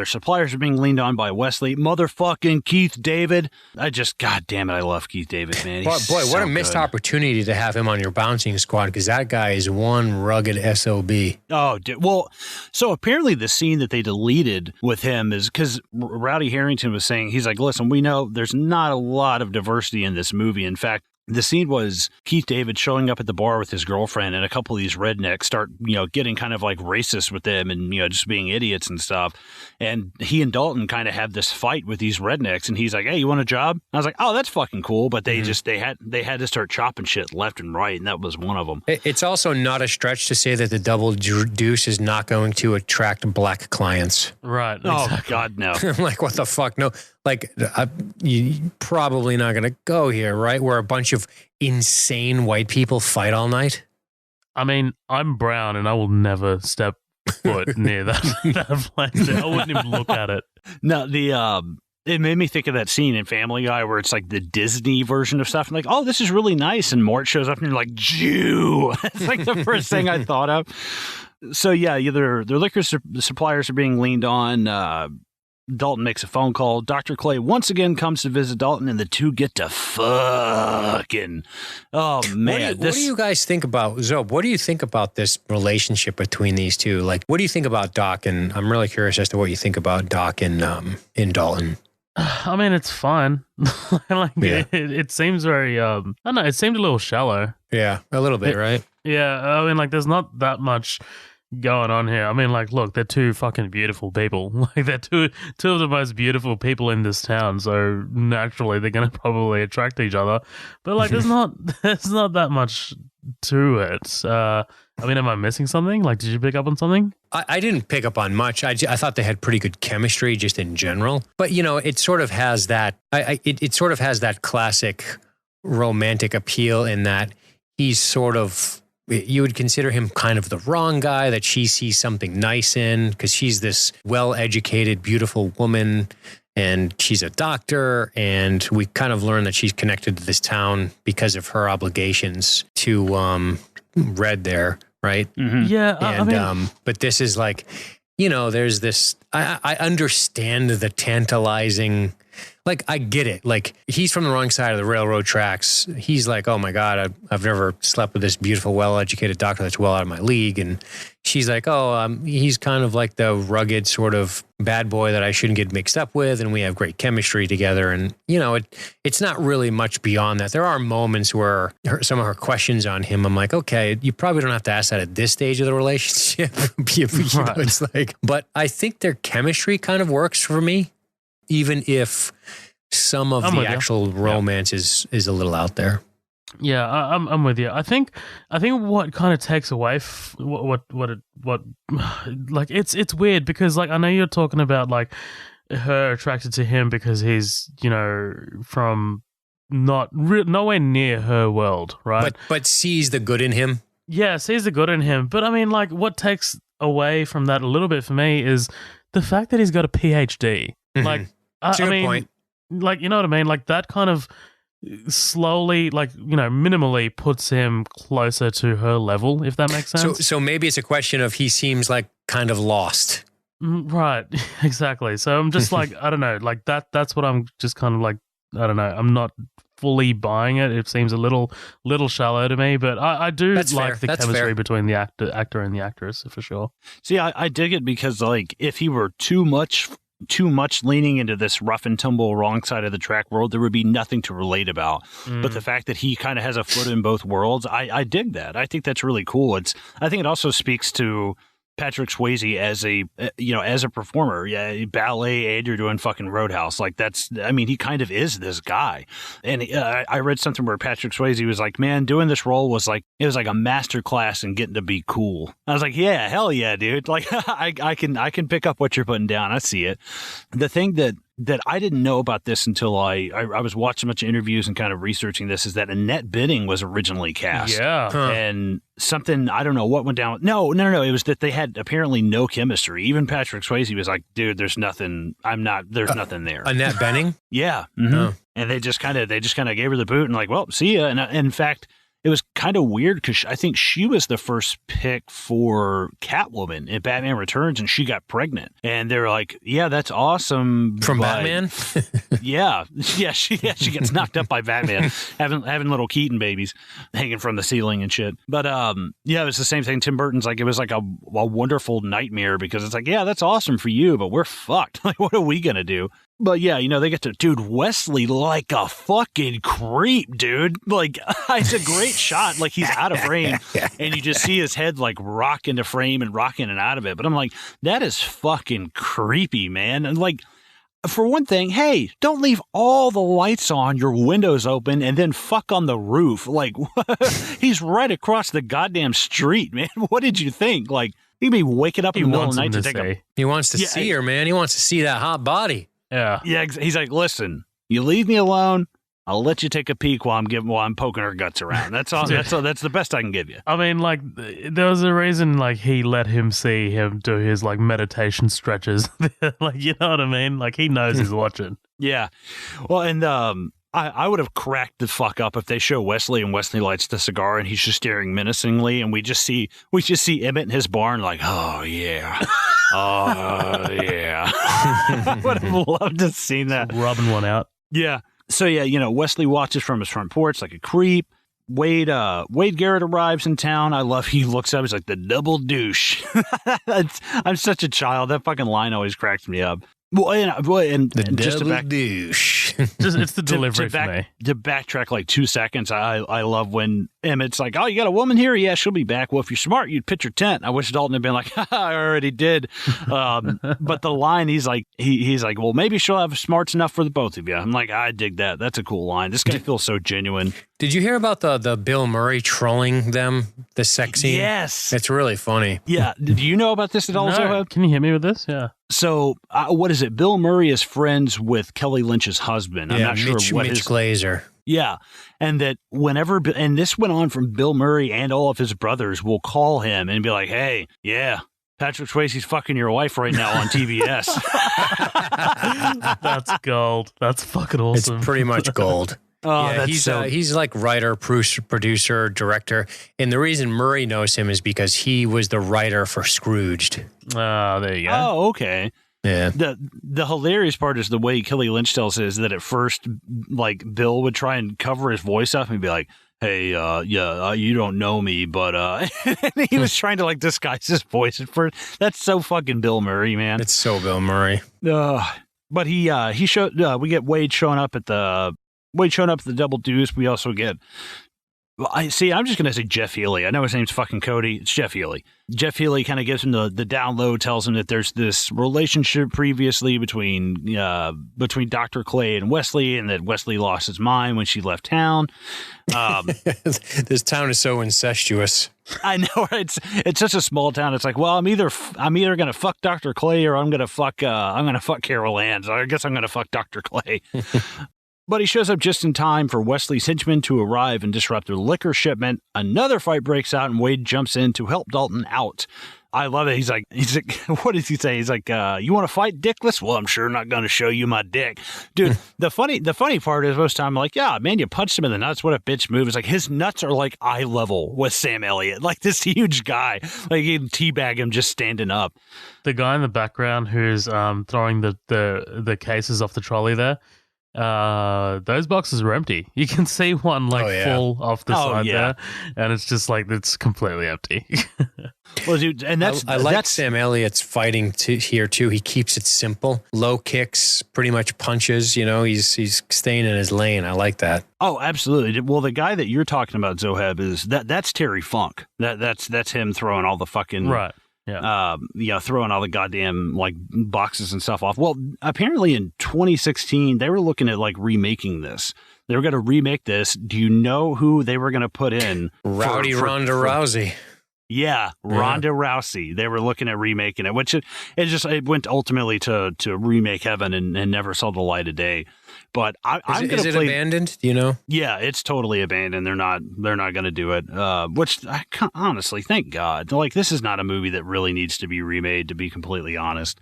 suppliers are being leaned on by Wesley. Motherfucking Keith David. God damn it, I love Keith David, man. Boy, what a missed opportunity to have him on your bouncing squad, because that guy is one rugged SOB. Oh, dude. Well, so apparently the scene that they deleted with him is because Rowdy Harrington was saying, he's like, listen, we know there's not a lot of diversity in this movie. In fact, the scene was Keith David showing up at the bar with his girlfriend, and a couple of these rednecks start, getting kind of like racist with them and, just being idiots and stuff. And he and Dalton kind of have this fight with these rednecks, and he's like, hey, you want a job? I was like, oh, that's fucking cool. But they they had to start chopping shit left and right, and that was one of them. It's also not a stretch to say that the double deuce is not going to attract black clients. Right. Exactly. Oh, God, no. I'm like, what the fuck? No. Like, you're probably not going to go here, right? Where a bunch of insane white people fight all night. I mean, I'm brown and I will never step foot near that place. I wouldn't even look at it. No, it made me think of that scene in Family Guy where it's like the Disney version of stuff. I'm like, oh, this is really nice. And Mort shows up and you're like, Jew. It's like the first thing I thought of. So, their liquor suppliers are being leaned on. Dalton makes a phone call. Dr. Clay once again comes to visit Dalton, and the two get to fucking. Oh, man. What do you guys think about, Zob? What do you think about this relationship between these two? Like, what do you think about Doc? And I'm really curious as to what you think about Doc and Dalton. I mean, it's fine. It seems very, I don't know, it seemed a little shallow. Yeah, a little bit, right? Yeah, I mean, like, there's not that much going on here. I mean, like, look, they're two fucking beautiful people. Like, they're two of the most beautiful people in this town, so naturally they're going to probably attract each other. But, like, there's not that much to it. I mean, am I missing something? Like, did you pick up on something? I didn't pick up on much. I thought they had pretty good chemistry just in general. But, it sort of has that, it sort of has that classic romantic appeal in that he's sort of, you would consider him kind of the wrong guy that she sees something nice in, because she's this well-educated, beautiful woman, and she's a doctor, and we kind of learn that she's connected to this town because of her obligations to Red there, right? Mm-hmm. Yeah, and but this is like, there's this. I understand the tantalizing. Like, I get it. Like, he's from the wrong side of the railroad tracks. He's like, oh my God, I've never slept with this beautiful, well-educated doctor that's well out of my league. And she's like, he's kind of like the rugged sort of bad boy that I shouldn't get mixed up with. And we have great chemistry together. And, it's not really much beyond that. There are moments where some of her questions on him, I'm like, okay, you probably don't have to ask that at this stage of the relationship. It's like, but I think their chemistry kind of works for me, even if some of the actual romance is a little out there. Yeah, I'm with you. I think what kind of takes away what like it's weird because like I know you're talking about like her attracted to him because he's from nowhere near her world, right? But sees the good in him. Yeah, sees the good in him. But I mean, like, what takes away from that a little bit for me is the fact that he's got a PhD. Mm-hmm. Like, That's a I good mean, point. like, you know what I mean? Like that kind of slowly, like, minimally puts him closer to her level, if that makes sense. So maybe it's a question of he seems like kind of lost. Right, exactly. So I'm just like, I don't know, like that's what I'm just kind of like, I don't know, I'm not fully buying it. It seems a little shallow to me, but I do That's like fair. the That's chemistry fair. between the actor and the actress for sure. See, I dig it because, like, if he were too much leaning into this rough and tumble wrong side of the track world, there would be nothing to relate about. But the fact that he kind of has a foot in both worlds, I dig that. I think that's really cool. I think it also speaks to Patrick Swayze as a performer. Yeah, ballet and you're doing fucking Roadhouse. Like he kind of is this guy. And I read something where Patrick Swayze was like, man, doing this role was like a master class in getting to be cool. I was like, yeah, hell yeah, dude. Like I can pick up what you're putting down. I see it. The thing that I didn't know about this until I was watching a bunch of interviews and kind of researching this is that Annette Bening was originally cast. Yeah. And something, I don't know what went down. No. It was that they had apparently no chemistry. Even Patrick Swayze was like, dude, there's nothing. There's nothing there. Annette Bening? Yeah. Mm-hmm. Oh. And they just kind of gave her the boot and like, well, see ya. And in fact, it was kind of weird because I think she was the first pick for Catwoman in Batman Returns, and she got pregnant. And they were like, "Yeah, that's awesome." From Batman? yeah, she gets knocked up by Batman, having little Keaton babies hanging from the ceiling and shit. But it was the same thing. Tim Burton's like, it was like a wonderful nightmare because it's like, yeah, that's awesome for you, but we're fucked. Like, what are we gonna do? But yeah, they get to, dude, Wesley like a fucking creep, dude. Like, it's a great shot. Like, he's out of frame, and you just see his head, like, rock into frame and rock in and out of it. But I'm like, that is fucking creepy, man. And, like, for one thing, hey, don't leave all the lights on, your windows open, and then fuck on the roof. Like, he's right across the goddamn street, man. What did you think? Like, he'd be waking up in the middle of the night to take a... He wants to see her, man. He wants to see that hot body. Yeah. Yeah, he's like, listen, you leave me alone, I'll let you take a peek while I'm poking her guts around. That's all. That's the best I can give you. I mean, like, there was a reason, like, he let him see him do his, like, meditation stretches. Like, you know what I mean? Like, he knows he's watching. Yeah. Well, and I would have cracked the fuck up if they show Wesley and Wesley lights the cigar and he's just staring menacingly, and we just see Emmett in his barn like, oh yeah. Oh yeah. I would have loved to have seen that. Rubbing one out. Yeah. So yeah, Wesley watches from his front porch like a creep. Wade Garrett arrives in town. I love he looks up, he's like the double douche. I'm such a child. That fucking line always cracks me up. And The just to double douche. It's the delivery for me. To backtrack like 2 seconds, I love when Emmett's like, oh, you got a woman here? Yeah, she'll be back. Well, if you're smart, you'd pitch your tent. I wish Dalton had been like, I already did. But the line, he's like, well, maybe she'll have smarts enough for the both of you. I'm like, I dig that. That's a cool line. This guy feels so genuine. Did you hear about the Bill Murray trolling them, the sex scene? Yes. It's really funny. Yeah. Do you know about this at all, No. Zohab? Can you hit me with this? Yeah. So, what is it? Bill Murray is friends with Kelly Lynch's husband. I'm not sure what Mitch his... Glazer. Yeah. And that whenever, and this went on from Bill Murray and all of his brothers will call him and be like, hey, yeah, Patrick Swayze's fucking your wife right now on TBS. That's gold. That's fucking awesome. It's pretty much gold. Oh, yeah, he's like writer, producer, director. And the reason Murray knows him is because he was the writer for Scrooged. Oh, there you go. Oh, okay. Yeah. The hilarious part is the way Kelly Lynch tells it is that at first, like, Bill would try and cover his voice up and be like, hey, you don't know me, but and he was trying to like disguise his voice at first. That's so fucking Bill Murray, man. It's so Bill Murray. But he showed. We get Wade showing up at the Double Deuce. We also get Well, I'm just going to say Jeff Healy. I know his name's fucking Cody. It's Jeff Healy. Jeff Healy kind of gives him the down low, tells him that there's this relationship previously between Dr. Clay and Wesley, and that Wesley lost his mind when she left town. This town is so incestuous. I know, right? It's such a small town. It's like, well, I'm either going to fuck Dr. Clay or I'm going to fuck Carol Ann. So I guess I'm going to fuck Dr. Clay. But he shows up just in time for Wesley's henchmen to arrive and disrupt their liquor shipment. Another fight breaks out, and Wade jumps in to help Dalton out. I love it. He's like, what does he say? He's like, you want to fight, dickless? Well, I'm sure not going to show you my dick. Dude, the funny part is most of the time I'm like, yeah, man, you punched him in the nuts. What a bitch move. It's like his nuts are like eye level with Sam Elliott. Like this huge guy. Like you can teabag him just standing up. The guy in the background who's throwing the cases off the trolley there, those boxes are empty. You can see one full off the side there, and it's just like it's completely empty. Well, dude, and I like Sam Elliott's fighting here too. He keeps it simple, low kicks, pretty much punches. You know, he's staying in his lane. I like that. Oh, absolutely. Well, the guy that you're talking about, Zoheb, is that's Terry Funk. That's him throwing all the fucking right. Yeah. Throwing all the goddamn like boxes and stuff off. Well, apparently in 2016, they were looking at like remaking this. They were going to remake this. Do you know who they were going to put in? Ronda Rousey. Yeah, Ronda Rousey. They were looking at remaking it, which it went ultimately to remake heaven and never saw the light of day. But I'm going to play. Is it abandoned? Do you know? Yeah, it's totally abandoned. They're not going to do it. Which honestly, thank God. Like this is not a movie that really needs to be remade. To be completely honest,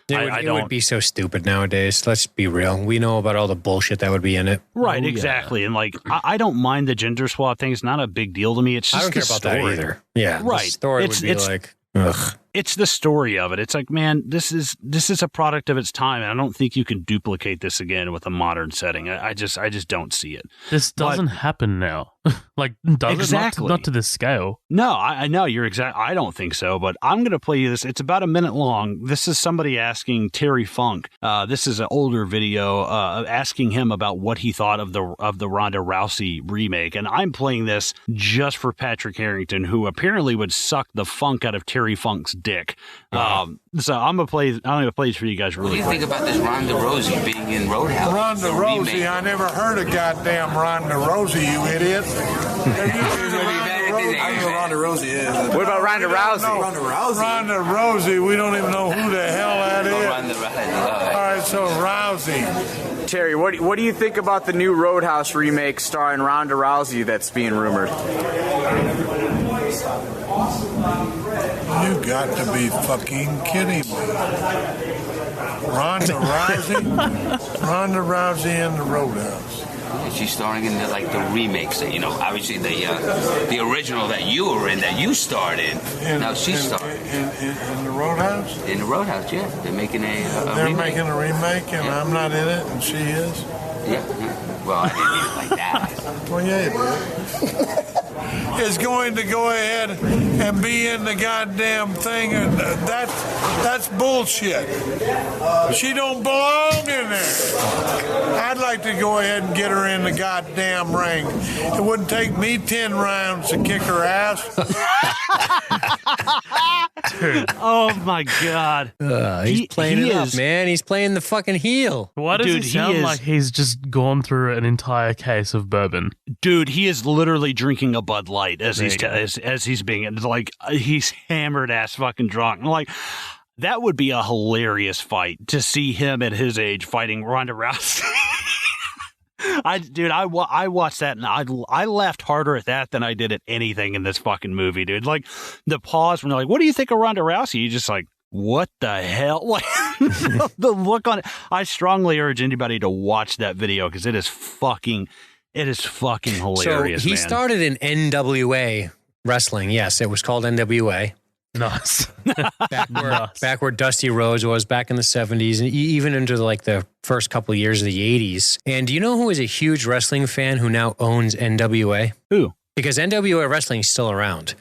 it would be so stupid nowadays. Let's be real. We know about all the bullshit that would be in it. Right, exactly. And like, I don't mind the gender swap thing. It's not a big deal to me. It's just I don't care about that either. Yeah, right. The story would be like, ugh. It's the story of it. It's like, man, this is a product of its time, and I don't think you can duplicate this again with a modern setting. I just don't see it. This doesn't happen now. Like, does it? Not to this scale. No, I know you're exact. I don't think so, but I'm going to play you this. It's about a minute long. This is somebody asking Terry Funk. This is an older video asking him about what he thought of the Ronda Rousey remake, and I'm playing this just for Patrick Harrington, who apparently would suck the funk out of Terry Funk's dick. So I'm gonna play it for you guys really quick. What do you think about this Ronda Rousey being in Roadhouse? Ronda Rousey? I never heard of goddamn Ronda Rousey, you idiot. I know Ronda Rousey is. What about Ronda Rousey? Ronda Rousey, we don't even know who the hell that is. All right, so Rousey. Terry, what do you think about the new Roadhouse remake starring Ronda Rousey that's being rumored? You got to be fucking kidding me. Ronda Rousey in the Roadhouse. She's starring in the remakes that, obviously the original that you were in, that you starred in. Now she's starring. In the Roadhouse? In the Roadhouse, yeah. They're making a remake. They're making a remake, and I'm not in it, and she is? Yeah. Well, I didn't mean it like that. Well, yeah, you did. Is going to go ahead and be in the goddamn thing, and that's bullshit. She don't belong in there. I'd like to go ahead and get her in the goddamn ring. It wouldn't take me 10 rounds to kick her ass. Oh my God. He's playing it up, man. He's playing the fucking heel. Why does he sound like he's just gone through an entire case of bourbon? Dude, he is literally drinking a Bud Light as he's being like, he's hammered ass fucking drunk. I'm like, that would be a hilarious fight to see him at his age fighting Ronda Rousey. I watched that and I laughed harder at that than I did at anything in this fucking movie, dude. Like the pause when they're like, what do you think of Ronda Rousey? You just like, what the hell? Like the look on it. I strongly urge anybody to watch that video because it is fucking hilarious. So he started in NWA wrestling. Yes, it was called NWA. Nice. Back where Dusty Rhodes was back in the 70s and even into like the first couple of years of the 80s. And do you know who is a huge wrestling fan who now owns NWA? Who? Because NWA wrestling is still around.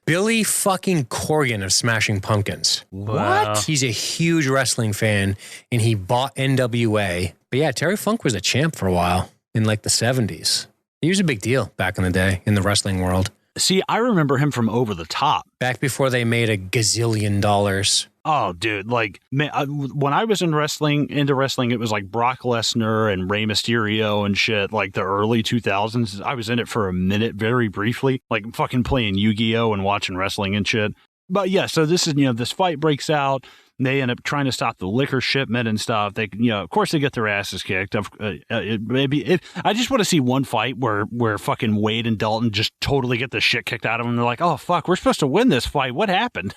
Billy fucking Corgan of Smashing Pumpkins. Wow. He's a huge wrestling fan and he bought NWA. But yeah, Terry Funk was a champ for a while in like the 70s. He was a big deal back in the day in the wrestling world. See, I remember him from Over the Top. Back before they made a gazillion dollars. Oh, dude, like, man, when I was into wrestling, it was like Brock Lesnar and Rey Mysterio and shit, like the early 2000s. I was in it for a minute, very briefly, like fucking playing Yu-Gi-Oh! And watching wrestling and shit. But yeah, so this is, this fight breaks out. They end up trying to stop the liquor shipment and stuff. They, of course, they get their asses kicked. I just want to see one fight where fucking Wade and Dalton just totally get the shit kicked out of them. They're like, oh, fuck, we're supposed to win this fight. What happened?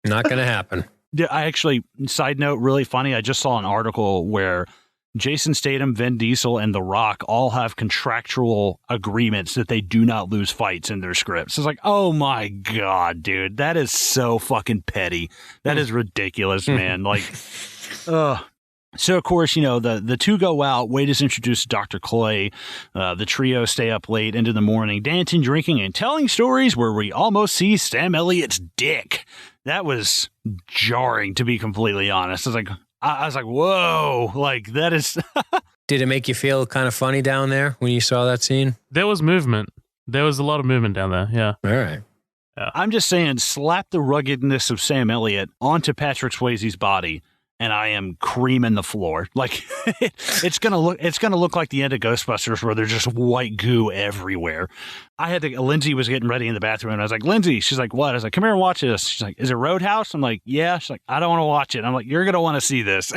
Not going to happen. I actually, side note, really funny. I just saw an article where Jason Statham, Vin Diesel, and The Rock all have contractual agreements that they do not lose fights in their scripts. It's like, oh my God, dude, that is so fucking petty. That is ridiculous, man. Like, So, of course, the two go out. Wade is introduced to Dr. Clay. The trio stay up late into the morning, dancing, drinking, and telling stories where we almost see Sam Elliott's dick. That was jarring, to be completely honest. I was like, whoa, like that is. Did it make you feel kind of funny down there when you saw that scene? There was movement. There was a lot of movement down there. Yeah. All right. Yeah. I'm just saying, slap the ruggedness of Sam Elliott onto Patrick Swayze's body, and I am creaming the floor. Like it's gonna look like the end of Ghostbusters, where there's just white goo everywhere. Lindsay was getting ready in the bathroom, and I was like, Lindsay, she's like, what? I was like, come here and watch this. She's like, is it Roadhouse? I'm like, yeah. She's like, I don't want to watch it. I'm like, you're gonna want to see this.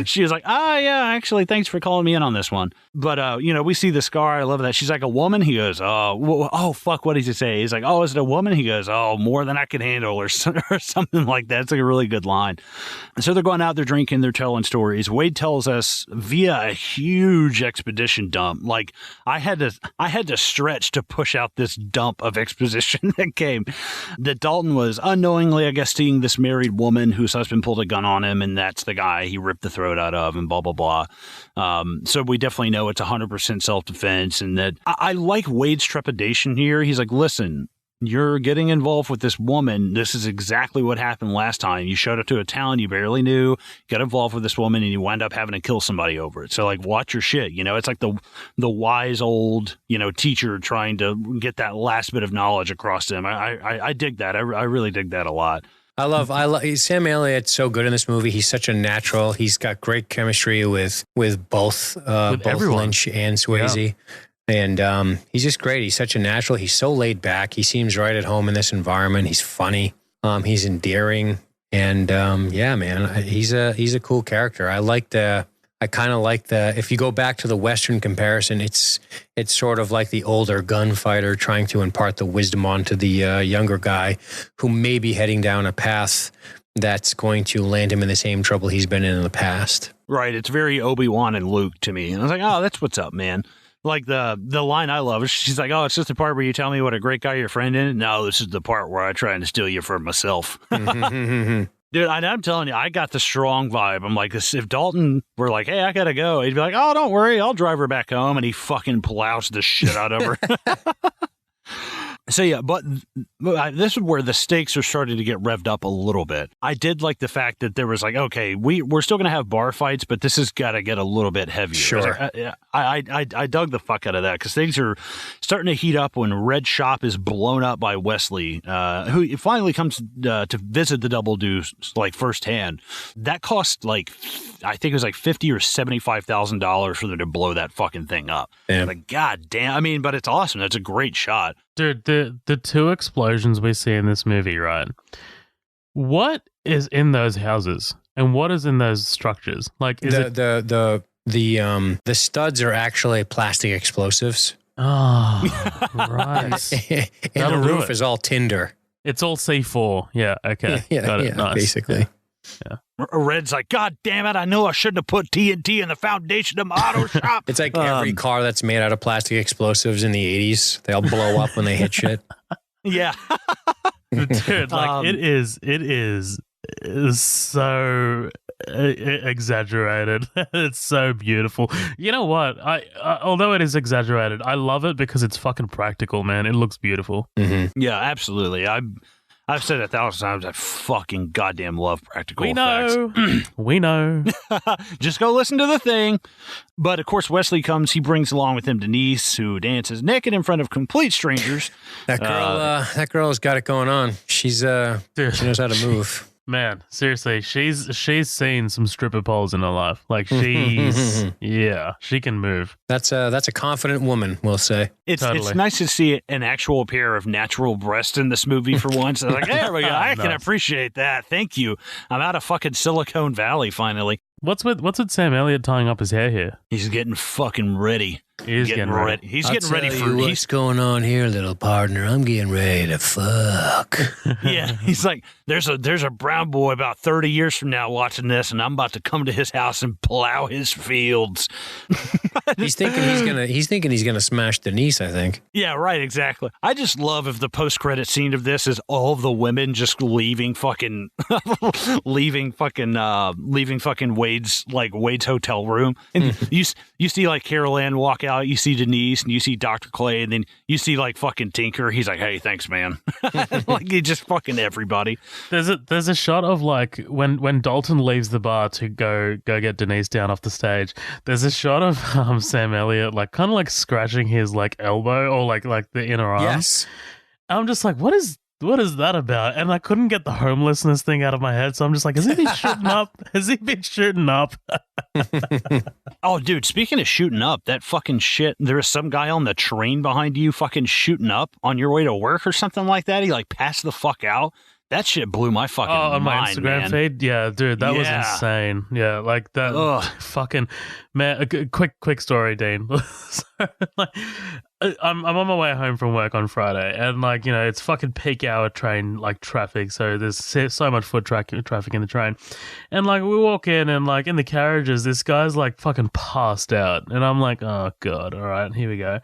She was like, yeah, actually, thanks for calling me in on this one. But we see the scar. I love that. She's like, a woman? He goes, oh fuck, what does he say? He's like, oh, is it a woman? He goes, oh, more than I can handle, or something like that. It's like a really good line. So they're going out, they're drinking, they're telling stories. Wade tells us via a huge exposition dump. Like I had to stretch to push out this dump of exposition that came. That Dalton was unknowingly, I guess, seeing this married woman whose husband pulled a gun on him, and that's the guy he ripped the throat out of, and blah blah blah. So we definitely know it's 100% self-defense, and that I like Wade's trepidation here. He's like, listen, you're getting involved with this woman. This is exactly what happened last time. You showed up to a town you barely knew, got involved with this woman, and you wind up having to kill somebody over it. So, like, watch your shit. It's like the wise old, teacher trying to get that last bit of knowledge across to him. I dig that. I really dig that a lot. I love Sam Elliott's so good in this movie. He's such a natural. He's got great chemistry with both Lynch and Swayze. Yeah. And he's just great. He's such a natural. He's so laid back. He seems right at home in this environment. He's funny. He's endearing. And yeah, man, he's a cool character. I kind of like if you go back to the Western comparison, it's sort of like the older gunfighter trying to impart the wisdom onto the younger guy who may be heading down a path that's going to land him in the same trouble he's been in the past. Right. It's very Obi-Wan and Luke to me. And I was like, oh, that's what's up, man. Like the line I love is she's like, oh, it's just the part where you tell me what a great guy your friend is. No, this is the part where I try and steal you for myself. Dude, I'm telling you, I got the strong vibe. I'm like, if Dalton were like, hey, I gotta go, he'd be like, oh, don't worry, I'll drive her back home. And he fucking plows the shit out of her. So yeah, but this is where the stakes are starting to get revved up a little bit. I did like the fact that there was like, okay, we're still going to have bar fights, but this has got to get a little bit heavier. Sure. I dug the fuck out of that because things are starting to heat up when Red Shop is blown up by Wesley, who finally comes to visit the Double Deuce like firsthand. That cost like, I think it was like $50,000 or $75,000 for them to blow that fucking thing up. Like, god damn. I mean, but it's awesome. That's a great shot. Dude, the two explosions we see in this movie, right? What is in those houses and what is in those structures? Like, is the studs are actually plastic explosives. Oh, right. And the roof is all tinder. It's all C4. Yeah. Okay. Got it. Nice. Basically. Yeah. Red's like, God damn it, I knew I shouldn't have put TNT in the foundation of my auto shop. It's like every car that's made out of plastic explosives in the 80s. They all blow up when they hit shit. Yeah. Dude, like it is so exaggerated. It's so beautiful. You know what? I although it is exaggerated, I love it because it's fucking practical, man. It looks beautiful. Mm-hmm. Yeah, absolutely. I've said it 1,000 times. I fucking goddamn love practical effects. We know. Just go listen to The Thing. But, of course, Wesley comes. He brings along with him Denise, who dances naked in front of complete strangers. That girl's got it going on. She knows how to move. Man, seriously, she's seen some stripper poles in her life. Like she can move. That's a confident woman, we'll say. It's nice to see an actual pair of natural breasts in this movie for once. I was like, there we go. I can appreciate that. Thank you. I'm out of fucking Silicon Valley finally. What's with Sam Elliott tying up his hair here? He's getting fucking ready. He's getting ready. He's getting ready for what's going on here, little partner. I'm getting ready to fuck. Yeah, he's like, there's a brown boy about 30 years from now watching this, and I'm about to come to his house and plow his fields. He's thinking he's gonna smash Denise, I think. Yeah, right, exactly. I just love if the post-credit scene of this is all of the women just leaving fucking Wade's hotel room, and you see like Carol Ann walk out, you see Denise, and you see Dr. Clay, and then you see like fucking Tinker. He's like, hey, thanks, man. Like he just fucking everybody. There's a shot of like when Dalton leaves the bar to go get Denise down off the stage. There's a shot of Sam Elliott like kind of like scratching his like elbow or like the inner arm. Yes. I'm just like, what is that about? And I couldn't get the homelessness thing out of my head, so I'm just like, has he been shooting up? Has he been shooting up? Oh, dude, speaking of shooting up, that fucking shit, there was some guy on the train behind you fucking shooting up on your way to work or something like that. He like passed the fuck out. That shit blew my fucking mind, on my Instagram man. feed? Yeah, dude, that was insane. Yeah, like that fucking... Man, a quick story, Dean. So, like, I'm on my way home from work on Friday, and like, you know, it's fucking peak hour train like traffic, so there's so much foot traffic in the train. And like we walk in, and like in the carriages, this guy's like fucking passed out. And I'm like, oh God, all right, here we go.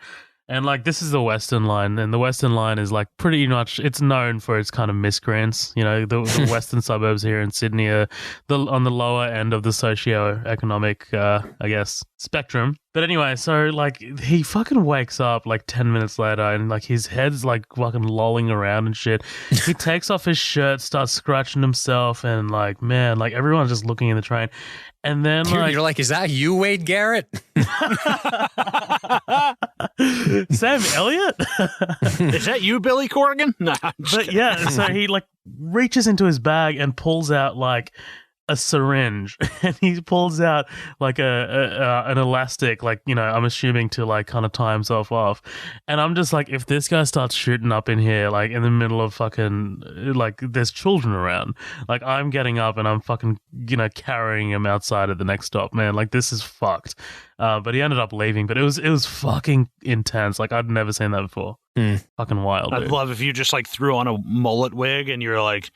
And like this is the Western Line, and the Western Line is like pretty much, it's known for its kind of miscreants. You know, the western suburbs here in Sydney are on the lower end of the socio-economic, I guess, spectrum. But anyway, so like he fucking wakes up like 10 minutes later, and like his head's like fucking lolling around and shit. He takes off his shirt, starts scratching himself, and like, man, like everyone's just looking in the train. And then you're like, is that you, Wade Garrett? Sam Elliott? Is that you, Billy Corrigan? No, but yeah, so he like reaches into his bag and pulls out like a syringe, and he pulls out like an elastic, like, you know, I'm assuming to like kind of tie himself off. And I'm just like, if this guy starts shooting up in here, like in the middle of fucking, like there's children around, like I'm getting up and I'm fucking, you know, carrying him outside at the next stop, man. Like this is fucked. But he ended up leaving, but it was fucking intense. Like I'd never seen that before. Fucking wild. I'd love if you just like threw on a mullet wig and you're like,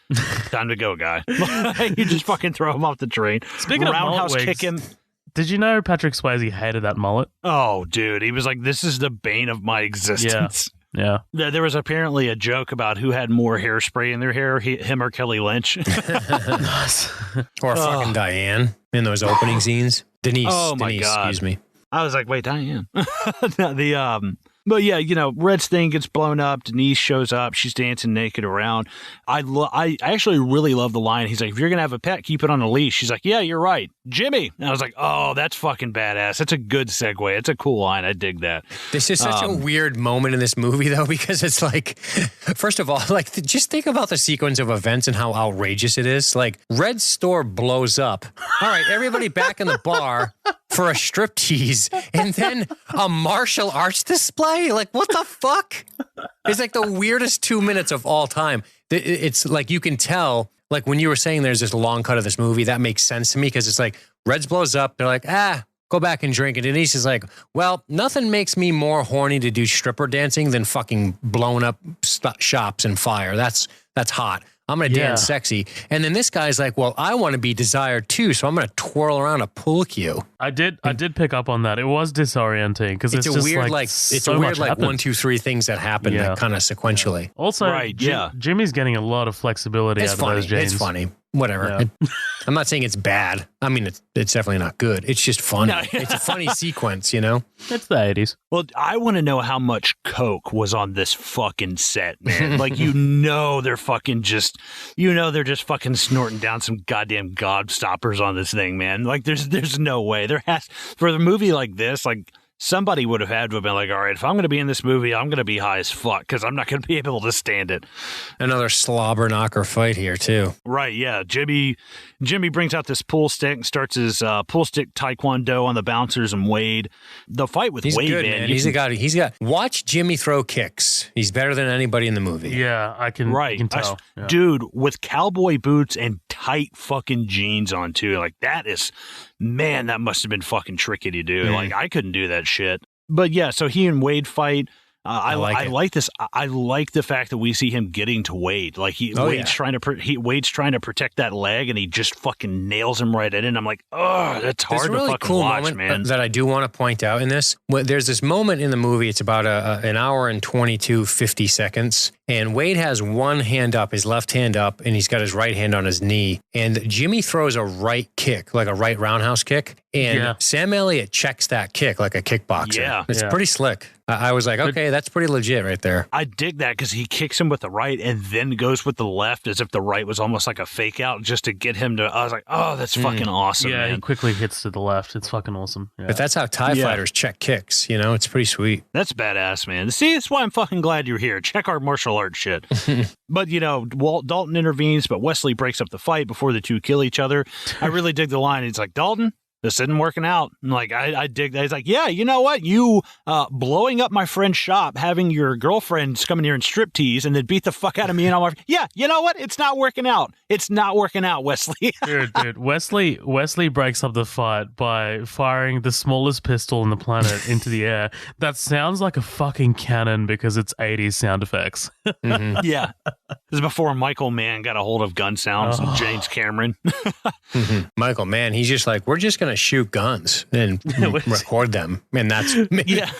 time to go, guy. You just fucking throw him off the train. Speaking roundhouse of mullet kick wigs, him. Did you know Patrick Swayze hated that mullet? Oh, dude. He was like, this is the bane of my existence. Yeah. There was apparently a joke about who had more hairspray in their hair, him or Kelly Lynch. Or fucking Diane in those opening scenes. Denise. Oh, my God. Excuse me. I was like, wait, Diane. But yeah, you know, Red's thing gets blown up. Denise shows up. She's dancing naked around. I actually really love the line. He's like, if you're going to have a pet, keep it on a leash. She's like, yeah, you're right. Jimmy. And I was like, oh, that's fucking badass. That's a good segue. It's a cool line. I dig that. This is such a weird moment in this movie, though, because it's like, first of all, like, just think about the sequence of events and how outrageous it is. Like, Red's store blows up. All right, everybody back in the bar for a striptease, and then a martial arts display. Like, what the fuck? It's like the weirdest 2 minutes of all time. It's like, you can tell, like when you were saying there's this long cut of this movie, that makes sense to me, because it's like Reds blows up. They're like, go back and drink. And Denise is like, well, nothing makes me more horny to do stripper dancing than fucking blowing up shops and fire. That's hot. I'm going to dance sexy. And then this guy's like, well, I want to be desired too, so I'm going to twirl around a pool cue. I did pick up on that. It was disorienting because it's just weird, like it's a weird, like 1, 2, 3 things that happen that kind of sequentially. Also, Jimmy's getting a lot of flexibility out of those jeans. It's funny. whatever. Yeah. I'm not saying it's bad. I mean, it's definitely not good. It's just funny. No. It's a funny sequence, you know? It's the 80s. Well, I want to know how much coke was on this fucking set, man. Like, they're fucking just, they're just fucking snorting down some goddamn gobstoppers on this thing, man. Like, there's no way. For a movie like this, like, somebody would have had to have been like, all right, if I'm going to be in this movie, I'm going to be high as fuck because I'm not going to be able to stand it. Another slobber knocker fight here, too. Right, yeah. Jimmy brings out this pool stick and starts his pool stick taekwondo on the bouncers and Wade. The fight with Wade, good, man. He's got. Watch Jimmy throw kicks. He's better than anybody in the movie. Yeah, I can tell. Yeah. Dude, with cowboy boots and tight fucking jeans on, too. Like, that must have been fucking tricky to do. Like, I couldn't do that shit. But yeah, so he and Wade fight. I like this. I like the fact that we see him getting to Wade. Like Wade's trying to protect that leg, and he just fucking nails him right in it. And I'm like, oh, that's hard to fucking cool watch, moment man. That I do want to point out in this. There's this moment in the movie. It's about an hour and 50 seconds. And Wade has one hand up, his left hand up, and he's got his right hand on his knee. And Jimmy throws a right kick, like a right roundhouse kick. And Sam Elliott checks that kick like a kickboxer. Yeah. It's pretty slick. I was like, okay, that's pretty legit right there. I dig that because he kicks him with the right and then goes with the left as if the right was almost like a fake out just to get him to. I was like, oh, that's fucking awesome. Yeah, man. he quickly hits to the left. It's fucking awesome. Yeah. But that's how TIE fighters check kicks. It's pretty sweet. That's badass, man. See, that's why I'm fucking glad you're here. Check our martial arts shit. But, Walt Dalton intervenes, but Wesley breaks up the fight before the two kill each other. I really dig the line. He's like, Dalton, this isn't working out. And like, I dig that. He's like, yeah, you know what? You blowing up my friend's shop, having your girlfriends come in here and strip tease and then beat the fuck out of me. And I'm like, yeah, you know what? It's not working out. It's not working out, Wesley. Dude, Wesley breaks up the fight by firing the smallest pistol on the planet into the air. That sounds like a fucking cannon because it's 80s sound effects. Mm-hmm. Yeah. This is before Michael Mann got a hold of gun sounds and James Cameron. Michael Mann, he's just like, we're just going to shoot guns and record them. And that's me. Yeah.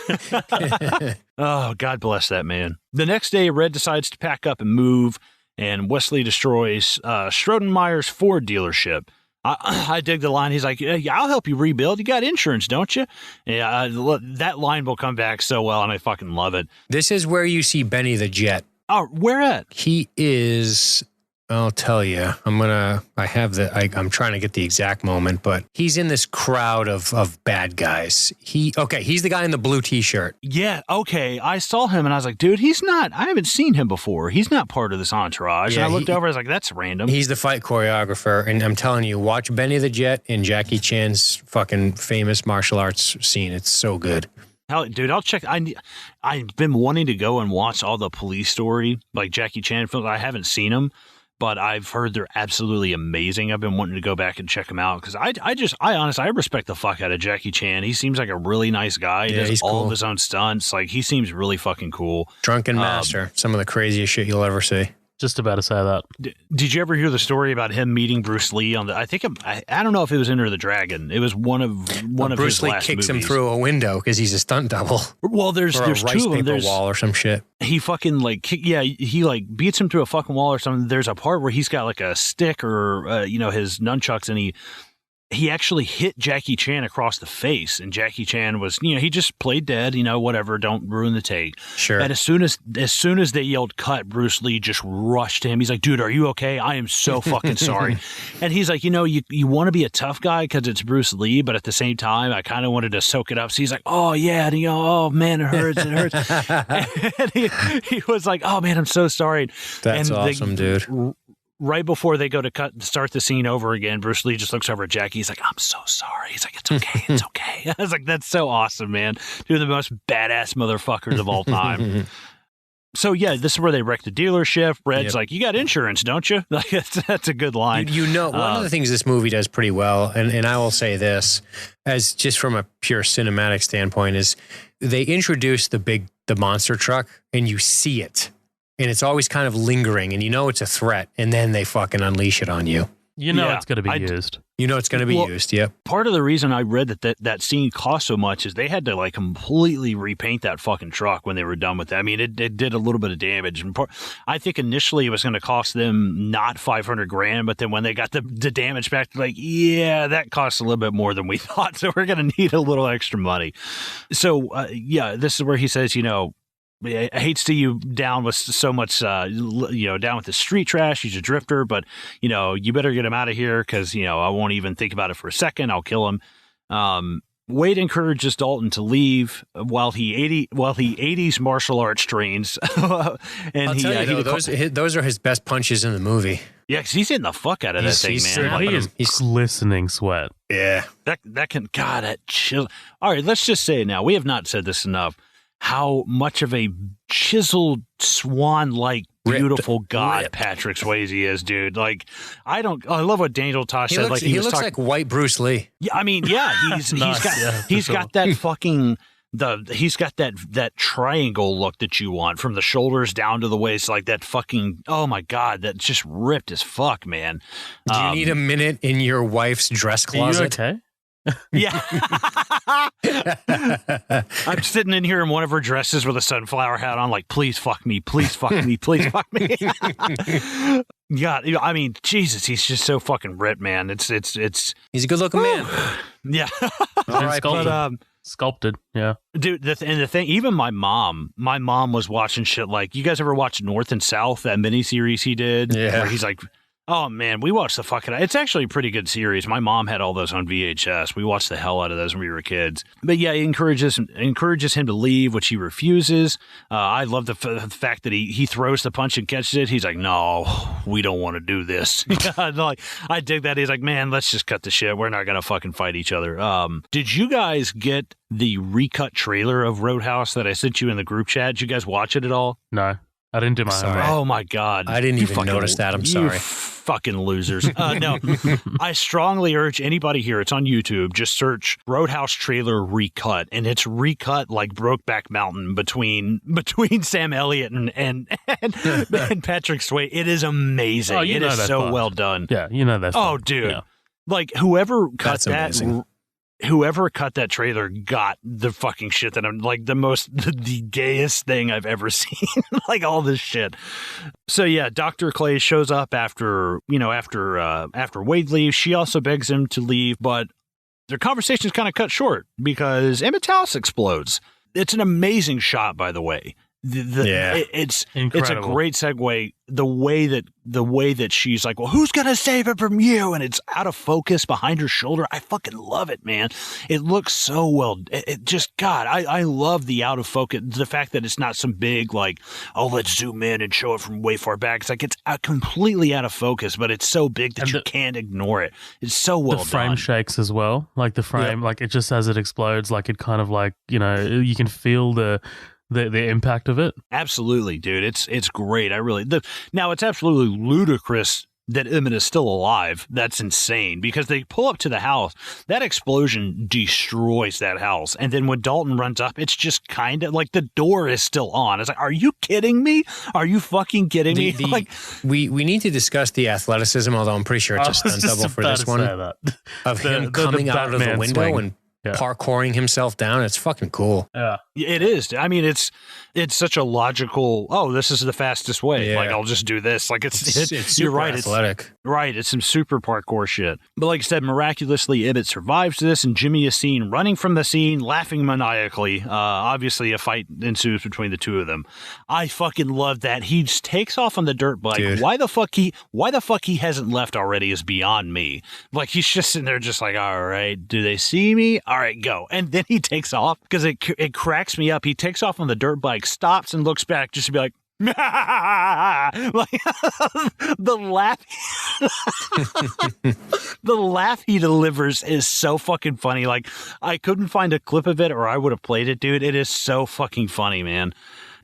Oh, God bless that man. The next day, Red decides to pack up and move, and Wesley destroys Schrodenmeyer's Ford dealership. I dig the line. He's like, yeah, I'll help you rebuild. You got insurance, don't you? Yeah, that line will come back so well, and I fucking love it. This is where you see Benny the Jet. Oh, where at? He is... I'll tell you. I'm trying to get the exact moment, but he's in this crowd of bad guys. He's the guy in the blue t-shirt. Yeah, okay. I saw him and I was like, dude, I haven't seen him before. He's not part of this entourage. Yeah, and I looked over, I was like, that's random. He's the fight choreographer, and I'm telling you, watch Benny the Jet in Jackie Chan's fucking famous martial arts scene. It's so good. Hell, dude, I'll check. I've been wanting to go and watch all the Police Story, like Jackie Chan films. I haven't seen them. But I've heard they're absolutely amazing. I've been wanting to go back and check them out because I honestly, I respect the fuck out of Jackie Chan. He seems like a really nice guy. He does all of his own stunts. Like, he seems really fucking cool. Drunken Master. Some of the craziest shit you'll ever see. Just about to say that. Did you ever hear the story about him meeting Bruce Lee on the? I don't know if it was Enter the Dragon. It was one of Bruce his Lee last kicks movies. him through a window because he's a stunt double. Well, there's or a two rice of them. paper wall or some shit. He fucking he beats him through a fucking wall or something. There's a part where he's got like a stick or his nunchucks, and he actually hit Jackie Chan across the face, and Jackie Chan was, he just played dead, whatever, don't ruin the take. Sure. And as soon as they yelled cut, Bruce Lee just rushed to him. He's like, dude, are you okay? I am so fucking sorry. And he's like, you want to be a tough guy because it's Bruce Lee, but at the same time, I kind of wanted to soak it up. So he's like, oh yeah, and oh man, it hurts, and he was like, oh man, I'm so sorry. That's awesome, dude. Right before they go to start the scene over again, Bruce Lee just looks over at Jackie. He's like, I'm so sorry. He's like, it's okay. It's okay. I was like, that's so awesome, man. You're the most badass motherfuckers of all time. So, yeah, this is where they wreck the dealership. Red's like, you got insurance, don't you? Like, that's a good line. One of the things this movie does pretty well, and I will say this, as just from a pure cinematic standpoint, is they introduce the monster truck, and you see it. And it's always kind of lingering, and it's a threat, and then they fucking unleash it on you. It's going to be used. You know it's going to be used, yep. Part of the reason I read that scene cost so much is they had to like completely repaint that fucking truck when they were done with it. I mean, it did a little bit of damage. And I think initially it was going to cost them not $500,000, but then when they got the damage back, they're like, yeah, that costs a little bit more than we thought, so we're going to need a little extra money. So, this is where he says, I hate to see you down with so much, down with the street trash. He's a drifter, but, you better get him out of here because, I won't even think about it for a second. I'll kill him. Wade encourages Dalton to leave while he 80s martial arts trains. And I'll tell you, those are his best punches in the movie. Yeah, because he's hitting the fuck out of that thing, man. He's glistening sweat. Yeah. That chill. All right, let's just say it now. We have not said this enough. How much of a chiseled swan-like beautiful god Patrick Swayze is, dude. Like, I love what Daniel Tosh said. He looks like white Bruce Lee. Yeah, I mean, yeah, he's got that fucking he's got that triangle look that you want from the shoulders down to the waist, like that fucking, oh my God, that's just ripped as fuck, man. Do you need a minute in your wife's dress closet? Are you okay? Yeah. I'm sitting in here in one of her dresses with a sunflower hat on, like, please fuck me, please fuck me, please fuck me. God, I mean, Jesus, he's just so fucking ripped, man. It's he's a good looking man. Yeah. All right, sculpted, yeah. Dude, the thing, even my mom was watching shit like, you guys ever watch North and South, that miniseries he did? Yeah. Where he's like, oh, man, we watched the fucking... It's actually a pretty good series. My mom had all those on VHS. We watched the hell out of those when we were kids. But yeah, he encourages him to leave, which he refuses. I love the fact that he throws the punch and catches it. He's like, no, we don't want to do this. I dig that. He's like, man, let's just cut the shit. We're not going to fucking fight each other. Did you guys get the recut trailer of Roadhouse that I sent you in the group chat? Did you guys watch it at all? No. I didn't do my homework. Oh, my God. I didn't even notice that. I'm sorry. Fucking losers. No, I strongly urge anybody here, it's on YouTube, just search Roadhouse trailer recut, and it's recut like Brokeback Mountain between Sam Elliott and Patrick Swayze. It is amazing. It is so fun. Well done. Yeah, that's oh, fun. dude. Yeah. Like, whoever cut amazing. Whoever cut that trailer got the fucking shit that I'm like the gayest thing I've ever seen. Like all this shit. So yeah, Dr. Clay shows up after Wade leaves. She also begs him to leave, but their conversation is kind of cut short because Emmett's house explodes. It's an amazing shot, by the way. It's a great segue. The way that she's like, well, who's gonna save it from you? And it's out of focus behind her shoulder. I fucking love it, man. It looks so well. It just, God, I love the out of focus. The fact that it's not some big like, oh, let's zoom in and show it from way far back. It's like it's completely out of focus, but it's so big that you can't ignore it. It's so well done. The frame shakes as well. Like the frame, like it just as it explodes, like it kind of like, you can feel the impact of it. Absolutely, dude. It's great. Now it's absolutely ludicrous that Emmett is still alive. That's insane because they pull up to the house. That explosion destroys that house. And then when Dalton runs up, it's just kind of like the door is still on. It's like, are you kidding me? Are you fucking kidding me? Like, we need to discuss the athleticism, although I'm pretty sure it's a stunt double for this one. Of him coming out of the window and parkouring himself down. It's fucking cool. Yeah, it is. I mean, it's such a logical, oh, this is the fastest way. Yeah. Like, I'll just do this. Like, it's super you're right. athletic. It's some super parkour shit. But like I said, miraculously, Emmett survives this, and Jimmy is seen running from the scene, laughing maniacally. Obviously, a fight ensues between the two of them. I fucking love that. He just takes off on the dirt bike. Dude. Why the fuck he hasn't left already is beyond me. Like, he's just sitting there just like, all right, do they see me? All right, go. And then he takes off because it cracks me up. He takes off on the dirt bike, stops and looks back just to be like, like the laugh he delivers is so fucking funny. Like, I couldn't find a clip of it or I would have played it, dude. It is so fucking funny, man.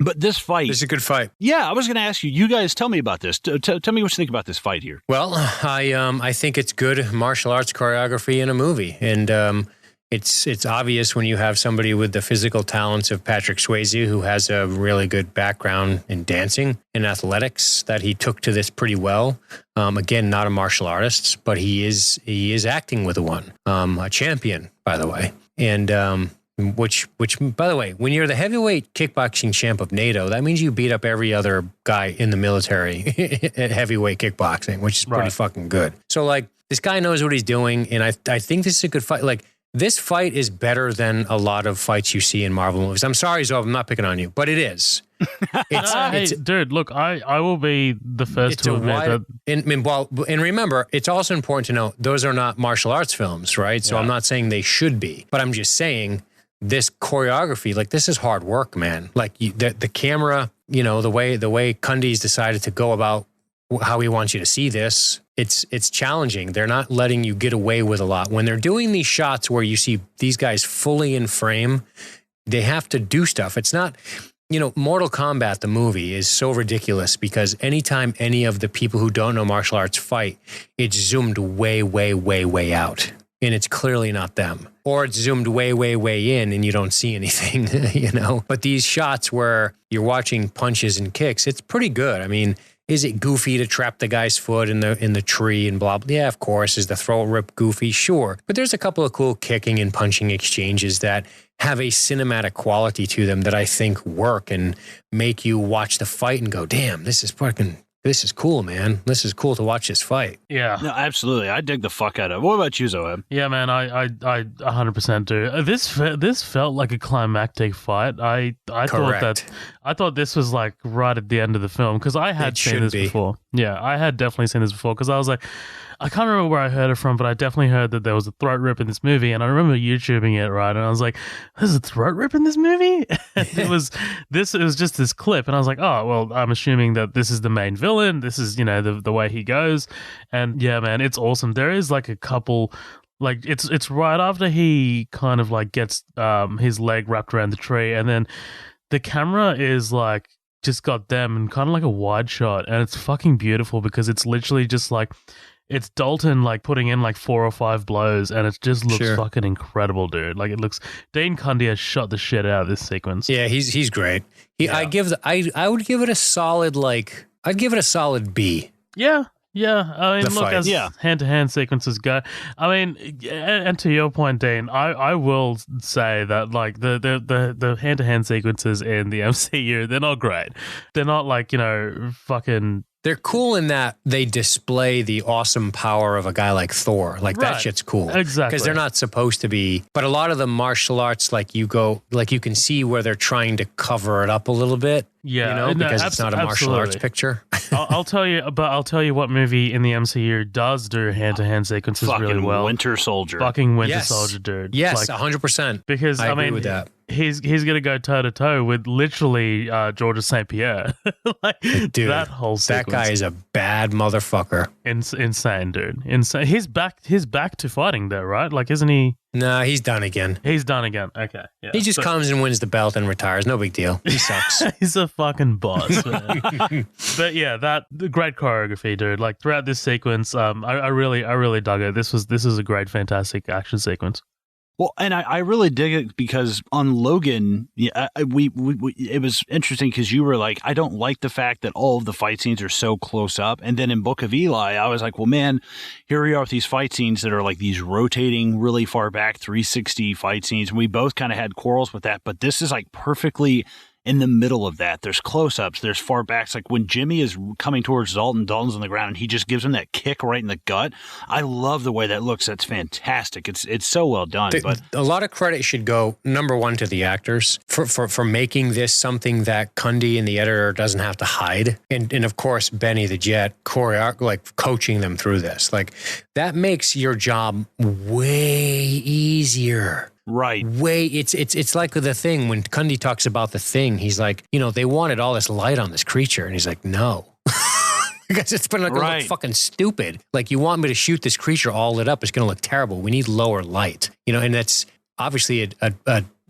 But this fight... It's a good fight. Yeah, I was going to ask you. You guys tell me about this. Tell me what you think about this fight here. Well, I think it's good martial arts choreography in a movie. And, It's obvious when you have somebody with the physical talents of Patrick Swayze, who has a really good background in dancing and athletics, that he took to this pretty well. Again, not a martial artist, but he is acting with a champion, by the way. And which by the way, when you're the heavyweight kickboxing champ of NATO, that means you beat up every other guy in the military at heavyweight kickboxing, which is pretty fucking good. So like, this guy knows what he's doing, and I think this is a good fight. Like, this fight is better than a lot of fights you see in Marvel movies. I'm sorry, Zoe, I'm not picking on you, but it is. Dude, look, I will be the first to admit that. And remember, it's also important to know those are not martial arts films, right? So I'm not saying they should be, but I'm just saying this choreography, like, this is hard work, man. Like, the camera, you know, the way Cundy's decided to go about how he wants you to see this, it's challenging. They're not letting you get away with a lot. When they're doing these shots where you see these guys fully in frame, they have to do stuff. It's not, you know, Mortal Kombat, the movie, is so ridiculous because anytime any of the people who don't know martial arts fight, it's zoomed way, way, way, way out. And it's clearly not them. Or it's zoomed way, way, way in and you don't see anything, you know? But these shots where you're watching punches and kicks, it's pretty good. I mean, is it goofy to trap the guy's foot in the tree and blah, blah? Yeah, of course. Is the throat rip goofy? Sure. But there's a couple of cool kicking and punching exchanges that have a cinematic quality to them that I think work and make you watch the fight and go, damn, this is cool, man. This is cool to watch this fight. Yeah. No, absolutely. I dig the fuck out of it. What about you, Zoeb? Yeah, man, I 100% do. This felt like a climactic fight. I thought this was like right at the end of the film because I had seen this before. Yeah, I had definitely seen this before because I was like, I can't remember where I heard it from, but I definitely heard that there was a throat rip in this movie, and I remember YouTubing it, right? And I was like, "There's a throat rip in this movie." It was just this clip, and I was like, "Oh, well, I'm assuming that this is the main villain. This is, you know, the way he goes." And yeah, man, it's awesome. There is like a couple, like it's right after he kind of like gets his leg wrapped around the tree, and then the camera is like just got them and kind of like a wide shot, and it's fucking beautiful because it's literally just like. It's Dalton like putting in like 4 or 5 blows, and it just looks fucking incredible, dude. Like, it looks. Dean Cundy has shot the shit out of this sequence. Yeah, he's great. I would give it a solid I'd give it a solid B. Yeah. I mean, look, as hand-to-hand sequences go. I mean, and to your point, Dean, I will say that like the hand-to-hand sequences in the MCU, they're not great. They're not like, you know, fucking. They're cool in that they display the awesome power of a guy like Thor. Like, that shit's cool. Exactly. Because they're not supposed to be. But a lot of the martial arts, like, you can see where they're trying to cover it up a little bit. Yeah. You know, because it's not a martial arts picture. I'll tell you what movie in the MCU does do hand-to-hand sequences really well. Winter Soldier. Fucking Winter Soldier, dude. Yes, like, 100%. Because, I agree with that. He's going to go toe-to-toe with literally Georges St. Pierre. Like, dude, that whole sequence. That guy is a bad motherfucker. Insane, dude. Insane. He's back to fighting though, right? Like, isn't he? Nah, he's done again. Okay. Yeah. He just comes and wins the belt and retires. No big deal. He sucks. He's a fucking boss, man. But yeah, the great choreography, dude. Like, throughout this sequence, I really dug it. This is a great, fantastic action sequence. Well, and I really dig it because on Logan, it was interesting because you were like, I don't like the fact that all of the fight scenes are so close up. And then in Book of Eli, I was like, well, man, here we are with these fight scenes that are like these rotating really far back 360 fight scenes. And we both kind of had quarrels with that, but this is like perfectly in the middle of that. There's close-ups, there's far backs. Like when Jimmy is coming towards Dalton's on the ground and he just gives him that kick right in the gut. I love the way that looks. That's fantastic. It's so well done. But a lot of credit should go, number one, to the actors for making this something that Cundy and the editor doesn't have to hide. And of course, Benny the Jet coaching them through this. Like, that makes your job way easier. Right. It's like the Thing. When Cundy talks about the Thing, he's like, you know, they wanted all this light on this creature. And he's like, no. Because it's going to look fucking stupid. Like, you want me to shoot this creature all lit up, it's going to look terrible. We need lower light. You know, and that's obviously a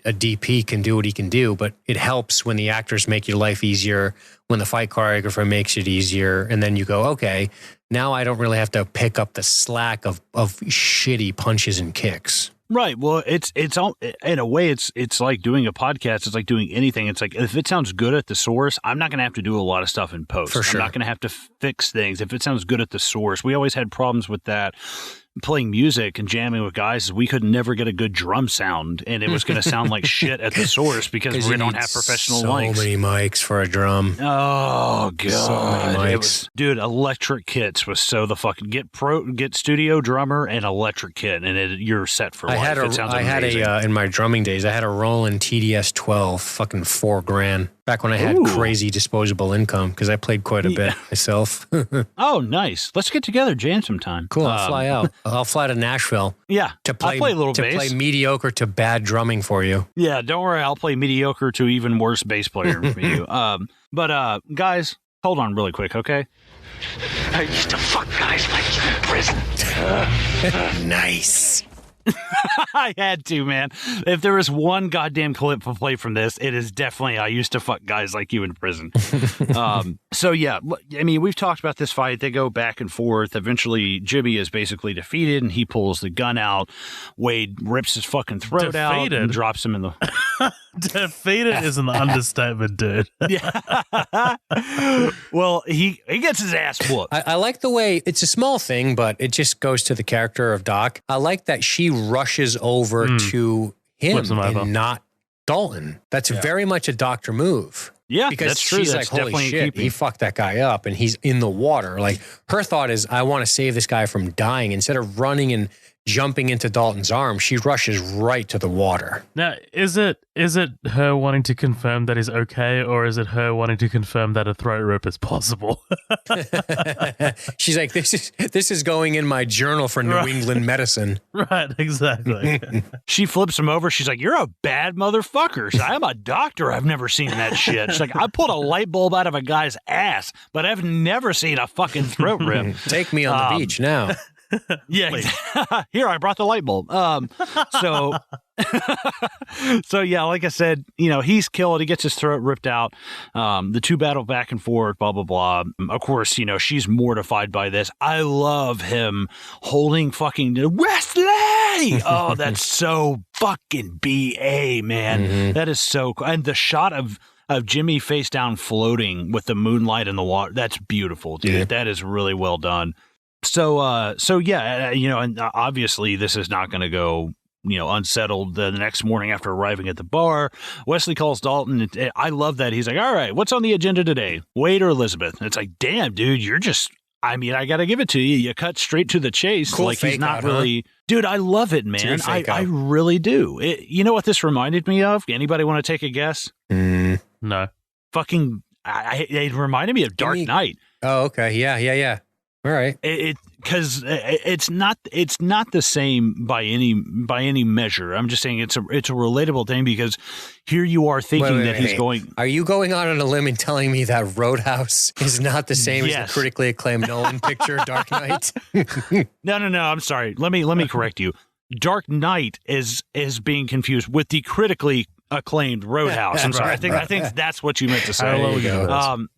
DP can do what he can do, but it helps when the actors make your life easier, when the fight choreographer makes it easier, and then you go, okay, now I don't really have to pick up the slack of shitty punches and kicks. Right. Well, it's all, in a way, it's like doing a podcast. It's like doing anything. It's like, if it sounds good at the source, I'm not going to have to do a lot of stuff in post. For sure. I'm not going to have to fix things. If it sounds good at the source, we always had problems with that. Playing music and jamming with guys, we could never get a good drum sound, and it was going to sound like shit at the source because we don't have professional mics. So many mics for a drum. Oh god, so many mics. Dude, electric kits was so the fucking get studio drummer and electric kit, and you're set for life. I had in my drumming days, I had a Roland TDS 12, fucking $4,000. Back when I had crazy disposable income, because I played quite a bit myself. Oh, nice. Let's get together, jam sometime. Cool. I'll fly out. I'll fly to Nashville. Yeah. To play, I'll play a little bass. To play mediocre to bad drumming for you. Yeah, don't worry. I'll play mediocre to even worse bass player for you. But guys, hold on really quick, okay? I used to fuck guys like you in prison. Nice. I had to, man. If there was one goddamn clip to play from this, it is definitely I used to fuck guys like you in prison. So, yeah, I mean, we've talked about this fight. They go back and forth. Eventually, Jimmy is basically defeated, and he pulls the gun out. Wade rips his fucking throat out and drops him in the... Defeated is an understatement, dude. Yeah. Well, he gets his ass whooped. I like the way, it's a small thing, but it just goes to the character of Doc. I like that she rushes over to him and not Dalton. That's very much a Doctor move. Yeah, because that's true. She's That's like, holy shit, he fucked that guy up and he's in the water. Like, her thought is, I want to save this guy from dying. Instead of running and jumping into Dalton's arms, she rushes right to the water. Now, is it her wanting to confirm that he's okay, or is it her wanting to confirm that a throat rip is possible? She's like, this is going in my journal for New England medicine. Right, exactly. She flips him over. She's like, you're a bad motherfucker. I'm a doctor. I've never seen that shit. She's like, I pulled a light bulb out of a guy's ass, but I've never seen a fucking throat rip. Take me on the beach now. Yeah, here, I brought the light bulb. So yeah, like I said, he's killed. He gets his throat ripped out. The two battle back and forth, blah, blah, blah. Of course, she's mortified by this. I love him holding fucking Wesley. Oh, that's so fucking BA, man. Mm-hmm. That is so cool. And the shot of Jimmy face down floating with the moonlight in the water, that's beautiful, dude. Yeah. That is really well done. So yeah, and obviously this is not going to go, unsettled the next morning after arriving at the bar. Wesley calls Dalton. I love that. He's like, all right, what's on the agenda today? Wade or Elizabeth? And it's like, damn, dude, you're just, I got to give it to you. You cut straight to the chase. Cool, like he's not out, really, dude, I love it, man. I really do. You know what this reminded me of? Anybody want to take a guess? No. Fucking, it reminded me of Dark Knight. Oh, okay. Yeah. All right. Because it's not the same by any measure. I'm just saying it's a relatable thing because here you are thinking that he's going. Are you going out on a limb and telling me that Roadhouse is not the same as the critically acclaimed Nolan picture, Dark Knight? No. I'm sorry. Let me correct you. Dark Knight is being confused with the critically acclaimed Roadhouse. I'm sorry. I think that's what you meant to say.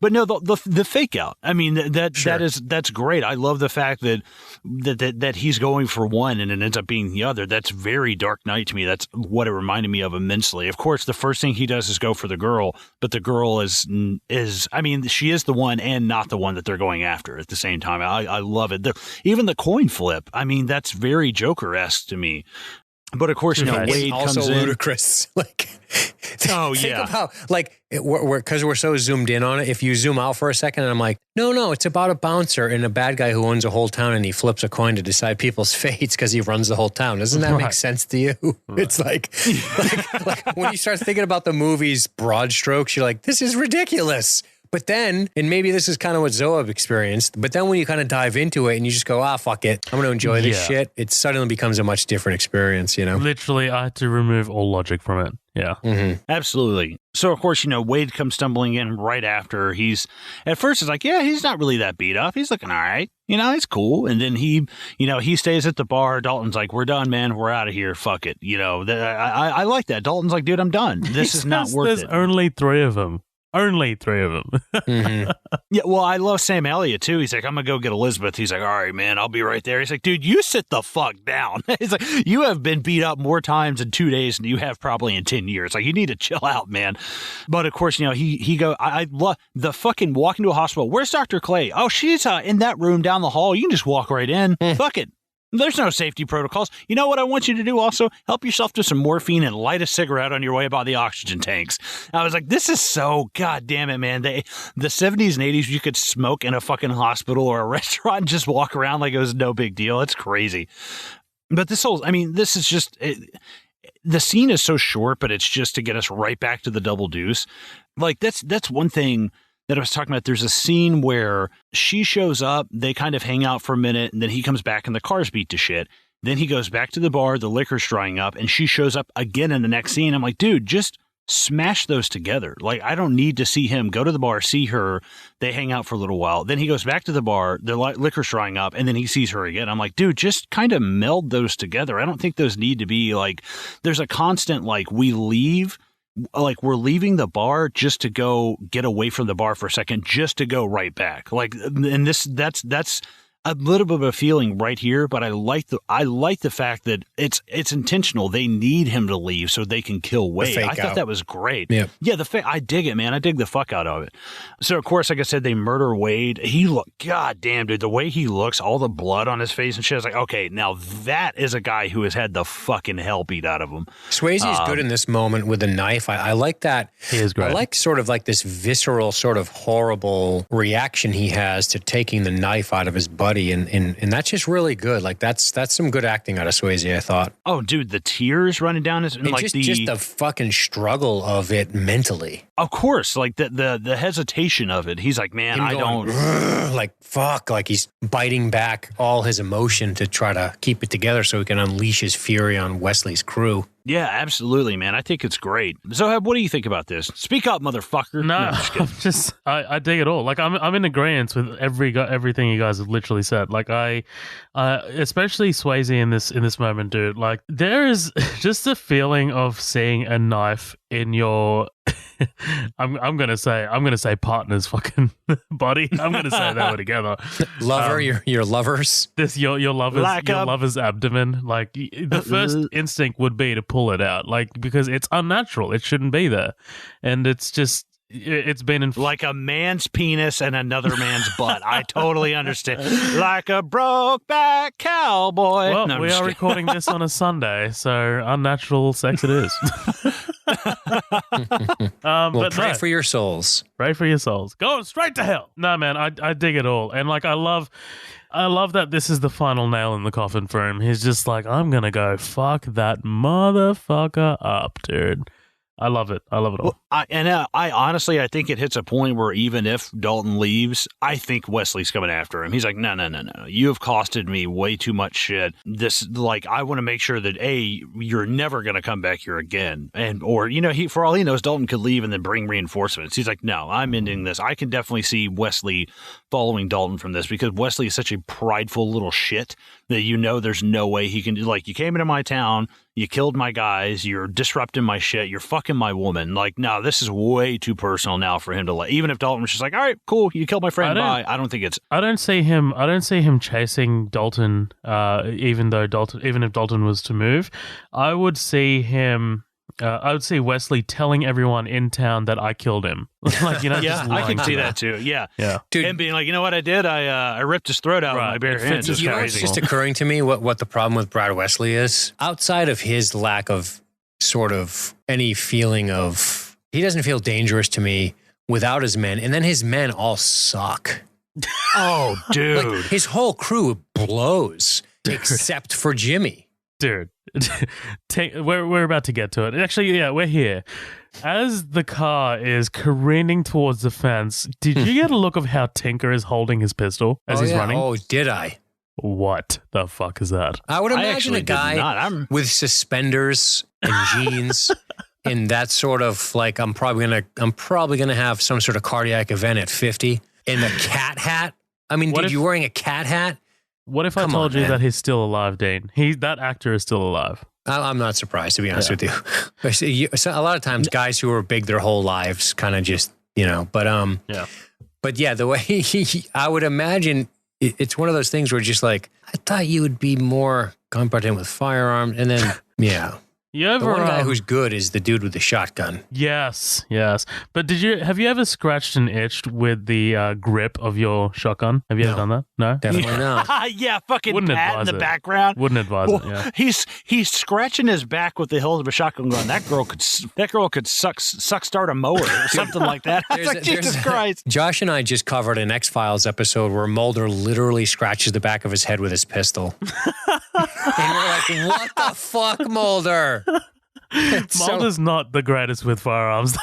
But no, the fake out. That's great. I love the fact that he's going for one and it ends up being the other. That's very Dark Knight to me. That's what it reminded me of immensely. Of course, the first thing he does is go for the girl, but the girl is she is the one and not the one that they're going after at the same time. I love it. Even the coin flip. That's very Joker-esque to me. But of course, Wade comes in. Also ludicrous. Think of how, because we're so zoomed in on it. If you zoom out for a second, and I'm like, no, it's about a bouncer and a bad guy who owns a whole town, and he flips a coin to decide people's fates because he runs the whole town. Doesn't that make sense to you? It's like when you start thinking about the movie's broad strokes, you're like, this is ridiculous. But then, and maybe this is kind of what Zoab experienced, but then when you kind of dive into it and you just go, fuck it, I'm going to enjoy this shit, it suddenly becomes a much different experience, Literally, I had to remove all logic from it. Yeah. Mm-hmm. Absolutely. So, of course, Wade comes stumbling in right after. At first, it's like, yeah, he's not really that beat up. He's looking all right. He's cool. And then he stays at the bar. Dalton's like, we're done, man. We're out of here. Fuck it. I like that. Dalton's like, dude, I'm done. This is not worth it. There's only 3 of them. Only 3 of them. Mm-hmm. Yeah, well, I love Sam Elliott, too. He's like, I'm going to go get Elizabeth. He's like, all right, man, I'll be right there. He's like, dude, you sit the fuck down. He's like, you have been beat up more times in 2 days than you have probably in 10 years. Like, you need to chill out, man. But, of course, you know, I love the fucking walking to a hospital. Where's Dr. Clay? Oh, she's in that room down the hall. You can just walk right in. Fuck it. There's no safety protocols. You know what I want you to do also? Help yourself to some morphine and light a cigarette on your way by the oxygen tanks. I was like, this is so, god damn it, man. The 70s and 80s, you could smoke in a fucking hospital or a restaurant and just walk around like it was no big deal. It's crazy. But this is just, the scene is so short, but it's just to get us right back to the double deuce. Like, that's one thing that I was talking about. There's a scene where she shows up, they kind of hang out for a minute, and then he comes back and the car's beat to shit. Then he goes back to the bar, the liquor's drying up, and she shows up again in the next scene. I'm like, dude, just smash those together. Like, I don't need to see him go to the bar, see her, they hang out for a little while. Then he goes back to the bar, the liquor's drying up, and then he sees her again. I'm like, dude, just kind of meld those together. I don't think those need to be like, there's a constant, like, we're leaving the bar just to go get away from the bar for a second, just to go right back. Like, and that's a little bit of a feeling right here, but I like the fact that it's intentional. They need him to leave so they can kill Wade. I thought that was great. Yeah, I dig it, man. I dig the fuck out of it. So of course, like I said, they murder Wade. God damn, dude, the way he looks, all the blood on his face and shit. I was like, okay, now that is a guy who has had the fucking hell beat out of him. Swayze is good in this moment with the knife. I like that. He is great. I like sort of like this visceral, sort of horrible reaction he has to taking the knife out of his buddy. And that's just really good. Like that's some good acting out of Swayze, I thought. Oh, dude, the tears running down his like just the fucking struggle of it mentally. Of course, like the hesitation of it. He's like, man, I don't like fuck. Like he's biting back all his emotion to try to keep it together so he can unleash his fury on Wesley's crew. Yeah, absolutely, man. I think it's great. So, what do you think about this? Speak up, motherfucker. No, I dig it all. Like, I'm in agreement with everything you guys have literally said. Like, especially Swayze in this moment, dude. Like, there is just a feeling of seeing a knife in your. I'm gonna say partner's fucking body. I'm gonna say that one together. Lover, your lovers. Your lover's abdomen. Like the first instinct would be to pull it out, like because it's unnatural. It shouldn't be there, and it's just. It's been like a man's penis and another man's butt. I totally understand. Like a broke back cowboy. Well, no, we are recording this on a Sunday, so unnatural sex it is. But pray for your souls. Pray for your souls. Go straight to hell. No, man, I dig it all, and like I love that this is the final nail in the coffin for him. He's just like, I'm gonna go fuck that motherfucker up, dude. I love it. I love it all. Well, I honestly, I think it hits a point where even if Dalton leaves, I think Wesley's coming after him. He's like, no. You have costed me way too much shit. This, like, I want to make sure that you're never going to come back here again. Or for all he knows, Dalton could leave and then bring reinforcements. He's like, no, I'm ending this. I can definitely see Wesley following Dalton from this because Wesley is such a prideful little shit that there's no way he can do. Like, you came into my town. You killed my guys. You're disrupting my shit. You're fucking my woman. Like, no, this is way too personal now for him to let. Even if Dalton was just like, all right, cool, you killed my friend. Bye. I don't think it's. I don't see him chasing Dalton. Even if Dalton was to move, I would see him. I would see Wesley telling everyone in town that I killed him. Like, yeah, I can see that too. Yeah. Dude, him being like, you know what I did? I ripped his throat out with my bare hands. It's just occurring to me what the problem with Brad Wesley is. Outside of his lack of sort of any feeling of, he doesn't feel dangerous to me without his men, and then his men all suck. Oh, dude. Like, his whole crew blows except for Jimmy. Dude. We're about to get to it. Actually, yeah, we're here. As the car is careening towards the fence, did you get a look of how Tinker is holding his pistol as he's running? Oh, did I? What the fuck is that? I would imagine a guy with suspenders and jeans and that sort of like I'm probably gonna have some sort of cardiac event at 50 in a cat hat. I mean, you wearing a cat hat? What if I told you that he's still alive, Dane? That actor is still alive. I'm not surprised, to be honest with you. A lot of times, guys who are big their whole lives kind of just But Yeah. But yeah, the way I would imagine it's one of those things where just like, I thought you would be more competent with firearms. And then, yeah. The one guy who's good is the dude with the shotgun. Yes. But have you ever scratched and itched with the grip of your shotgun? Have you ever done that? No? Definitely not. Yeah, fucking Wouldn't Pat in advise the it. background. Wouldn't advise it, yeah. He's scratching his back with the hilt of a shotgun going, that girl could suck start a mower or something like that. I was like, Jesus Christ. Josh and I just covered an X-Files episode where Mulder literally scratches the back of his head with his pistol. And we're like, what the fuck, Mulder? Mulder's not the greatest with firearms.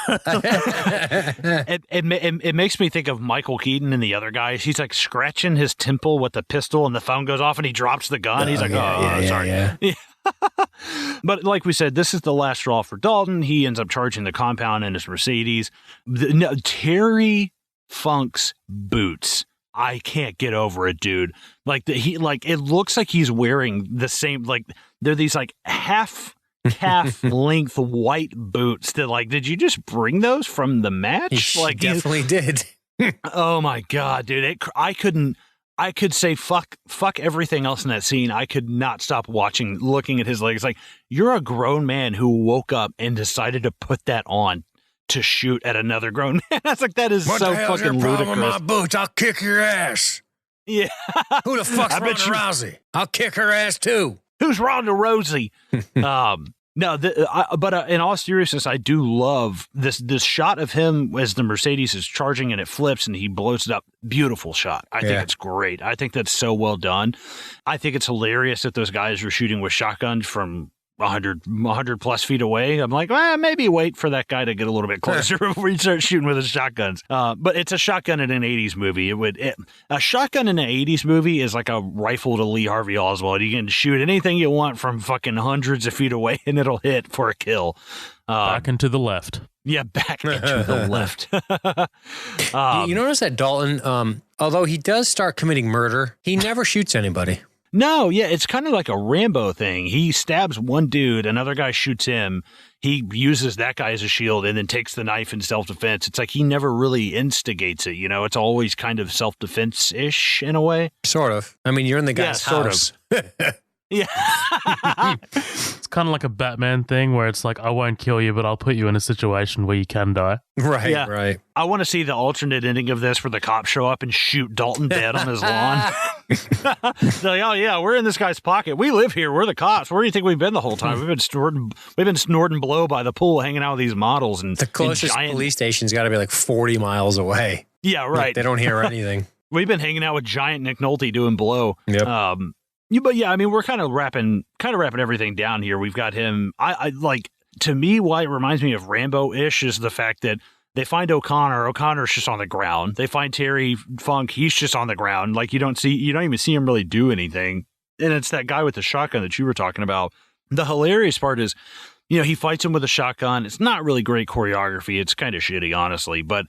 It makes me think of Michael Keaton and the other guys. He's like scratching his temple with the pistol, and the phone goes off, and he drops the gun. He's like, sorry. Yeah. But like we said, this is the last straw for Dalton. He ends up charging the compound in his Mercedes. Terry Funk's boots. I can't get over it, dude. It looks like he's wearing the same, like they're these like half length white boots that did you just bring those from the match? He definitely did. Oh my God, dude. I could say fuck everything else in that scene. I could not stop looking at his legs. Like, you're a grown man who woke up and decided to put that on to shoot at another grown man. I was like, that is so fucking ludicrous. With my boots? I'll kick your ass. Yeah. Who the fuck's Ronda Rousey? I'll kick her ass too. Who's Ronda Rousey? But in all seriousness, I do love this shot of him as the Mercedes is charging and it flips and he blows it up. Beautiful shot. I think it's great. I think that's so well done. I think it's hilarious that those guys were shooting with shotguns from 100 plus feet away. I'm like, maybe wait for that guy to get a little bit closer before you start shooting with his shotguns. But it's a shotgun in an 80s movie. A shotgun in an 80s movie is like a rifle to Lee Harvey Oswald. You can shoot anything you want from fucking hundreds of feet away and it'll hit for a kill. Back and to the left. Yeah, back into the left. You notice that Dalton, although he does start committing murder, he never shoots anybody. No, yeah, it's kind of like a Rambo thing. He stabs one dude, another guy shoots him. He uses that guy as a shield and then takes the knife in self-defense. It's like he never really instigates it, It's always kind of self-defense-ish in a way. Sort of. I mean, you're in the guy's house. Sort of. Yeah. It's kind of like a Batman thing where it's like, I won't kill you, but I'll put you in a situation where you can die. Right. I want to see the alternate ending of this where the cops show up and shoot Dalton dead on his lawn. They're like, oh yeah, we're in this guy's pocket. We live here. We're the cops. Where do you think we've been the whole time? We've been snorting blow by the pool, hanging out with these models. And the closest police station's got to be like 40 miles away. Yeah, right. Like, they don't hear anything. We've been hanging out with giant Nick Nolte doing blow. Yep. But yeah, I mean, we're kind of wrapping everything down here. We've got him. I like, to me, why it reminds me of Rambo-ish is the fact that they find O'Connor. O'Connor's just on the ground. They find Terry Funk. He's just on the ground. Like, you don't even see him really do anything. And it's that guy with the shotgun that you were talking about. The hilarious part is, he fights him with a shotgun. It's not really great choreography. It's kind of shitty, honestly. But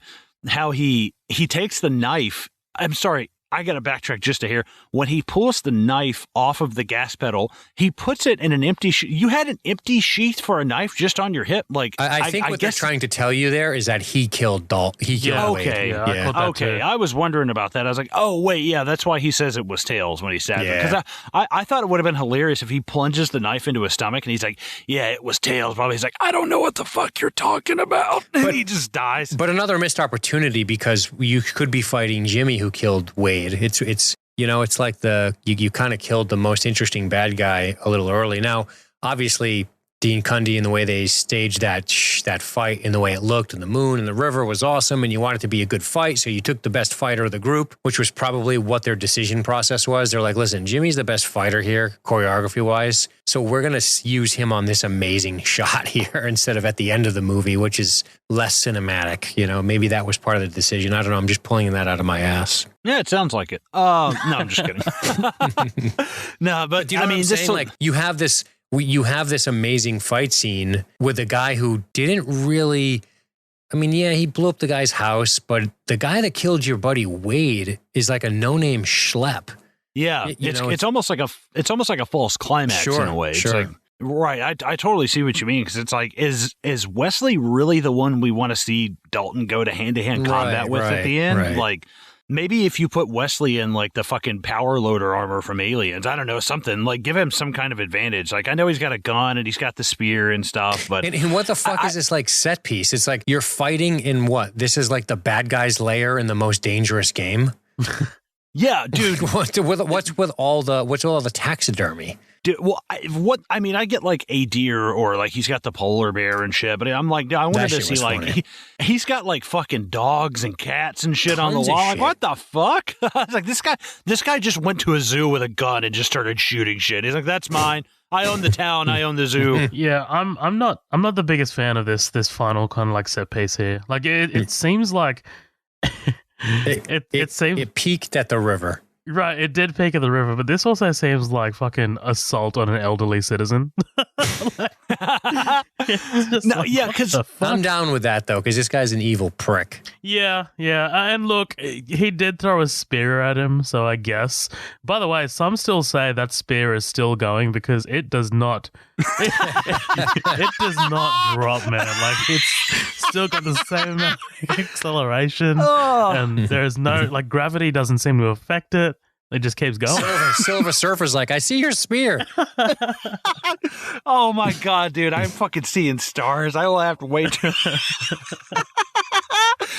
how he takes the knife. I'm sorry. I got to backtrack just a hair. When he pulls the knife off of the gas pedal, he puts it in an empty sheath. You had an empty sheath for a knife just on your hip? Like, I think what they're trying to tell you there is that he killed Dalton. He killed Wade. Okay. Yeah, okay. I was wondering about that. I was like, oh, wait, yeah, that's why he says it was tails when he stabbed him. Because I thought it would have been hilarious if he plunges the knife into his stomach and he's like, yeah, it was tails. Probably he's like, I don't know what the fuck you're talking about. And he just dies. But another missed opportunity because you could be fighting Jimmy who killed Wade. It's like you kind of killed the most interesting bad guy a little early. Now, obviously, Dean Cundy and the way they staged that fight and the way it looked and the moon and the river was awesome and you wanted it to be a good fight. So you took the best fighter of the group, which was probably what their decision process was. They're like, listen, Jimmy's the best fighter here, choreography wise. So we're going to use him on this amazing shot here instead of at the end of the movie, which is less cinematic. Maybe that was part of the decision. I don't know. I'm just pulling that out of my ass. Yeah, it sounds like it. No, I'm just kidding. No, but do you know what I'm saying? Like you have this amazing fight scene with a guy who didn't really. I mean, yeah, he blew up the guy's house, but the guy that killed your buddy Wade is like a no-name schlep. Yeah, it's almost like a false climax in a way. Sure. It's like, Right. I totally see what you mean, because it's like, is Wesley really the one we want to see Dalton go to hand-to-hand combat with at the end? Right. Like, maybe if you put Wesley in like the fucking power loader armor from Aliens, I don't know, something, like give him some kind of advantage. Like, I know he's got a gun and he's got the spear and stuff, but... And what the fuck is this like set piece? It's like you're fighting in what? This is like the bad guy's lair in the most dangerous game? Yeah, dude. What's with all the taxidermy? Dude, well, I mean, I get like a deer or like he's got the polar bear and shit, but I'm like, I wanted to see like he's got like fucking dogs and cats and shit on the wall. Like, what the fuck? I was like, this guy just went to a zoo with a gun and just started shooting shit. He's like, that's mine. I own the town. I own the zoo. Yeah, I'm not the biggest fan of this final kind of like set piece here. Like it seems like it peaked at the river. Right, it did peak at the river, but this also seems like fucking assault on an elderly citizen. Because I'm down with that though, because this guy's an evil prick. Yeah, and look, he did throw a spear at him, so I guess. By the way, some still say that spear is still going because it does not. It does not drop, man. Like it's still got the same acceleration, and there's no like gravity doesn't seem to affect it. It just keeps going. Silver Surfer's like, I see your spear. Oh my god, dude! I'm fucking seeing stars. I will have to wait.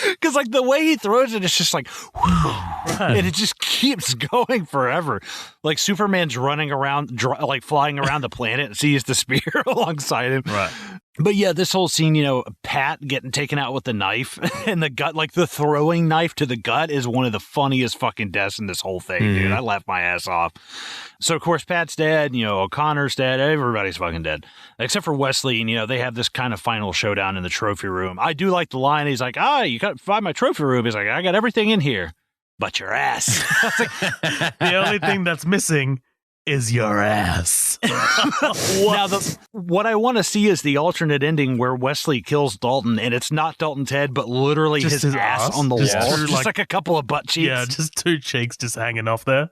Because like the way he throws it, it's just like, and it just keeps going forever. Like Superman's running around, like flying around the planet, and sees the spear alongside him. Right. But yeah, this whole scene, Pat getting taken out with the knife and the gut, like the throwing knife to the gut, is one of the funniest fucking deaths in this whole thing, dude. I laughed my ass off. So of course Pat's dead, O'Connor's dead, everybody's fucking dead, except for Wesley. And they have this kind of final showdown in the trophy room. I do like the line. He's like, you got to find my trophy room. He's like, I got everything in here but your ass. The only thing that's missing is your ass. Now, what I want to see is the alternate ending where Wesley kills Dalton, and it's not Dalton's head, but literally his ass on the wall. Just like a couple of butt cheeks. Yeah, just two cheeks just hanging off there.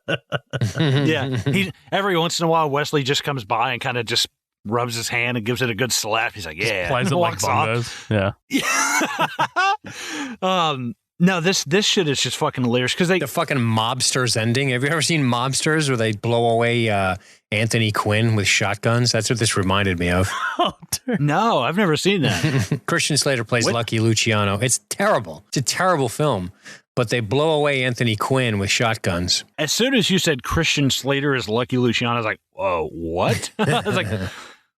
Yeah. Every once in a while, Wesley just comes by and kind of just rubs his hand and gives it a good slap. He's like, yeah. Just plays it like bongos. Yeah. No, this shit is just fucking hilarious because the fucking Mobsters ending. Have you ever seen Mobsters where they blow away Anthony Quinn with shotguns? That's what this reminded me of. No, I've never seen that. Christian Slater plays Lucky Luciano. It's terrible. It's a terrible film. But they blow away Anthony Quinn with shotguns. As soon as you said Christian Slater is Lucky Luciano, I was like, oh, what? I was like,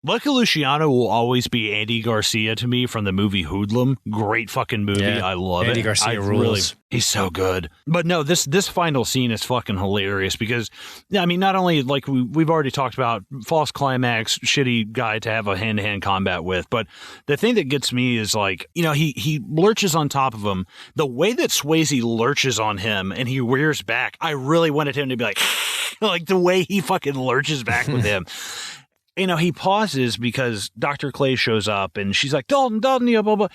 Lucky Luciano will always be Andy Garcia to me from the movie Hoodlum. Great fucking movie. Yeah, I love Andy it. Garcia rules. He's so good. But no, this final scene is fucking hilarious because, I mean, not only like we've already talked about false climax, shitty guy to have a hand-to-hand combat with, but the thing that gets me is like, he lurches on top of him. The way that Swayze lurches on him and he rears back, I really wanted him to be like, like the way he fucking lurches back with him. He pauses because Dr. Clay shows up and she's like, Dalton, blah, blah.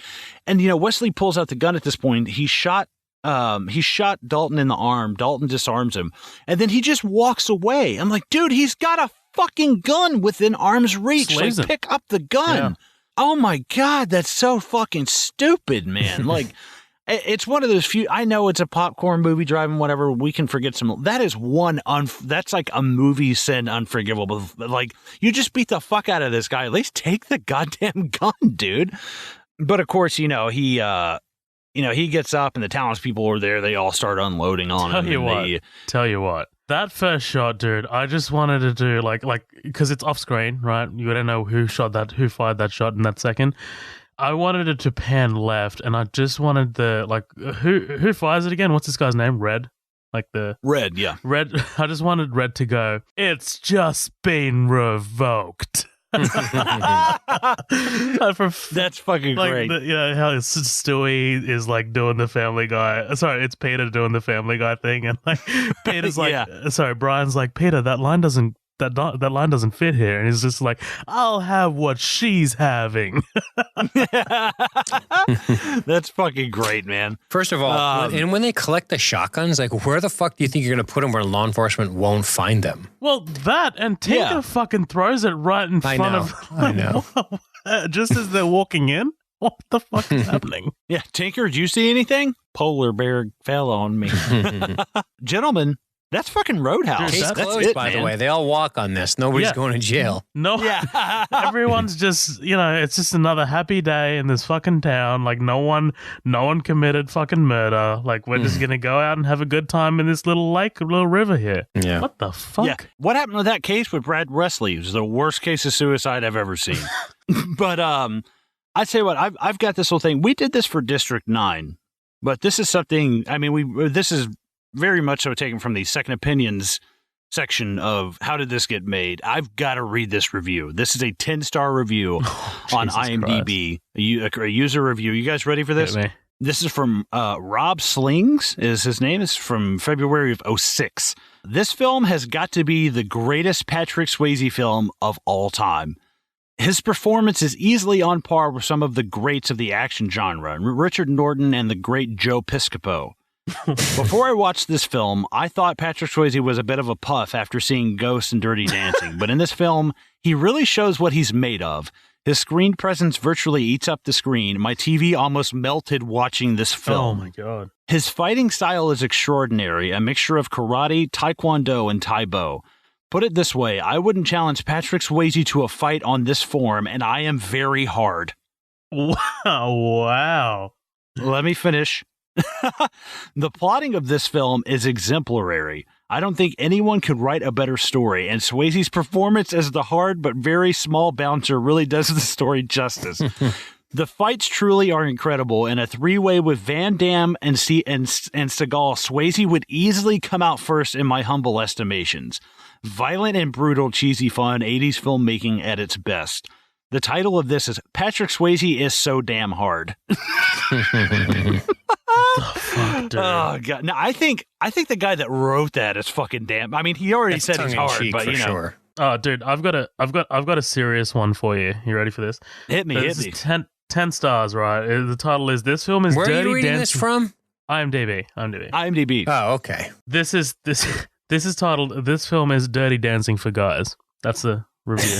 And, Wesley pulls out the gun at this point. He shot Dalton in the arm. Dalton disarms him. And then he just walks away. I'm like, dude, he's got a fucking gun within arm's reach. Like, pick up the gun. Yeah. Oh my God, that's so fucking stupid, man. Like, it's one of those few. I know it's a popcorn movie, driving whatever. We can forget some. That is one. That's like a movie sin unforgivable. Like, you just beat the fuck out of this guy. At least take the goddamn gun, dude. But of course, he gets up and the townspeople are there. They all start unloading on him. Tell you what. That first shot, dude, I just wanted to do like because it's off screen, right? You gotta know who fired that shot in that second. I wanted it to pan left, and I just wanted who fires it again? What's this guy's name? Red? Red, yeah. Red. I just wanted Red to go, it's just been revoked. That's fucking great. How Stewie is like doing the Family Guy. Sorry, it's Peter doing the Family Guy thing, and like Peter's like, sorry, Brian's like, Peter, that line doesn't that line doesn't fit here. And he's just like, I'll have what she's having. That's fucking great, man. First of all, and when they collect the shotguns, like, where the fuck do you think you're going to put them where law enforcement won't find them? Well, that and Tinker fucking throws it right in front of I know. just as they're walking in. What the fuck is happening? Yeah, Tinker, did you see anything? Polar bear fell on me. Gentlemen, that's fucking Roadhouse. Case That's closed, it, by the man. way. They all walk on this. Nobody's going to jail. No, everyone's just, it's just another happy day in this fucking town. Like, no one committed fucking murder. Like, we're just gonna go out and have a good time in this little lake, little river here. Yeah. What the fuck? Yeah. What happened with that case with Brad Wesley? It was the worst case of suicide I've ever seen. But I'd say what I've got this whole thing. We did this for District 9, but this is something. I mean, this is very much so taken from the Second Opinions section of how did this get made. I've got to read this review. This is a 10-star review on IMDb, a user review. You guys ready for this? This is from Rob Slings, is his name. It's from February of 2006. This film has got to be the greatest Patrick Swayze film of all time. His performance is easily on par with some of the greats of the action genre, Richard Norton and the great Joe Piscopo. Before I watched this film, I thought Patrick Swayze was a bit of a puff after seeing Ghost and Dirty Dancing, but in this film, he really shows what he's made of. His screen presence virtually eats up the screen. My TV almost melted watching this film. Oh my God. His fighting style is extraordinary, a mixture of karate, taekwondo, and taibo. Put it this way, I wouldn't challenge Patrick Swayze to a fight on this form, and I am very hard. Wow. Let me finish. The plotting of this film is exemplary. I don't think anyone could write a better story, and Swayze's performance as the hard but very small bouncer really does the story justice. The fights truly are incredible. In a three-way with Van Damme and Seagal, Swayze would easily come out first in my humble estimations. Violent and brutal, cheesy fun, 80s filmmaking at its best. The title of this is Patrick Swayze is So Damn Hard. Fuck, dude. Oh God! Now I think the guy that wrote that is fucking damn. I mean, he already said it's hard, but you know. Sure. Oh, dude, I've got a serious one for you. You ready for this? Hit me. This is 10 stars, right? The title is "This Film is Where Dirty are you reading Dancing." this from? IMDb. Oh, okay. This is titled "This Film is Dirty Dancing for Guys." That's the review.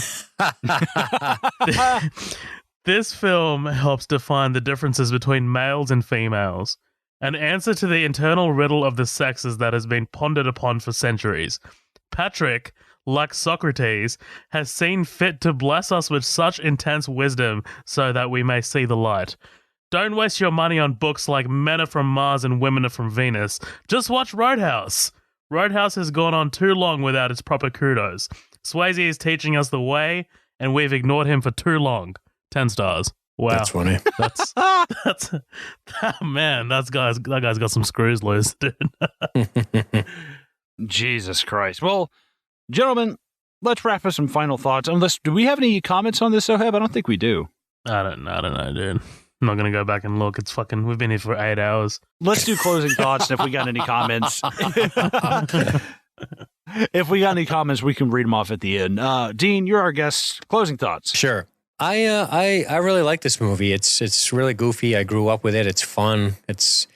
This film helps define the differences between males and females, an answer to the internal riddle of the sexes that has been pondered upon for centuries. Patrick, like Socrates, has seen fit to bless us with such intense wisdom so that we may see the light. Don't waste your money on books like Men Are From Mars and Women Are From Venus. Just watch Roadhouse. Roadhouse has gone on too long without its proper kudos. Swayze is teaching us the way, and we've ignored him for too long. 10 stars. Wow. That's funny. That's man, that guy's got some screws loose, dude. Jesus Christ. Well, gentlemen, let's wrap up some final thoughts. Unless, do we have any comments on this, Soheb? I don't think we do. I don't know, dude. I'm not gonna go back and look. It's fucking. We've been here for 8 hours. Let's do closing thoughts. And if we got any comments, we can read them off at the end. Dean, you're our guest. Closing thoughts. Sure. I really like this movie. It's really goofy. I grew up with it. It's fun. It's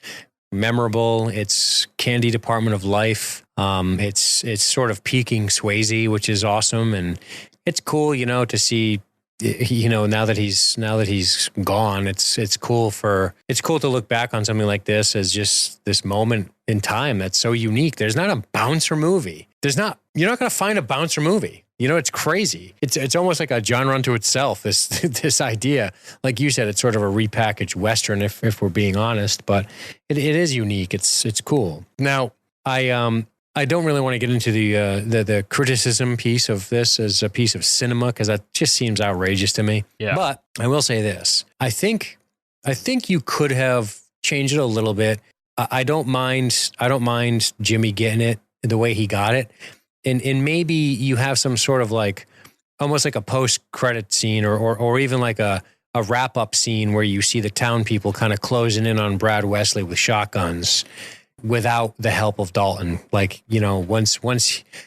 memorable. It's candy department of life. It's sort of peaking Swayze, which is awesome, and it's cool, to see. Now that he's gone, it's cool to look back on something like this as just this moment in time that's so unique. There's not a bouncer movie. You're not going to find a bouncer movie. It's crazy. It's almost like a genre unto itself. This idea, like you said, it's sort of a repackaged Western, if we're being honest, but it is unique. It's cool. Now, I don't really want to get into the criticism piece of this as a piece of cinema because that just seems outrageous to me. Yeah. But I will say this: I think you could have changed it a little bit. I don't mind Jimmy getting it the way he got it, and maybe you have some sort of like almost like a post-credit scene or even like a wrap-up scene where you see the town people kind of closing in on Brad Wesley with shotguns. without the help of Dalton. Like, you know, once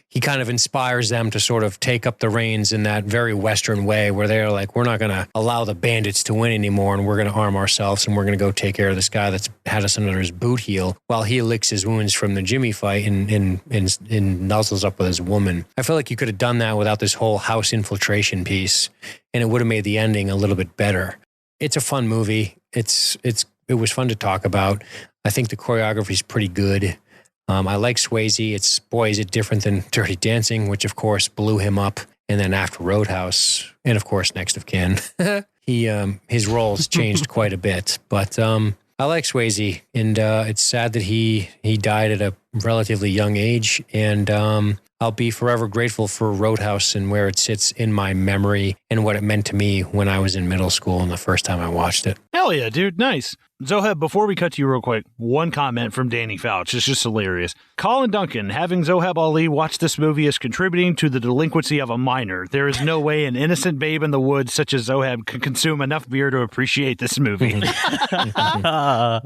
he kind of inspires them to sort of take up the reins in that very Western way where they're like, we're not going to allow the bandits to win anymore, and we're going to arm ourselves, and we're going to go take care of this guy that's had us under his boot heel while he licks his wounds from the Jimmy fight and nuzzles up with his woman. I feel like you could have done that without this whole house infiltration piece, and it would have made the ending a little bit better. It's a fun movie. It was fun to talk about. I think the choreography is pretty good. I like Swayze. Is it different than Dirty Dancing, which of course blew him up. And then after Roadhouse, and of course Next of Kin, his roles changed quite a bit. But I like Swayze, and it's sad that he died at a relatively young age. And I'll be forever grateful for Roadhouse and where it sits in my memory and what it meant to me when I was in middle school and the first time I watched it. Hell yeah, dude. Nice. Zoheb, before we cut to you real quick, one comment from Danny Fouch. It's just hilarious. Colin Duncan, having Zoheb Ali watch this movie is contributing to the delinquency of a minor. There is no way an innocent babe in the woods such as Zoheb could consume enough beer to appreciate this movie. That's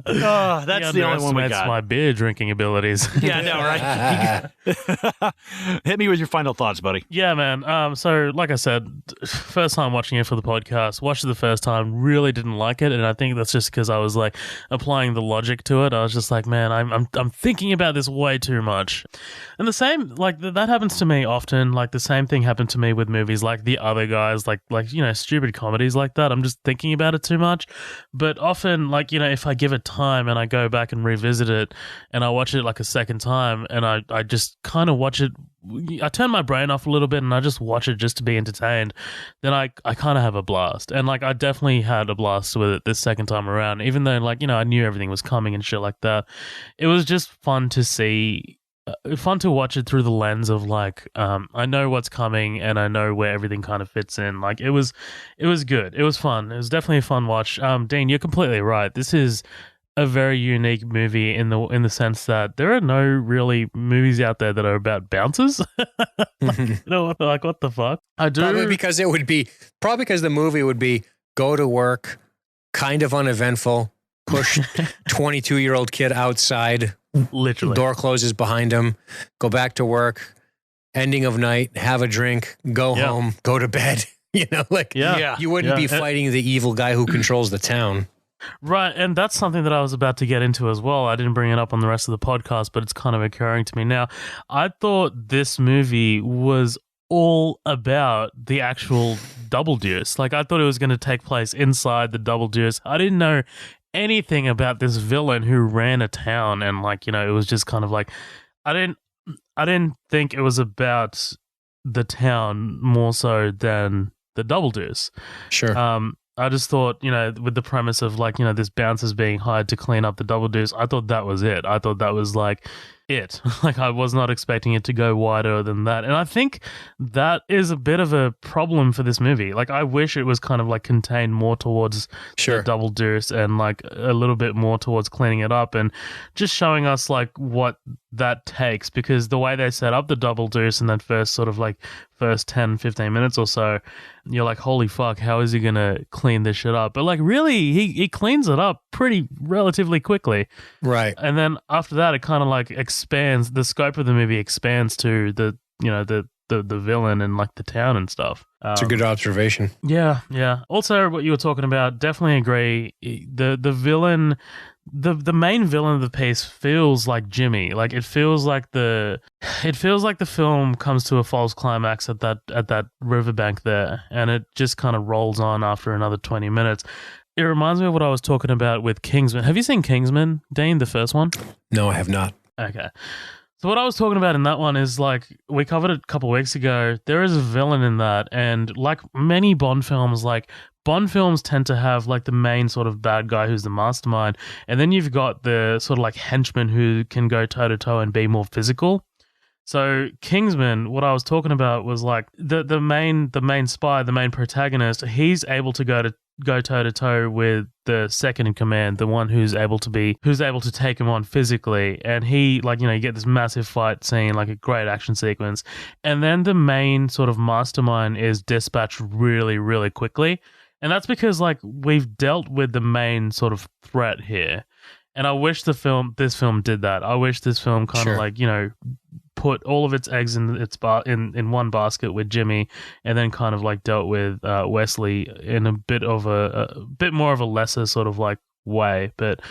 the only one we got. My beer drinking abilities. Yeah, I know, right? Hit me with your final thoughts, buddy. Yeah, man. So, like I said, first time watching it for the podcast, watched it the first time, really didn't like it, and I think that's just because I was like applying the logic to it. I was just like, man, I'm thinking about this way too much. And the same, like that happens to me often. Like the same thing happened to me with movies like The Other Guys, like you know, stupid comedies like that. I'm just thinking about it too much. But often, like, you know, if I give it time and I go back and revisit it and I watch it like a second time and I just kind of watch it, I turn my brain off a little bit and I just watch it just to be entertained, then I kind of have a blast. And like I definitely had a blast with it this second time around, even though, like, you know, I knew everything was coming and shit like that. It was just fun to see, fun to watch it through the lens of like, I know what's coming and I know where everything kind of fits in. Like it was good. It was fun. It was definitely a fun watch. Dean, you're completely right. This is a very unique movie in the sense that there are no really movies out there that are about bouncers. You know, like what the fuck? I do probably because the movie would be go to work, kind of uneventful, push 22-year-old kid outside, literally door closes behind him, go back to work, ending of night, have a drink, go home, go to bed. You know, like you wouldn't be fighting the evil guy who controls the town. Right, and that's something that I was about to get into as well. I didn't bring it up on the rest of the podcast, but it's kind of occurring to me now. I thought this movie was all about the actual Double Deuce. Like, I thought it was going to take place inside the Double Deuce. I didn't know anything about this villain who ran a town, and, like, you know, it was just kind of like, I didn't think it was about the town more so than the Double Deuce. Sure. I just thought, you know, with the premise of like, you know, this bouncer's being hired to clean up the Double Deuce, I thought that was it. I thought that was like it. Like I was not expecting it to go wider than that. And I think that is a bit of a problem for this movie. Like I wish it was kind of like contained more towards the Double Deuce and like a little bit more towards cleaning it up and just showing us like what that takes, because the way they set up the Double Deuce in that first sort of like first 10, 15 minutes or so, you're like, holy fuck, how is he going to clean this shit up? But like really, he cleans it up pretty relatively quickly. Right. And then after that, it kind of like expands, the scope of the movie expands to the, you know, the villain and like the town and stuff. It's a good observation. Yeah, yeah. Also, what you were talking about, definitely agree. The villain, the main villain of the piece feels like Jimmy. Like it feels like the film comes to a false climax at that riverbank there, and it just kind of rolls on after another 20 minutes. It reminds me of what I was talking about with Kingsman. Have you seen Kingsman, Dane, the first one? No, I have not. Okay. So what I was talking about in that one is like we covered it a couple of weeks ago. There is a villain in that, and like many Bond films, like Bond films tend to have like the main sort of bad guy who's the mastermind, and then you've got the sort of like henchman who can go toe to toe and be more physical. So Kingsman, what I was talking about was like the main spy, the main protagonist. He's able to go toe to toe with the second in command, the one who's able to take him on physically, and he, like, you know, you get this massive fight scene, like a great action sequence, and then the main sort of mastermind is dispatched really, really quickly, and that's because like we've dealt with the main sort of threat here. And I wish this film did that. I wish this film kind of like, you know, put all of its eggs in in one basket with Jimmy, and then kind of like dealt with Wesley in a bit more of a lesser sort of like way. But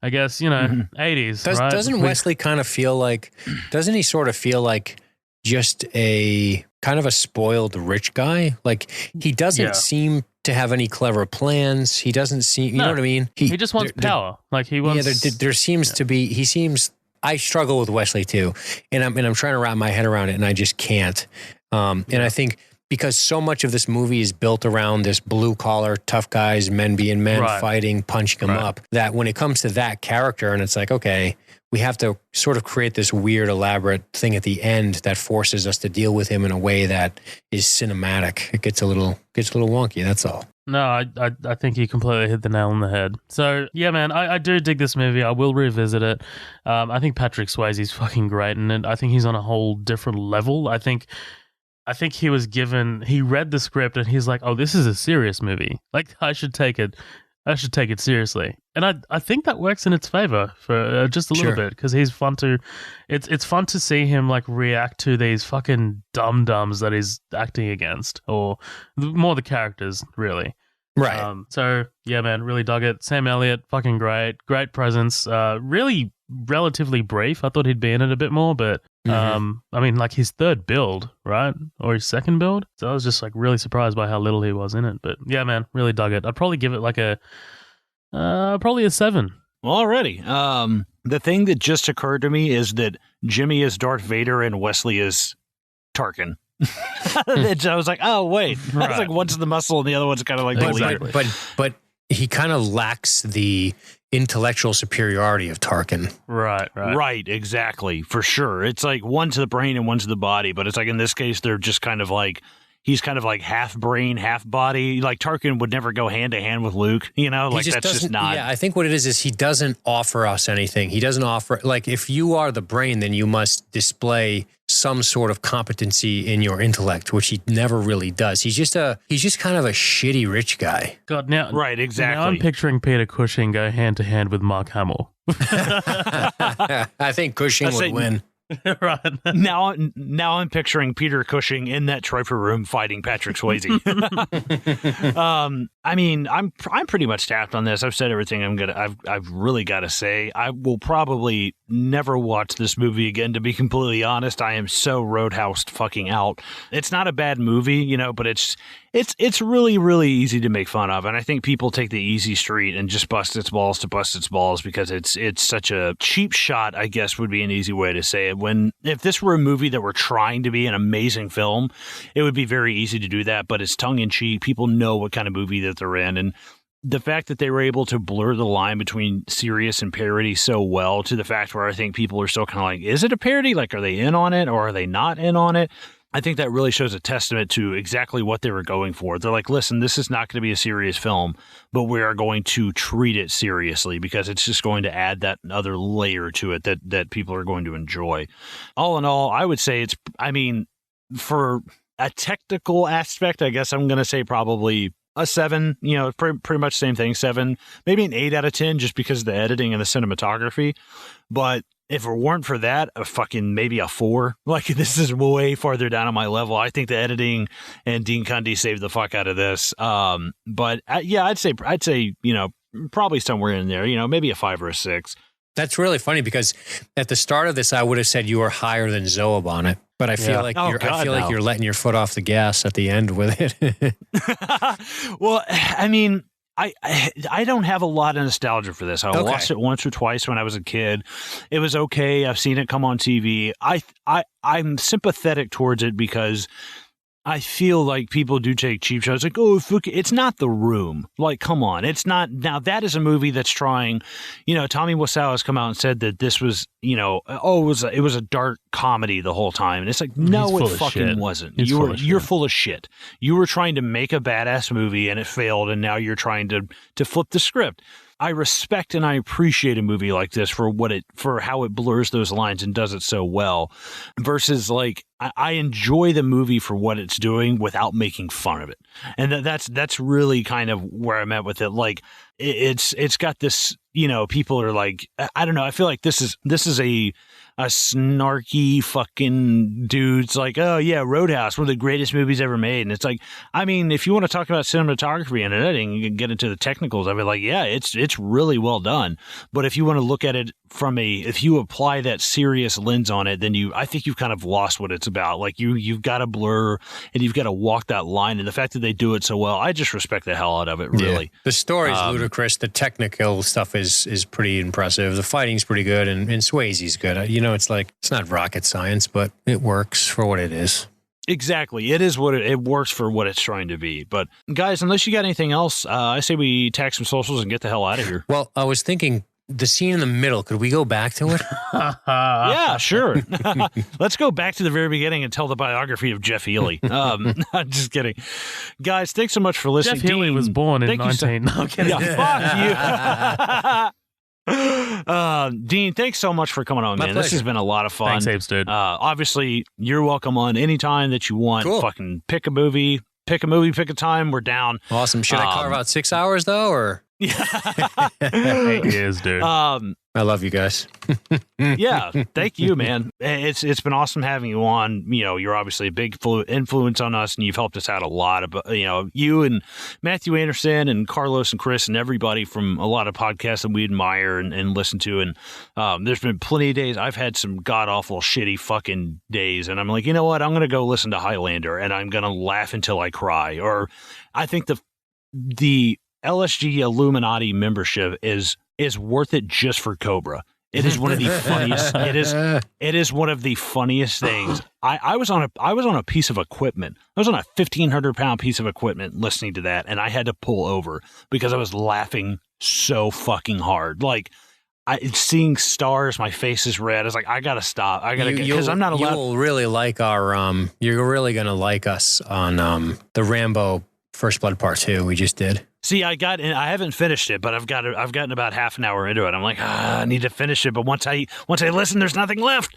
I guess, you know, 80s, right? Doesn't Wesley kind of feel like, doesn't he sort of feel like just a kind of a spoiled rich guy? Like he doesn't seem to have any clever plans. He doesn't seem, you know what I mean? He just wants power. Like he wants. Yeah, there seems to be. He seems. I struggle with Wesley too, and I'm trying to wrap my head around it, and I just can't. And I think because so much of this movie is built around this blue collar, tough guys, men being men, fighting, punching them up, that when it comes to that character, and it's like, okay, we have to sort of create this weird, elaborate thing at the end that forces us to deal with him in a way that is cinematic. It gets a little wonky. That's all. No, I think you completely hit the nail on the head. So, yeah, man, I do dig this movie. I will revisit it. I think Patrick Swayze is fucking great, and I think he's on a whole different level. I think he read the script, and he's like, oh, this is a serious movie. Like, I should take it seriously. And I think that works in its favor for just a little bit, because he's fun to, it's fun to see him like react to these fucking dum-dums that he's acting against, or more the characters, really. Right. So yeah, man, really dug it. Sam Elliott, fucking great presence. Really relatively brief. I thought he'd be in it a bit more, but I mean, like his third build, right? Or his second build. So I was just like really surprised by how little he was in it. But yeah, man, really dug it. I'd probably give it like probably a 7. Well, alrighty. The thing that just occurred to me is that Jimmy is Darth Vader and Wesley is Tarkin. I was like, oh wait, I was like, one's the muscle and the other one's kind of like the leader. But he kind of lacks the intellectual superiority of Tarkin. Right, exactly, for sure. It's like one to the brain and one to the body, but it's like in this case they're just kind of like, he's kind of like half brain, half body. Like Tarkin would never go hand to hand with Luke, you know, like that's just not. Yeah, I think what it is he doesn't offer us anything. He doesn't offer, like, if you are the brain, then you must display some sort of competency in your intellect, which he never really does. He's just kind of a shitty rich guy. God, now, right, exactly. Now I'm picturing Peter Cushing go hand to hand with Mark Hamill. I think Cushing would win. Right. Now I'm picturing Peter Cushing in that trophy room fighting Patrick Swayze. I mean, I'm pretty much tapped on this. I've said everything I've really got to say. I will probably never watch this movie again, to be completely honest. I am so roadhoused fucking out. It's not a bad movie, you know, but it's really, really easy to make fun of. And I think people take the easy street and just bust its balls to bust its balls because it's such a cheap shot, I guess would be an easy way to say it. When if this were a movie that were trying to be an amazing film, it would be very easy to do that, but it's tongue in cheek. People know what kind of movie that they're in. And the fact that they were able to blur the line between serious and parody so well, to the fact where I think people are still kind of like, is it a parody? Like, are they in on it or are they not in on it? I think that really shows a testament to exactly what they were going for. They're like, listen, this is not going to be a serious film, but we are going to treat it seriously because it's just going to add that other layer to it that people are going to enjoy. All in all, I would say for a technical aspect, I guess I'm going to say probably a 7, you know, pretty much same thing, 7, maybe an 8 out of 10 just because of the editing and the cinematography. But if it weren't for that, maybe a 4. Like, this is way farther down on my level. I think the editing and Dean Cundey saved the fuck out of this. But yeah, I'd say, you know, probably somewhere in there, you know, maybe a 5 or a 6. That's really funny because at the start of this, I would have said you were higher than Zoeb on it. But I feel like you're letting your foot off the gas at the end with it. Well, I mean, I don't have a lot of nostalgia for this. I watched it once or twice when I was a kid. It was okay. I've seen it come on TV. I'm sympathetic towards it because I feel like people do take cheap shots. Like, oh, it's not The Room. Like, come on. It's not. Now, that is a movie that's trying, you know, Tommy Wiseau has come out and said that this was, you know, it was a dark comedy the whole time. And it's like, no, it fucking wasn't. You're full of shit. You were trying to make a badass movie and it failed. And now you're trying to flip the script. I respect and I appreciate a movie like this for how it blurs those lines and does it so well, versus like I enjoy the movie for what it's doing without making fun of it. And that's really kind of where I'm at with it. Like it's got this people are like, I don't know. I feel like this is a snarky fucking dude's like, oh yeah, Roadhouse, one of the greatest movies ever made. And it's like, I mean, if you want to talk about cinematography and editing, you can get into the technicals. I mean, like, yeah, it's really well done. But if you want to look at it if you apply that serious lens on it, then I think you've kind of lost what it's about. Like you've got to blur and you've got to walk that line. And the fact that they do it so well, I just respect the hell out of it. Really, yeah. The story's ludicrous. The technical stuff is pretty impressive. The fighting's pretty good, and Swayze's good. It's like, it's not rocket science, but it works for what it is. Exactly. It is what it works for what it's trying to be. But guys, unless you got anything else, I say we tag some socials and get the hell out of here. Well, I was thinking the scene in the middle, could we go back to it? Yeah, sure. Let's go back to the very beginning and tell the biography of Jeff Healey. Just kidding. Guys, thanks so much for listening. Jeff Healey was born in 19... No, I'm kidding. Yeah, fuck you. Dean, thanks so much for coming on, man. This has been a lot of fun. Thanks, Apes, dude. Obviously, you're welcome on anytime that you want. Cool. Fucking pick a movie, pick a time. We're down. Awesome. Should I carve out 6 hours, though, or? Yeah. 8 years, dude. I love you guys. Yeah, thank you, man. It's been awesome having you on. You're obviously a big influence on us, and you've helped us out a lot. You and Matthew Anderson and Carlos and Chris and everybody from a lot of podcasts that we admire and listen to. And there's been plenty of days I've had some god awful shitty fucking days, and I'm like, you know what? I'm gonna go listen to Highlander, and I'm gonna laugh until I cry. Or I think the LSG Illuminati membership is worth it just for Cobra. It is one of the funniest. It is one of the funniest things. I was on a piece of equipment. I was on a 1,500-pound piece of equipment listening to that, and I had to pull over because I was laughing so fucking hard. Like, seeing stars, my face is red. I was like, I gotta stop. I gotta because I'm not allowed. You'll really like our. You're really gonna like us on the Rambo First Blood Part 2 we just did. See, I haven't finished it, but I've gotten about half an hour into it. I'm like, I need to finish it, but once I listen, there's nothing left.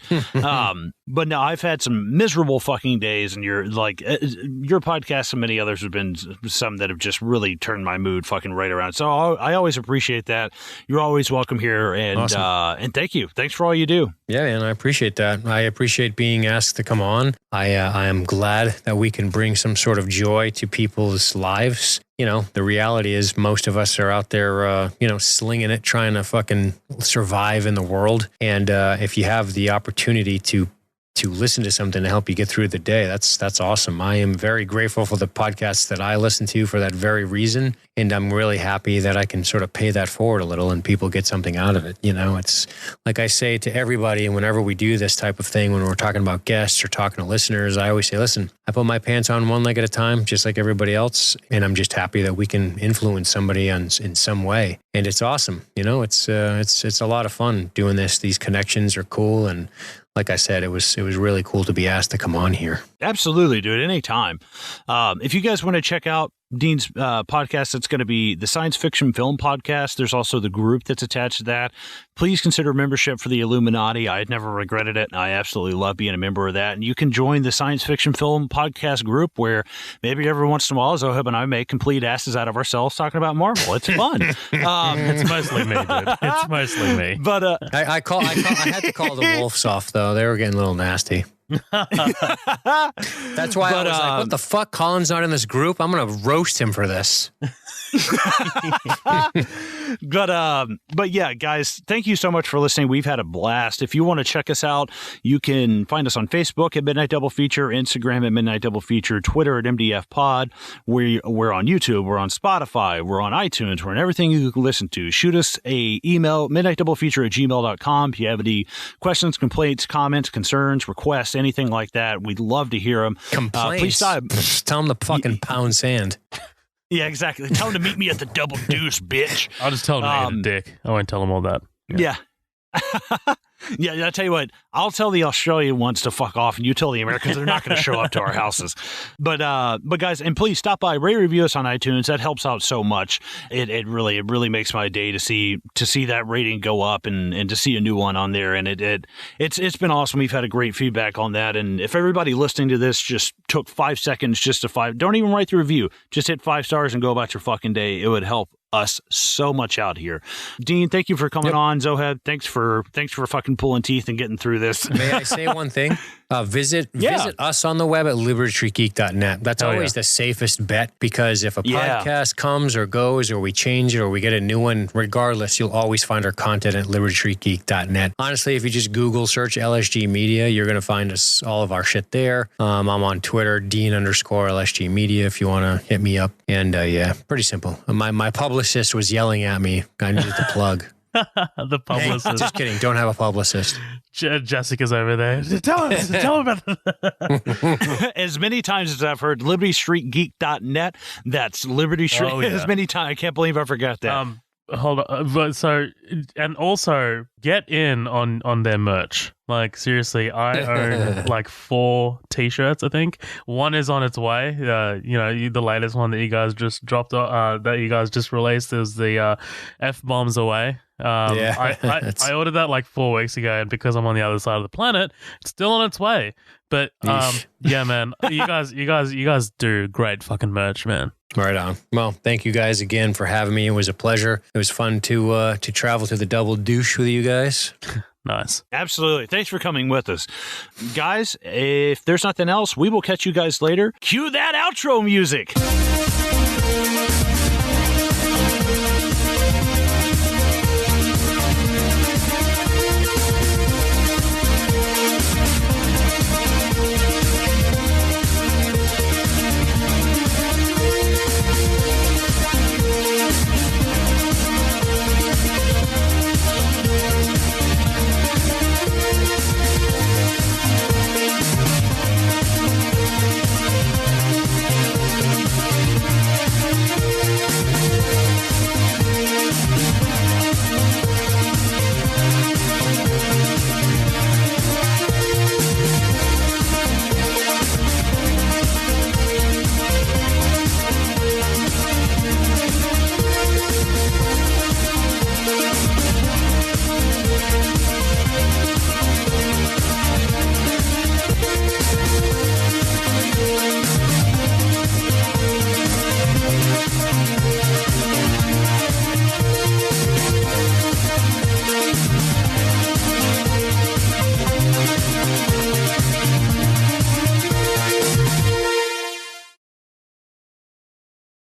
But no, I've had some miserable fucking days, and your podcast and many others have been some that have just really turned my mood fucking right around. So I always appreciate that. You're always welcome here, and awesome. And thank you. Thanks for all you do. Yeah, man, I appreciate that. I appreciate being asked to come on. I am glad that we can bring some sort of joy to people's lives. The reality is most of us are out there, slinging it, trying to fucking survive in the world. And if you have the opportunity to listen to something to help you get through the day, that's awesome. I am very grateful for the podcasts that I listen to for that very reason. And I'm really happy that I can sort of pay that forward a little and people get something out of it. It's like I say to everybody, and whenever we do this type of thing, when we're talking about guests or talking to listeners, I always say, listen, I put my pants on one leg at a time, just like everybody else. And I'm just happy that we can influence somebody in some way. And it's awesome. It's a lot of fun doing this. These connections are cool. And like I said, it was really cool to be asked to come on here. Absolutely, dude. Anytime. If you guys want to check out Dean's podcast, it's going to be the Science Fiction Film Podcast. There's also the group that's attached to that. Please consider membership for the Illuminati. I had never regretted it. I absolutely love being a member of that. And you can join the Science Fiction Film Podcast group, where maybe every once in a while, Zohab and I make complete asses out of ourselves talking about Marvel. It's fun. It's mostly me, dude. It's mostly me. But I had to call the Wolves off, though. They were getting a little nasty. That's why I was like, what the fuck? Colin's not in this group? I'm going to roast him for this. But yeah, guys, thank you so much for listening. We've had a blast. If you want to check us out, you can find us on Facebook at Midnight Double Feature, Instagram at Midnight Double Feature, Twitter at MDF Pod. We're on YouTube. We're on Spotify. We're on iTunes. We're on everything you can listen to. Shoot us a email, midnightdoublefeature@gmail.com. If you have any questions, complaints, comments, concerns, requests, anything like that, we'd love to hear them. Complaints? Please stop. Tell them to fucking pound sand. Yeah, exactly. Tell him to meet me at the Double Deuce, bitch. I'll just tell him to eat a dick. I won't tell him all that. Yeah. Yeah, I'll tell you what, I'll tell the Australian ones to fuck off, and you tell the Americans they're not going to show up to our houses. But guys, and please stop by, rate, review us on iTunes. That helps out so much. It really makes my day to see that rating go up and to see a new one on there. And it's been awesome. We've had a great feedback on that. And if everybody listening to this just took 5 seconds don't even write the review, just hit 5 stars and go about your fucking day, it would help us so much out here. Dean, thank you for coming on. Zoheb, thanks for fucking pulling teeth and getting through this. May I say one thing? Visit us on the web at libertygeek.net. That's always the safest bet, because if a podcast comes or goes, or we change it, or we get a new one, regardless, you'll always find our content at libertygeek.net. Honestly, if you just Google search LSG Media, you're going to find us, all of our shit there. I'm on Twitter, Dean_LSG Media, if you want to hit me up. And pretty simple. My publicist was yelling at me. I needed to plug. The publicist. Hey, just kidding. Don't have a publicist. Jessica's over there. Tell about that. As many times as I've heard libertystreetgeek.net, that's Liberty Street. Oh, yeah. As many times. I can't believe I forgot that. Hold on. But and also get in on their merch. Like, seriously, I own like 4 t-shirts, I think. One is on its way. The latest one that you guys just dropped, that you guys just released is the F-Bombs Away. I ordered that like 4 weeks ago, and because I'm on the other side of the planet, it's still on its way. But yeah, man, you guys do great fucking merch, man. Right on. Well, thank you guys again for having me. It was a pleasure. It was fun to travel to the Double Douche with you guys. Nice. Absolutely. Thanks for coming with us. Guys, if there's nothing else, we will catch you guys later. Cue that outro music.